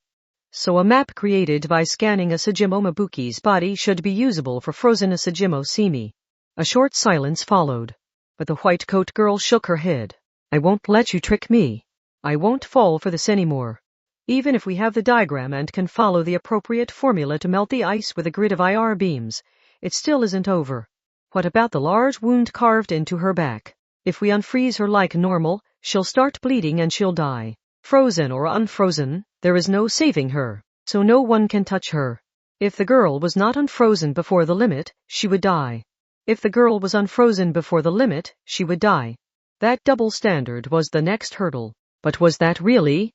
So a map created by scanning Asajimo Mabuki's body should be usable for frozen Asajimosimi. A short silence followed, but the white coat girl shook her head. I won't let you trick me. I won't fall for this anymore. Even if we have the diagram and can follow the appropriate formula to melt the ice with a grid of IR beams, it still isn't over. What about the large wound carved into her back? If we unfreeze her like normal, she'll start bleeding and she'll die. Frozen or unfrozen, there is no saving her, so no one can touch her. If the girl was not unfrozen before the limit, she would die. If the girl was unfrozen before the limit, she would die. That double standard was the next hurdle. But was that really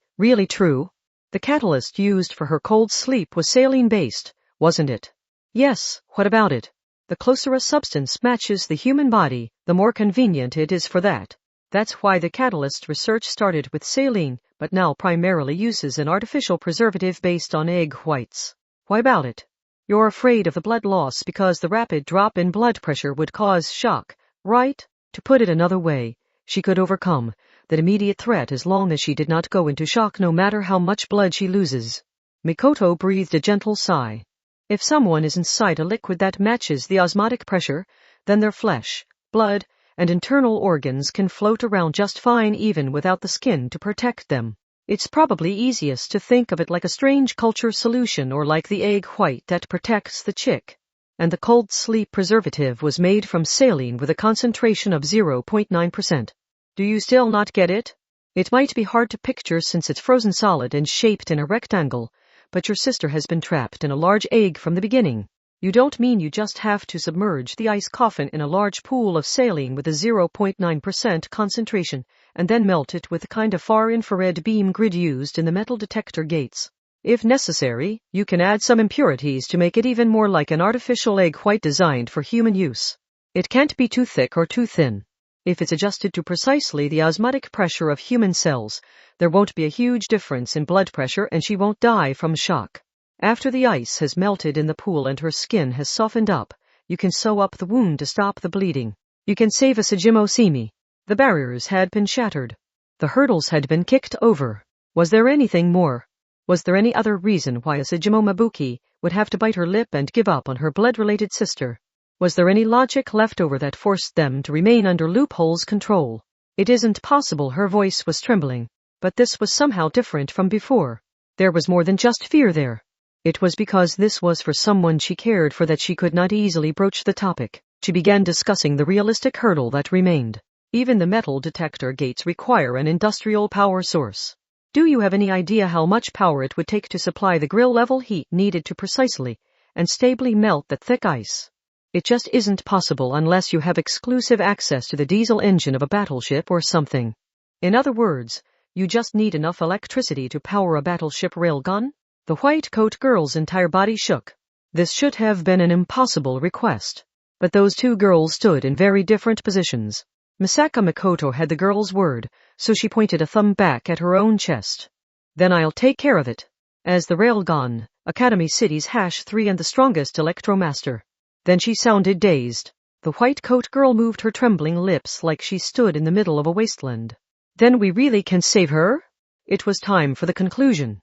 true? The catalyst used for her cold sleep was saline-based, wasn't it? Yes, what about it? The closer a substance matches the human body, the more convenient it is for that. That's why the catalyst research started with saline, but now primarily uses an artificial preservative based on egg whites. Why about it? You're afraid of the blood loss because the rapid drop in blood pressure would cause shock, right? To put it another way, she could overcome that immediate threat as long as she did not go into shock no matter how much blood she loses. Mikoto breathed a gentle sigh. If someone is inside a liquid that matches the osmotic pressure, then their flesh, blood, and internal organs can float around just fine even without the skin to protect them. It's probably easiest to think of it like a strange culture solution or like the egg white that protects the chick. And the cold sleep preservative was made from saline with a concentration of 0.9%. Do you still not get it? It might be hard to picture since it's frozen solid and shaped in a rectangle, but your sister has been trapped in a large egg from the beginning. You don't mean you just have to submerge the ice coffin in a large pool of saline with a 0.9% concentration and then melt it with the kind of far-infrared beam grid used in the metal detector gates. If necessary, you can add some impurities to make it even more like an artificial egg white designed for human use. It can't be too thick or too thin. If it's adjusted to precisely the osmotic pressure of human cells, there won't be a huge difference in blood pressure and she won't die from shock. After the ice has melted in the pool and her skin has softened up, you can sew up the wound to stop the bleeding. You can save Asajimosimi. The barriers had been shattered. The hurdles had been kicked over. Was there anything more? Was there any other reason why Asajimo Mabuki would have to bite her lip and give up on her blood-related sister? Was there any logic left over that forced them to remain under Loophole's control? It isn't possible. Her voice was trembling. But this was somehow different from before. There was more than just fear there. It was because this was for someone she cared for that she could not easily broach the topic. She began discussing the realistic hurdle that remained. Even the metal detector gates require an industrial power source. Do you have any idea how much power it would take to supply the grill-level heat needed to precisely and stably melt the thick ice? It just isn't possible unless you have exclusive access to the diesel engine of a battleship or something. In other words, you just need enough electricity to power a battleship railgun? The white coat girl's entire body shook. This should have been an impossible request. But those two girls stood in very different positions. Misaka Mikoto had the girl's word, so she pointed a thumb back at her own chest. Then I'll take care of it. As the Railgun, Academy City's #3 and the strongest Electromaster. Then she sounded dazed. The white coat girl moved her trembling lips like she stood in the middle of a wasteland. Then we really can save her? It was time for the conclusion.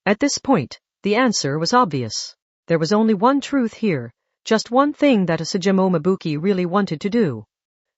At this point, the answer was obvious. There was only one truth here, just one thing that Asajimo Mabuki really wanted to do.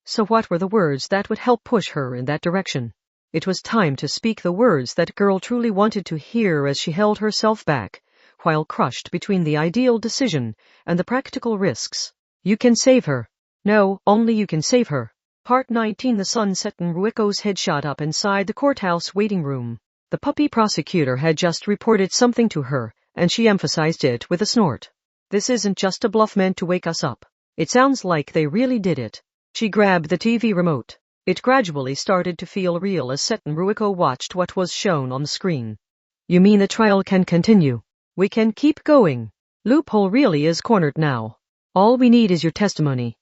So what were the words that would help push her in that direction? It was time to speak the words that girl truly wanted to hear as she held herself back, while crushed between the ideal decision and the practical risks. You can save her. No, only you can save her. Part 19. The sun set and Ruiko's head shot up inside the courthouse waiting room. The puppy prosecutor had just reported something to her, and she emphasized it with a snort. This isn't just a bluff meant to wake us up. It sounds like they really did it. She grabbed the TV remote. It gradually started to feel real as Set and Ruiko watched what was shown on the screen. You mean the trial can continue? We can keep going. Loophole really is cornered now. All we need is your testimony.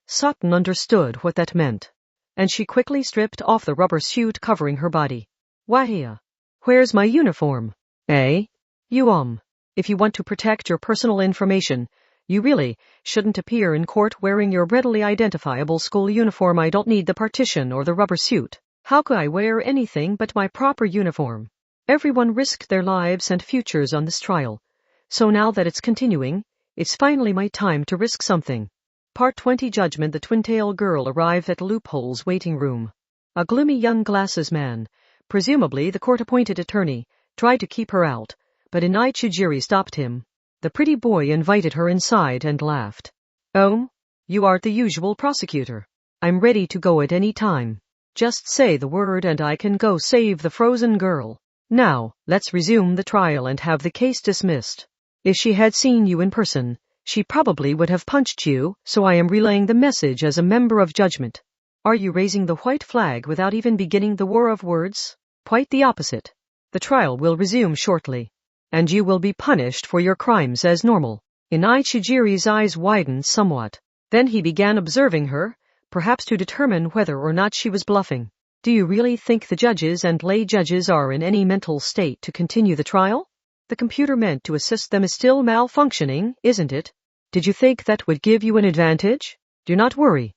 Sutton understood what that meant, and she quickly stripped off the rubber suit covering her body. Wahia, where's my uniform? Eh? If you want to protect your personal information, you really shouldn't appear in court wearing your readily identifiable school uniform. I don't need the partition or the rubber suit. How could I wear anything but my proper uniform? Everyone risked their lives and futures on this trial. So now that it's continuing, it's finally my time to risk something. Part 20. Judgment. The twin-tail girl arrived at Loophole's waiting room. A gloomy young glasses man, presumably the court-appointed attorney, tried to keep her out, but Inai Chijiri stopped him. The pretty boy invited her inside and laughed. Oh, you are the usual prosecutor. I'm ready to go at any time. Just say the word and I can go save the frozen girl. Now, let's resume the trial and have the case dismissed. If she had seen you in person, she probably would have punched you, so I am relaying the message as a member of judgment. Are you raising the white flag without even beginning the war of words? Quite the opposite. The trial will resume shortly, and you will be punished for your crimes as normal. Inai Chijiri's eyes widened somewhat. Then he began observing her, perhaps to determine whether or not she was bluffing. Do you really think the judges and lay judges are in any mental state to continue the trial? The computer meant to assist them is still malfunctioning, isn't it? Did you think that would give you an advantage? Do not worry.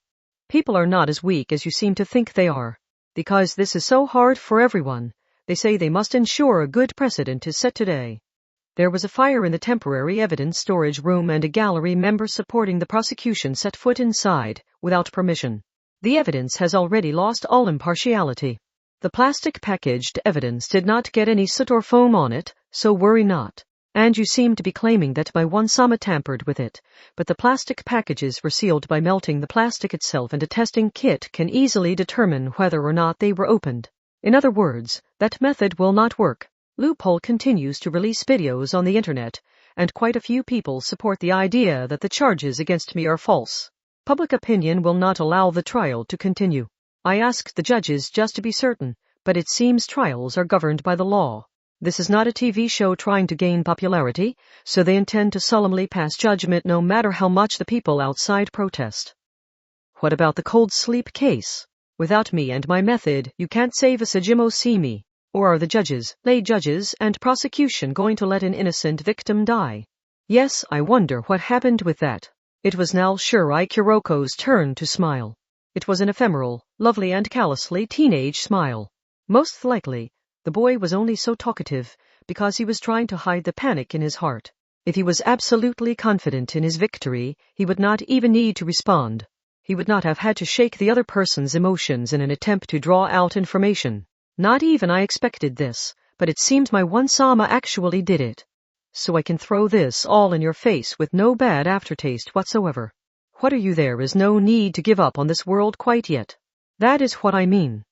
People are not as weak as you seem to think they are. Because this is so hard for everyone, they say they must ensure a good precedent is set today. There was a fire in the temporary evidence storage room and a gallery member supporting the prosecution set foot inside, without permission. The evidence has already lost all impartiality. The plastic packaged evidence did not get any soot or foam on it, so worry not. And you seem to be claiming that my one-sama tampered with it, but the plastic packages were sealed by melting the plastic itself, and a testing kit can easily determine whether or not they were opened. In other words, that method will not work. Loophole continues to release videos on the internet, and quite a few people support the idea that the charges against me are false. Public opinion will not allow the trial to continue. I asked the judges just to be certain, but it seems trials are governed by the law. This is not a TV show trying to gain popularity, so they intend to solemnly pass judgment no matter how much the people outside protest. What about the cold sleep case? Without me and my method, you can't save a Sejimo Simi. Or are the judges, lay judges, and prosecution going to let an innocent victim die? Yes, I wonder what happened with that. It was now Shirai Kuroko's turn to smile. It was an ephemeral, lovely and callously teenage smile. Most likely, the boy was only so talkative because he was trying to hide the panic in his heart. If he was absolutely confident in his victory, he would not even need to respond. He would not have had to shake the other person's emotions in an attempt to draw out information. Not even I expected this, but it seems my one-sama actually did it. So I can throw this all in your face with no bad aftertaste whatsoever. What are you? There is no need to give up on this world quite yet. That is what I mean.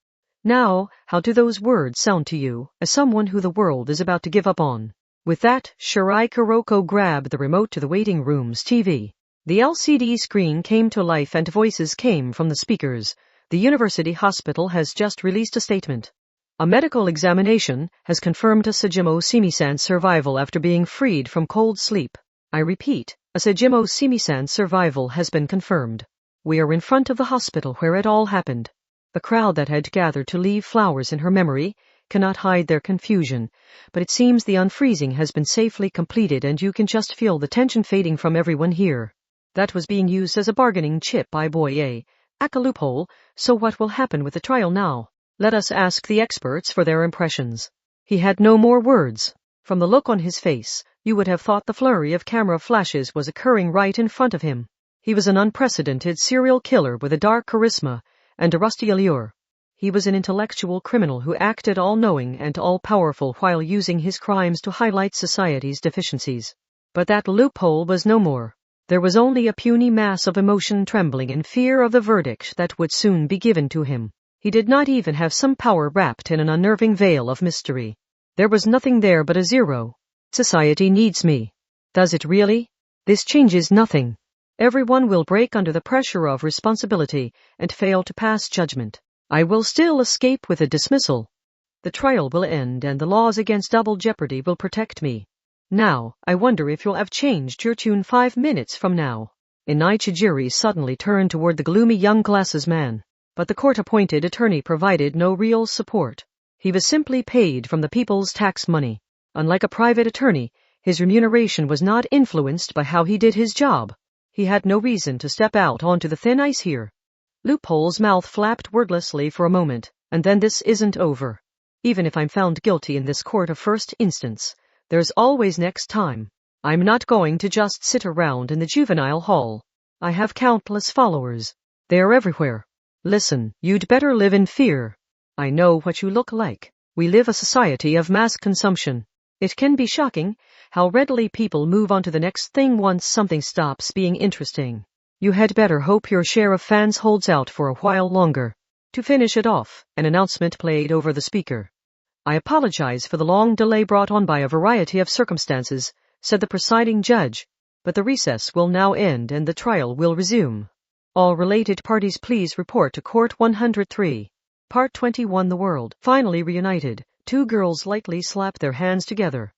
Now, how do those words sound to you, as someone who the world is about to give up on? With that, Shirai Kuroko grabbed the remote to the waiting room's TV. The LCD screen came to life and voices came from the speakers. The university hospital has just released a statement. A medical examination has confirmed a Sejimo Simi-san's survival after being freed from cold sleep. I repeat, a Sejimo Simi-san's survival has been confirmed. We are in front of the hospital where it all happened. The crowd that had gathered to leave flowers in her memory cannot hide their confusion, but it seems the unfreezing has been safely completed and you can just feel the tension fading from everyone here. That was being used as a bargaining chip by Boye, Aka Loophole, so what will happen with the trial now? Let us ask the experts for their impressions. He had no more words. From the look on his face, you would have thought the flurry of camera flashes was occurring right in front of him. He was an unprecedented serial killer with a dark charisma and a rusty allure. He was an intellectual criminal who acted all-knowing and all-powerful while using his crimes to highlight society's deficiencies. But that loophole was no more. There was only a puny mass of emotion trembling in fear of the verdict that would soon be given to him. He did not even have some power wrapped in an unnerving veil of mystery. There was nothing there but a zero. Society needs me. Does it really? This changes nothing. Everyone will break under the pressure of responsibility and fail to pass judgment. I will still escape with a dismissal. The trial will end and the laws against double jeopardy will protect me. Now, I wonder if you'll have changed your tune 5 minutes from now. Inichijiri suddenly turned toward the gloomy young glasses man. But the court-appointed attorney provided no real support. He was simply paid from the people's tax money. Unlike a private attorney, his remuneration was not influenced by how he did his job. He had no reason to step out onto the thin ice here. Loophole's mouth flapped wordlessly for a moment, and then this isn't over. Even if I'm found guilty in this court of first instance, there's always next time. I'm not going to just sit around in the juvenile hall. I have countless followers. They are everywhere. Listen, you'd better live in fear. I know what you look like. We live a society of mass consumption. It can be shocking how readily people move on to the next thing once something stops being interesting. You had better hope your share of fans holds out for a while longer. To finish it off, an announcement played over the speaker. I apologize for the long delay brought on by a variety of circumstances, said the presiding judge, but the recess will now end and the trial will resume. All related parties please report to Court 103. Part 21. The world, finally reunited, two girls lightly slapped their hands together.